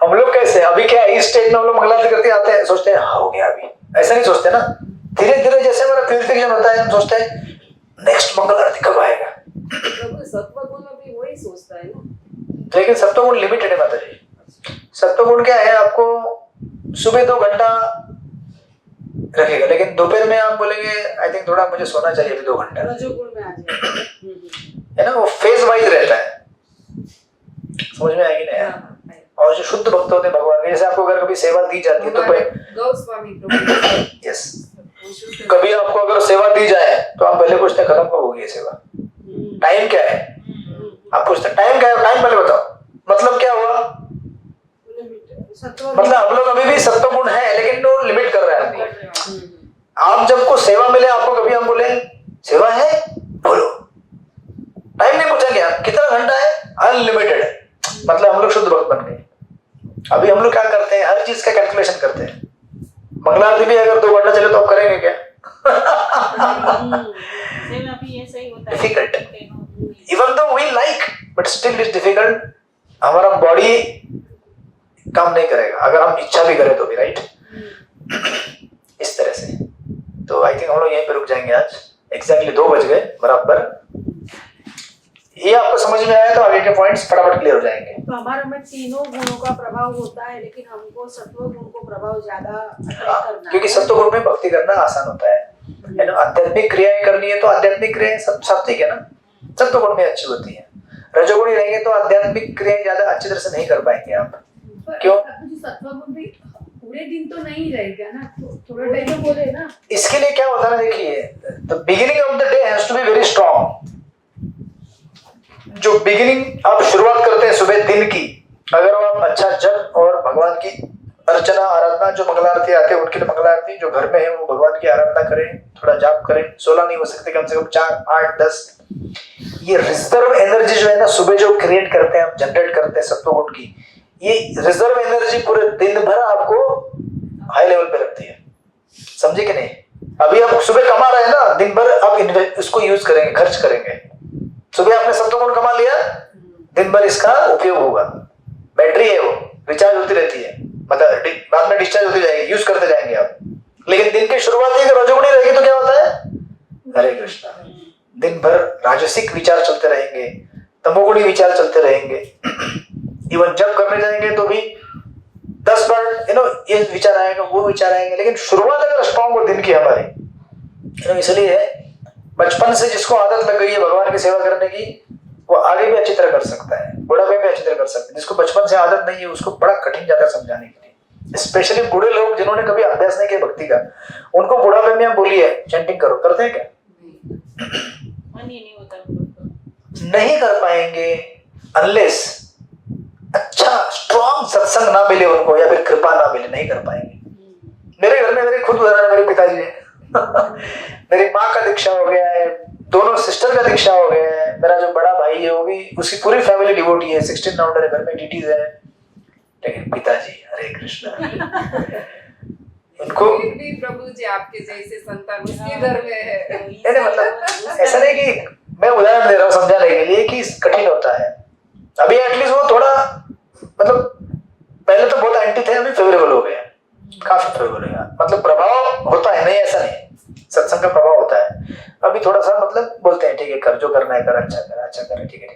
हम लोग कैसे, अभी क्या इस स्टेज में हम लोग मंगल आरती करते आते हैं, सोचते हैं हाँ हो गया अभी, ऐसा नहीं सोचते ना। धीरे धीरे जैसे हमारा प्यूरिफिकेशन होता है हम सोचते हैं नेक्स्ट मंगल आरती कब आएगा। प्रभु सत्व गुण में भी वही सोचता है ना, लेकिन सत्व गुण लिमिटेड है माता जी। सत्व गुण क्या है, आपको सुबह 2 घंटा रखेगा, लेकिन दोपहर में आप बोलेंगे आई थिंक थोड़ा मुझे सोना चाहिए अभी 2 घंटा, रजोगुण में आ जाए, है ना, वो फेज वाइज रहता है, समझ में आएगी ना। और जो शुद्ध भक्त होते हैं भगवान के, जैसे आपको अगर कभी सेवा दी जाती है तो गौस्वामी प्रभु, यस, कभी आपको अगर सेवा दी जाए तो आप पहले पूछते हैं खत्म कब होगी ये सेवा, टाइम क्या है, आप पूछते हैं टाइम क्या है, टाइम पहले बताओ, मतलब क्या हुआ, मतलब हम लोग अभी भी सत्व गुण है, लेकिन वो लिमिट कर रहा है हमको। आप जब को सेवा मिले आपको, कभी हम बोले सेवा है बोलो, टाइम नहीं पूछेंगे आप कितना घंटा है, अनलिमिटेड, मतलब हम लोग शुद्ध भक्त बन गए। अभी हम लोग क्या करते हैं, हर चीज का कैलकुलेशन करते हैं। मंगलारती भी अगर 2 घंटा चले तो आप करेंगे क्या? Difficult, even though we like, but still is difficult. हमारा बॉडी काम नहीं करेगा अगर हम इच्छा भी करें तो भी, राइट। इस तरह से तो आई थिंक हम लोग यहीं पे रुक जाएंगे आज, एग्जैक्टली 2 बज गए बराबर। ये आपको समझ में आया तो आगे के पॉइंट्स फटाफट क्लियर हो जाएंगे। तो हमारे में तीनों गुणों का प्रभाव होता है, लेकिन हमको सत्व गुण को प्रभाव ज्यादा करना है, क्योंकि सत्व गुण में भक्ति करना आसान होता है ना। आध्यात्मिक क्रियाएं करनी है तो आध्यात्मिक क्रियाएं सब सात्विक है ना, सत्व गुण में अच्छी होती है। रजोगुणी रहेंगे तो आध्यात्मिक क्रियाएं ज्यादा अच्छी तरह से नहीं कर पाएंगे आप। क्यों? सत्व गुण भी पूरे दिन तो नहीं रहेगा ना, थोड़ा टाइम तो बोले ना। इसके लिए क्या होता है, देखिए, the beginning of the day has to be very strong. जो बिगिनिंग आप शुरुआत करते हैं सुबह दिन की, अगर आप अच्छा जप और भगवान की अर्चना आराधना, जो मंगलारती आते हैं उनके लिए मंगलारती, जो घर में है वो भगवान की आराधना करें, थोड़ा जाप करें। 16 नहीं हो सकते, कम से कम 4, 8, 10। ये रिजर्व एनर्जी जो है ना, सुबह जो क्रिएट करते हैं, आप जनरेट करते हैं सत्व गुण की, ये रिजर्व एनर्जी पूरे दिन भर आपको हाई लेवल पे रखती है। समझे कि नहीं? अभी आप सुबह कमा रहे हैं ना, दिन भर आप इसको यूज करेंगे, खर्च करेंगे। सुबह आपने सत्व गुण कमा लिया, दिन भर इसका उपयोग होगा। बैटरी है वो, रिचार्ज होती रहती है, मतलब बाद में डिस्चार्ज होती जाएगी, यूज करते जाएंगे आप। लेकिन दिन की शुरुआत ही अगर रजोगुणी रहेगी तो क्या होता है, हरे कृष्णा, दिन भर राजसिक विचार चलते रहेंगे, तमोगुणी विचार चलते रहेंगे। इवन जब करने जाएंगे तो भी 10 बार ये विचार आएगा, वो विचार आएंगे। लेकिन शुरुआत अगर स्ट्रॉन्ग हो दिन की हमारी, इसलिए बचपन से जिसको आदत लग गई है भगवान की सेवा करने की, वो आगे भी अच्छी तरह कर सकता है, बुढ़ापे में अच्छी तरह कर सकता है। जिसको बचपन से आदत नहीं है उसको बड़ा कठिन जाता है समझाने के लिए। स्पेशली बूढ़े लोग जिन्होंने कभी अभ्यास नहीं किया भक्ति का, उनको बुढ़ापे में आप बोलिए चैंटिंग करो, करते हैं क्या? मन ही नहीं होता उन लोग को। नहीं कर पाएंगे अनलेस अच्छा स्ट्रॉन्ग सत्संग ना मिले उनको, या फिर कृपा ना मिले, नहीं कर पाएंगे। मेरे घर में मेरे खुद उदाहरण मेरे पिताजी है मेरी माँ का दीक्षा हो गया है, दोनों सिस्टर का दीक्षा हो गया है, मेरा जो बड़ा भाई है वो भी, उसकी पूरी फैमिली डिवोटी है, 16 राउंडर है, घर में डीटीज है। लेकिन पिताजी हरे कृष्णा उनको फिर भी प्रभु जी आपके जैसे संतान उसके घर में है। नहीं, मतलब ऐसा नहीं कि मैं उदाहरण दे रहा हूँ समझाने के लिए कि कठिन होता है। अभी एटलीस्ट वो थोड़ा मतलब पहले तो बहुत एंटी थे, अभी फेवरेबल हो गए, काफी फेवरेबल है। मतलब प्रभाव होता है, नहीं ऐसा नहीं, सत्संग का प्रभाव होता है। अभी थोड़ा सा मतलब बोलते हैं ठीक है कर, जो करना है कर, अच्छा कर, अच्छा कर, ठीक है।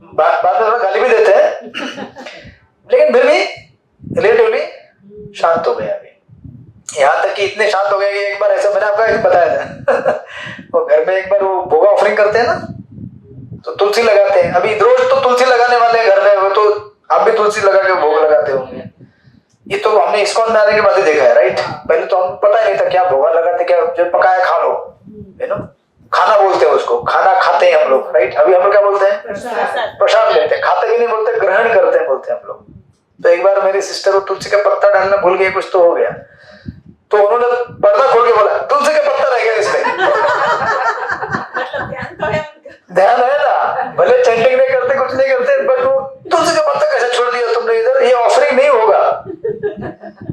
बाद में थोड़ा गाली भी देते हैं लेकिन फिर भी रिलेटिवली शांत हो गए। अभी यहाँ तक कि इतने शांत हो गए कि एक बार ऐसा मैंने आपको एक बताया था वो घर में एक बार वो भोगा ऑफरिंग करते हैं ना, तो तुलसी लगाते हैं। अभी रोज तो तुलसी लगाने वाले हैं घर में, वो तो आप भी तुलसी लगा के भोग लगाते होंगे। ये तो हमने इस्कॉन में आने के बाद ही देखा है, राइट? पहले तो हम पता ही नहीं था क्या भोगा लगाते, क्या जो पकाया खा लो, यू नो, खाना बोलते हैं उसको, खाना खाते हैं हम लोग, राइट? अभी हम लोग क्या बोलते हैं? प्रसाद लेते हैं, खाते भी नहीं बोलते, ग्रहण करते हैं बोलते हैं हम लोग। तो एक बार मेरी सिस्टर वो तुलसी का पत्ता डालना भूल गई, कुछ तो हो गया, तो उन्होंने पर्दा खोल के बोला तुलसी का पत्ता रह गया इसमें मतलब ध्यान तो है उनका। ध्यान है ना, भले चैंटिंग नहीं करते, कुछ नहीं करते, बट वो तुलसी का पत्ता कैसे छोड़ दिया तुमने इधर, ये ऑफरिंग नहीं होगा।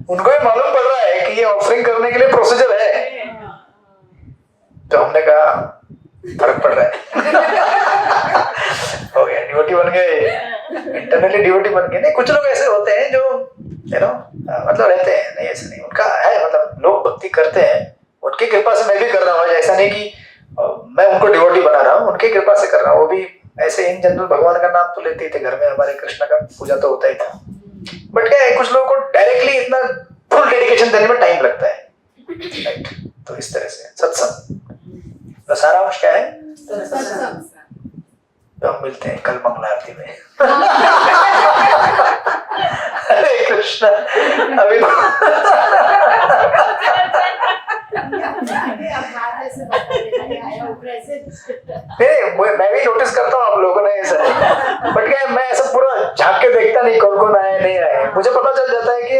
उनको भी मालूम पड़ रहा है कि ये ऑफरिंग करने के लिए प्रोसीजर है। तो हमने कहा फर्क पड़ रहा है हो गया, डिवोटी बन गए, इंटरनली डिवोटी बन गए। नहीं, कुछ लोग ऐसे होते हैं जो यू नो मतलब रहते हैं, नहीं ऐसा नहीं, उनका है, मतलब लोग भक्ति करते हैं, उनकी कृपा से मैं भी कर रहा हूँ। ऐसा नहीं कि मैं उनको डिवोटी बना रहा हूँ, उनकी कृपा से कर रहा हूँ। वो भी ऐसे इन जनरल भगवान का नाम तो लेते ही थे घर में, हमारे कृष्ण का पूजा तो होता ही था। बट क्या है, कुछ लोगों को डायरेक्टली इतना फुल डेडिकेशन देने में टाइम लगता है, राइट? तो इस तरह से सत्संग तो सारा अंश क्या है? सत्संग। तो हम मिलते हैं कल मंगला आरती में हरे कृष्णा। अभी नहीं, मैं भी नोटिस करता हूँ आप लोगों ने ऐसा, बट क्या मैं ऐसा पूरा झांक के देखता नहीं कौन कौन आए नहीं आए। मुझे पता चल जाता है कि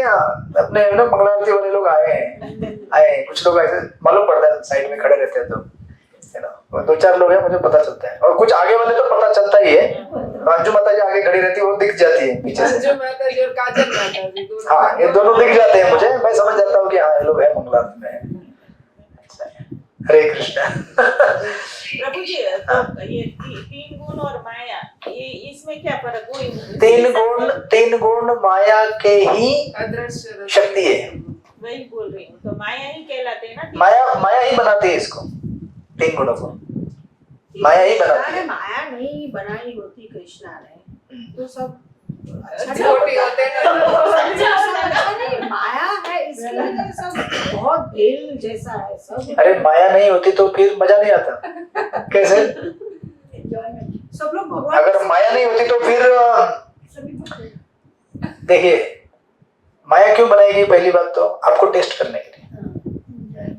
अपने मंगला आरती वाले लोग आए हैं, कुछ लोग ऐसे मालूम पड़ता है, साइड में खड़े रहते हैं तो दो चार लोग हैं, मुझे पता चलता है। और कुछ आगे वाले तो पता चलता ही है, अंजू माता जी आगे खड़ी रहती है, वो दिख जाती है पीछे से। अंजू माता जी और काजल माता जी दोनों, हाँ, ये दोनों दिख जाते हैं मुझे, मैं समझ जाता हूँ कि हाँ ये लोग हैं मंगला में। हरे कृष्णा। प्रभु जी, तो ये तीन गुण और माया, ये इसमें क्या फर्क? तीन गुण माया के ही अदृश्य शक्ति है, वही बोल रही हूँ। तो माया ही कहलाते हैं ना, माया ही बनाती है इसको, तीन गुणों को माया ही बनाती है। माया नहीं बनाई होती कृष्णा ने, तो सब छोटी होते हैं नहीं, माया है इसके लिए सब बहुत दिल जैसा है सब। अरे माया नहीं होती तो फिर मजा नहीं आता कैसे? सब लोग भगवान अगर माया नहीं होती तो फिर देखिए, माया क्यों बनाएगी? पहली बात तो आपको टेस्ट करने के लिए।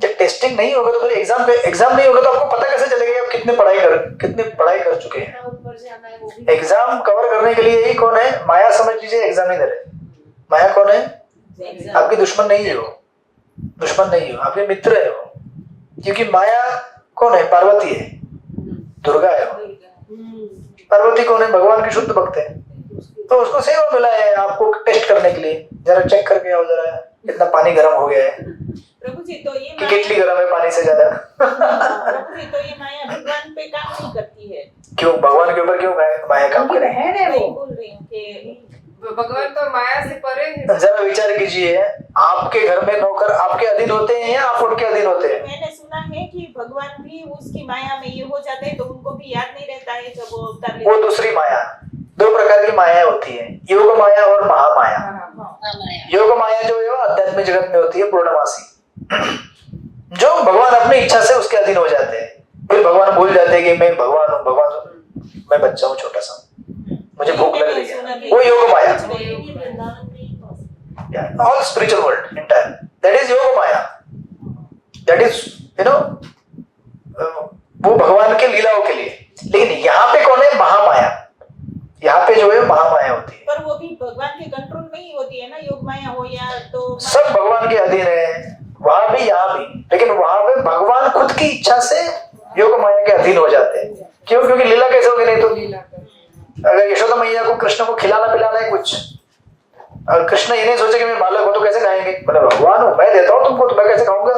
जब टेस्टिंग नहीं होगा तो फिर एग्जाम नहीं होगा तो आपको पता कैसे चलेगा आप कितने पढ़ाई कर चुके हैं? एग्जाम कवर करने के लिए ही कौन है? माया समझ लीजिए एग्जामिनर है। माया कौन है? आपकी दुश्मन नहीं है वो, दुश्मन नहीं हो, आपके मित्र है वो। क्योंकि माया कौन है? पार्वती है, दुर्गा है वो। पार्वती कौन है? भगवान की शुद्ध भक्त है। तो उसको सेवा मिला है आपको टेस्ट करने के लिए, जरा चेक करके आओ जरा कितना पानी गर्म हो गया है। प्रभु जी, तो ये कितनी गर्म है पानी से ज्यादा। प्रभु जी, तो ये माया भगवान पे काम नहीं करती है। क्यों? भगवान के ऊपर क्यों माया काम करे? बहन है वही वो। बोल रही हूँ कि भगवान तो माया से परे है। जरा विचार कीजिए, आपके घर में नौकर आपके अधीन होते हैं या आप उनके अधीन होते हैं? मैंने सुना है कि भगवान भी उसकी माया में ये हो जाते हैं तो उनको भी याद नहीं रहता है जब वो अवतार लेते हैं। वो दूसरी माया, दो प्रकार की माया होती है, योग माया और महामाया। योग माया जो है आध्यात्मिक जगत में होती है, पूर्णमासी, जो भगवान अपनी इच्छा से उसके अधीन हो जाते हैं। फिर भगवान भूल जाते हैं कि मैं भगवान हूँ, भगवान हूँ, मैं बच्चा हूँ छोटा सा, मुझे भूख लग रही है, वो Yogamaya. All spiritual world entire, that is Yogamaya, that is वो भगवान के लीलाओं के लिए। लेकिन यहाँ पे कौन है? महामाया। यहाँ पे जो है महामाया होती है, पर वो भी भगवान के कंट्रोल में ही होती है ना, योग माया हो या तो सब भगवान के अधीन है, वहां भी यहाँ भी। लेकिन वहां पे भगवान खुद की इच्छा से योग माया के अधीन हो जाते हैं। क्यों? क्योंकि लीला कैसे होगी? नहीं तो अगर यशोदा मैया को कृष्ण को खिलाना पिलाना है कुछ, अगर कृष्ण ये नहीं सोचे कि मैं बालक हूं तो कैसे खाएंगे? मतलब भगवान हूं, मैं देता हूँ तुमको, तो मैं कैसे खाऊंगा?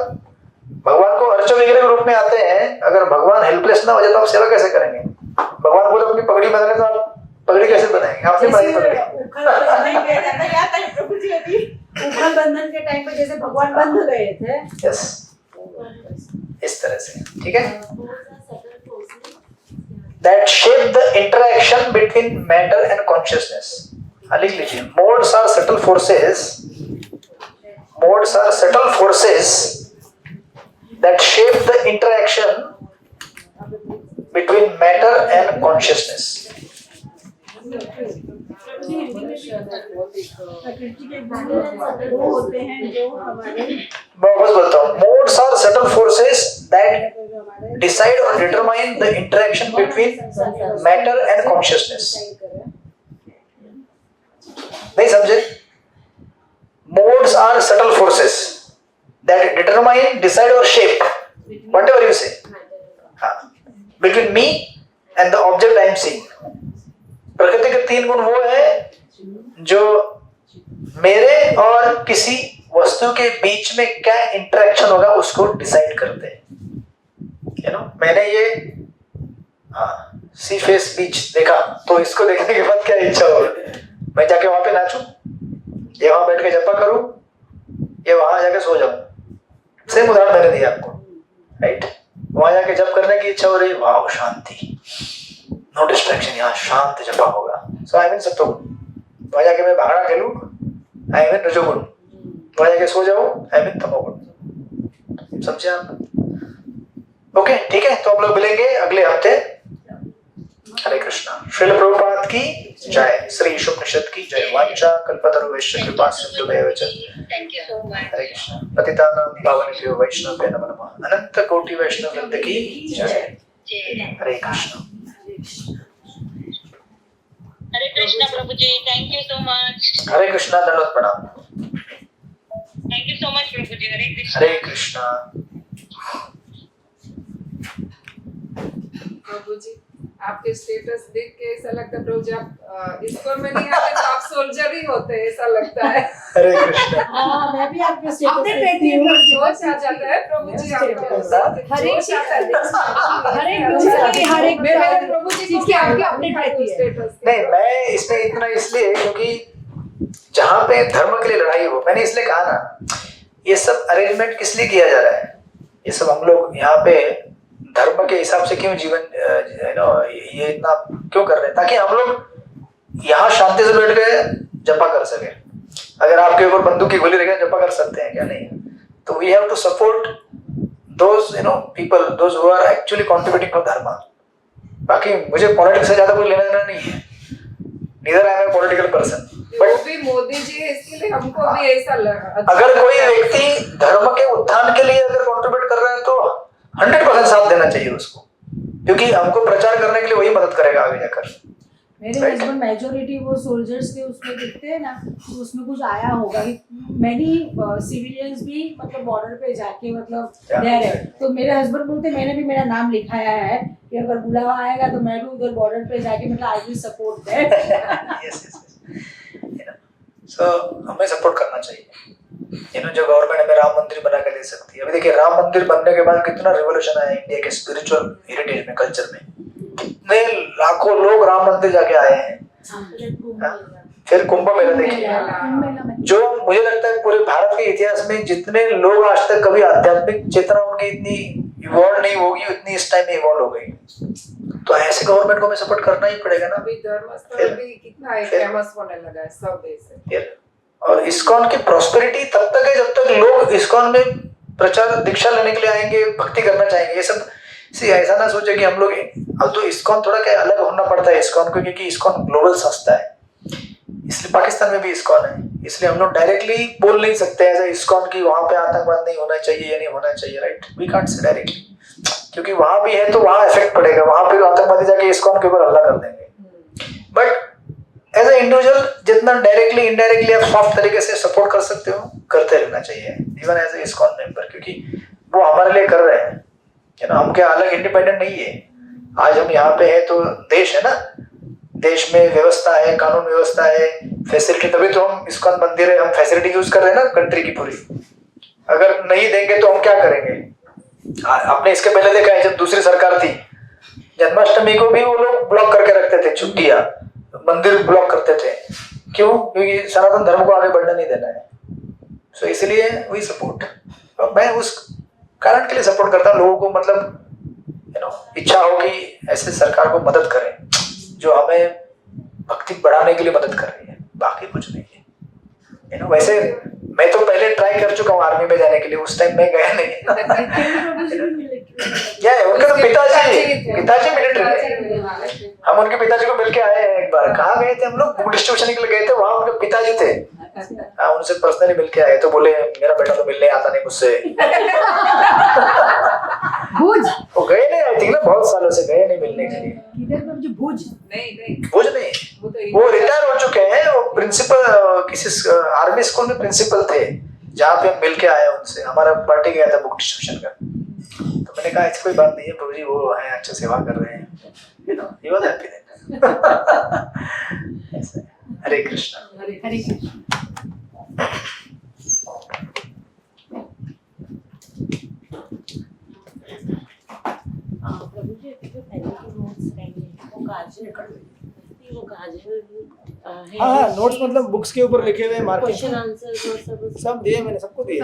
भगवान को अर्च वगैरह के रूप में आते हैं, अगर भगवान हेल्पलेस ना हो जाए तो आप सेवा कैसे करेंगे? भगवान बोले अपनी पगड़ी बदले तो आप पगड़ी कैसे बनाएंगे? आपने बनाई पगड़ी। प्रभु जी अभी उखल बंधन के टाइम पे जैसे भगवान बंध गए थे, यस, इस तरह से, ठीक है। That shape the interaction between matter and consciousness. लिख लीजिए, modes are subtle forces. Modes are subtle forces that shape the interaction between matter and consciousness. प्रकृति के वो होते हैं जो हमारे मैं बस बोलता हूँ, modes are subtle forces that decide or determine the interaction between matter and consciousness. नहीं समझे? Modes are subtle forces that determine, decide or shape whatever you say, between me and the object I am seeing. प्रकृति के तीन गुण वो है जो मेरे और किसी वस्तु के बीच में क्या इंटरेक्शन होगा उसको डिसाइड करते हैं। मैंने ये सी फेस बीच देखा, तो इसको देखने के बाद क्या इच्छा होगी? मैं जाके वहां पे नाचूं, या वहां बैठ के जपा करूं, या वहां जाके सो जाऊं? सेम उदाहरण मैंने दिया आपको, राइट? वहां जाके जप करने की इच्छा हो रही, वाह शांति, नो डिस्ट्रैक्शन, यहाँ शांत जपा होगा, सो आई मीन सत्वगुण। वहां जाके मैं भागड़ा खेलूं, आई मीन रजोगुण। वहां जाके सो जाऊं, आई मीन तमोगुण। समझे आप? ओके, ठीक है। तो हम लोग मिलेंगे अगले हफ्ते। हरे कृष्णा। श्रील प्रभुपाद की जय। श्री उपनिषद की जय। वांछा कल्पतरुभ्यश्च कृपा सिन्धुभ्यः च। Thank you so much. Hare Krishna. पतितानां पावनेभ्यो वैष्णवेभ्यो नमो नमः। अनंत कोटि वैष्णव वृंद की जय। हरे कृष्णा। हरे कृष्णा प्रभु जी, thank you so much. Hare Krishna. दंडवत प्रणाम। थैंक यू सो मच प्रभु जी। हरे कृष्णा। हरे कृष्णा। प्रभु जी, आपके स्टेटस देख के ऐसा लगता है प्रभु जी आप इस्कॉन में नहीं आते तो आप सोल्जर ही होते हैं, ऐसा लगता है। हरे कृष्णा। हाँ, मैं भी आपके स्टेटस आपने देखती हूँ। जोश आ जाता है प्रभु जी आपके हर एक जोश आता है। हर एक दूसरे की हर एक मेरे प्रभु जी चीज की आपकी अपडेट रहती है। स्टेटस नहीं, मैं इसमें इतना इसलिए क्योंकि जहां पे धर्म के लिए लड़ाई हो, मैंने इसलिए कहा ना, ये सब अरेंजमेंट किस लिए किया जा रहा है? ये सब हम लोग यहाँ पे धर्म के हिसाब से क्यों जीवन ये इतना क्यों कर रहे हैं? ताकि हम लोग यहाँ शांति से बैठ के जपा कर सके। अगर आपके ऊपर बंदूक की गोली रखे जपा कर सकते हैं क्या? नहीं। तो we have to support those people those who are actually contributing to dharma. बाकी मुझे पॉलिटिक्स से ज्यादा कोई लेना देना नहीं है। Neither I am a political person. वो भी मोदी जी है, इसके लिए हमको भी ऐसा अगर कोई व्यक्ति धर्म के उत्थान के लिए अगर कंट्रीब्यूट कर रहा है तो 100% साथ देना चाहिए उसको, क्योंकि हमको प्रचार करने के लिए वही मदद करेगा आगे जाकर। मेरे हस्बैंड मेजोरिटी वो सोल्जर्स के उसमें दिखते हैं ना, तो उसमें कुछ आया होगा। मैनी सिविलियंस भी मतलब बॉर्डर पे जाके मतलब देर है, तो मेरे हस्बैंड बोलते मैंने भी मेरा नाम लिखाया है कि अगर बुलावा आएगा तो मैं भी उधर बॉर्डर पे जाके मतलब आई विल सपोर्ट दैट। सो हमें सपोर्ट करना चाहिए। जो गवर्नमेंट हमें राम मंदिर बना के दे सकती है। अभी देखिए राम मंदिर बनने के बाद कितना रिवॉल्यूशन आया इंडिया के स्पिरिचुअल हेरिटेज में, कल्चर में। कितने लाखों लोग राम मंदिर जाके आए हैं। फिर कुंभ मेला देखिए, जो मुझे लगता है पूरे भारत के इतिहास में जितने लोग आज तक कभी आध्यात्मिक चेतना उनकी इतनी इवॉल्व नहीं होगी उतनी इस टाइम में इवॉल्व हो गई। तो ऐसे गवर्नमेंट को हमें सपोर्ट करना ही पड़ेगा ना। अभी धर्मस्थल भी कितना फेमस होने लगा है सब देश। और इस्कॉन की प्रॉस्पेरिटी तब तक है जब तक लोग इस्कॉन में प्रचार दीक्षा लेने के लिए आएंगे, भक्ति करना चाहेंगे। ये सब सी ऐसा ना सोचे कि हम लोग, अब तो इस्कॉन थोड़ा क्या अलग होना पड़ता है इस्कॉन को, क्योंकि इस्कॉन ग्लोबल संस्था है, इसलिए पाकिस्तान में भी इस्कॉन है, इसलिए हम लोग डायरेक्टली बोल नहीं सकते ऐसा इस्कॉन की वहां पे आतंकवाद नहीं होना चाहिए या नहीं होना चाहिए, right, we can't say directly, क्योंकि वहां भी है तो वहां इफेक्ट पड़ेगा, वहां पे आतंकवादी जाके इस्कॉन के ऊपर हमला कर देंगे। बट एज ए इंडिविजुअल जितना डायरेक्टली इनडायरेक्टली आप सॉफ्ट तरीके से सपोर्ट कर सकते हो करते रहना चाहिए, even as a ISKCON member, क्योंकि वो हमारे लिए कर रहे हैं, है ना, हम क्या अलग इंडिपेंडेंट नहीं है। आज हम यहाँ पे है तो देश है ना, देश में व्यवस्था है, कानून व्यवस्था है, फैसिलिटी, तभी तो हम इस्कॉन मंदिर है, हम फैसिलिटी यूज कर रहे हैं ना कंट्री की पूरी। अगर नहीं देंगे तो हम क्या करेंगे? आपने इसके पहले देखा है जब दूसरी सरकार थी, जन्माष्टमी को भी वो लोग ब्लॉक करके रखते थे, छुट्टियां, मंदिर ब्लॉक करते थे, क्यों? क्योंकि सनातन धर्म को आगे बढ़ने नहीं देना है। सो इसलिए वही सपोर्ट, मैं उस कारण के लिए सपोर्ट करता हूँ लोगों को, मतलब इच्छा हो कि ऐसे सरकार को मदद करें जो हमें भक्ति बढ़ाने के लिए मदद कर रही है, बाकी कुछ नहीं है। वैसे मैं तो पहले ट्राई कर चुका हूँ आर्मी में जाने के लिए, उस टाइम मैं गया नहीं। क्या है, उनके तो पिताजी मिलिट्री थे, हम उनके पिताजी को मिलके आए हैं एक बार। कहाँ गए थे हम लोग? बुक डिस्ट्रीब्यूशन के लिए गए थे, वहां उनके पिताजी थे, उनसे पर्सनली मिलके आए, तो बोले मेरा बेटा तो मिलने आता नहीं मुझसे। भुज वो गए नहीं, आई थिंक ना बहुत सालों से गए नहीं मिलने के लिए। किधर मुझे भुज नहीं भुज नहीं, वो रिटायर हो चुके हैं, वो प्रिंसिपल किसी आर्मी स्कूल में प्रिंसिपल थे, जहाँ पे हम मिलके आए उनसे, हमारा पार्टी गया था बुक डिस्ट्रीब्यूशन का। तो मैंने कहा ऐसी कोई बात नहीं है प्रभु जी, वो है अच्छा सेवा कर रहे हैं, he was happy then। हरे कृष्णा। हरे कृष्ण। प्रभु जी जो पहले के नोट्स रहेंगे वो काजल है। हाँ, नोट्स मतलब बुक्स के ऊपर लिखे हुए क्वेश्चन आंसर्स और सब दिए मैंने, सबको दिए,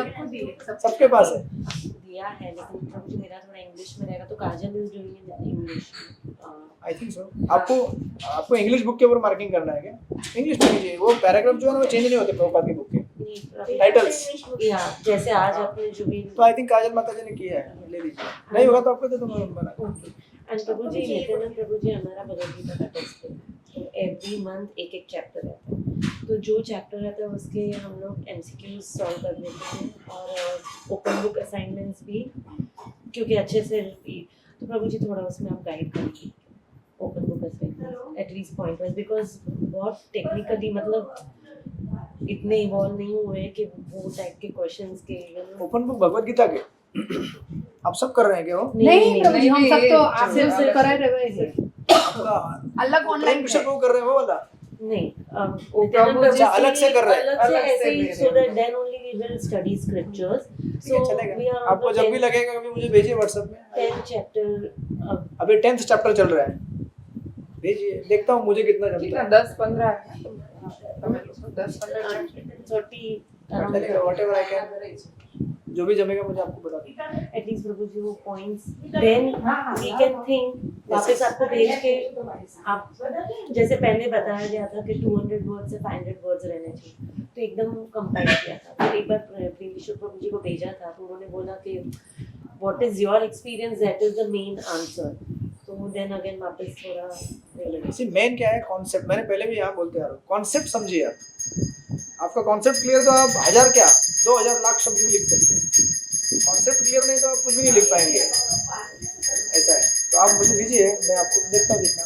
सबके पास है दिया है, लेकिन प्रभु जी मेरा थोड़ा इंग्लिश में रहेगा तो Kajal is doing English. I think so. आपको इंग्लिश बुक के ऊपर मार्किंग करना है क्या? इंग्लिश में कीजिए, वो पैराग्राफ जो है ना वो चेंज नहीं होते प्रभुपाद की बुक के टाइटल्स। या जैसे आज आपने जो भी तो आई थिंक काजल माता जी ने किया है, ले लीजिए, नहीं होगा तो आपको दे दूंगा मैं बना के। एंड प्रभु जी नित्यानंद प्रभु जी हमारा भगवद गीता का टेस्ट है, तो एवरी मंथ एक चैप्टर रहता है, तो जो चैप्टर रहता है उसके हम लोग एमसीक्यूज सॉल्व कर देते हैं और ओपन बुक असाइनमेंट्स भी, क्योंकि अच्छे से तो प्रभु जी थोड़ा उसमें आप गाइड करिए open book assignment at least point wise, because बहुत टेक्निकली मतलब इतने इवॉल्व नहीं हुए कि वो टाइप के क्वेश्चंस के। ओपन बुक भगवद गीता के आप सब कर रहे हैं क्या? वो नहीं प्रभु जी, हम सब तो नहीं, आपसे सिर्फ कर रहे हैं, अलग ऑनलाइन विषय वो कर रहे हैं वो वाला? नहीं अच्छा, अलग से कर रहे हैं, अलग से ऐसे ही, so that then only we will study scriptures, so चलेगा। we are आपको जब भी लगेगा कभी मुझे भेजिए व्हाट्सएप में। 10th chapter अभी 10th चैप्टर चल रहा है, भेजिए, देखता हूँ मुझे कितना जमता है। 10-15 30 चलेगा, whatever I can, जो भी जमेगा मुझे आपको बता दूँ। एटलीस्ट प्रभु जी वो points then we can think वापस आपको भेज के आप जैसे पहले बताया गया था कि 200 वर्ड से 500 वर्ड्स रहने चाहिए, तो एकदम कंपाइल किया था। फिर एक बार प्रेमविश्व प्रभु जी को भेजा था तो उन्होंने बोला कि what is your experience, that is the main answer, तो देन अगेन वापस थोड़ा सी मेन क्या है कॉन्सेप्ट, मैंने पहले भी यहाँ बोलते आ रहा हूँ, कॉन्सेप्ट समझिए आप, आपका कॉन्सेप्ट क्लियर तो आप 1000 क्या 2000 लाख शब्द भी लिख सकते हैं, कॉन्सेप्ट क्लियर नहीं तो आप कुछ भी नहीं लिख पाएंगे, ऐसा है। तो आप मुझे दीजिए, मैं आपको देखता हूँ जितना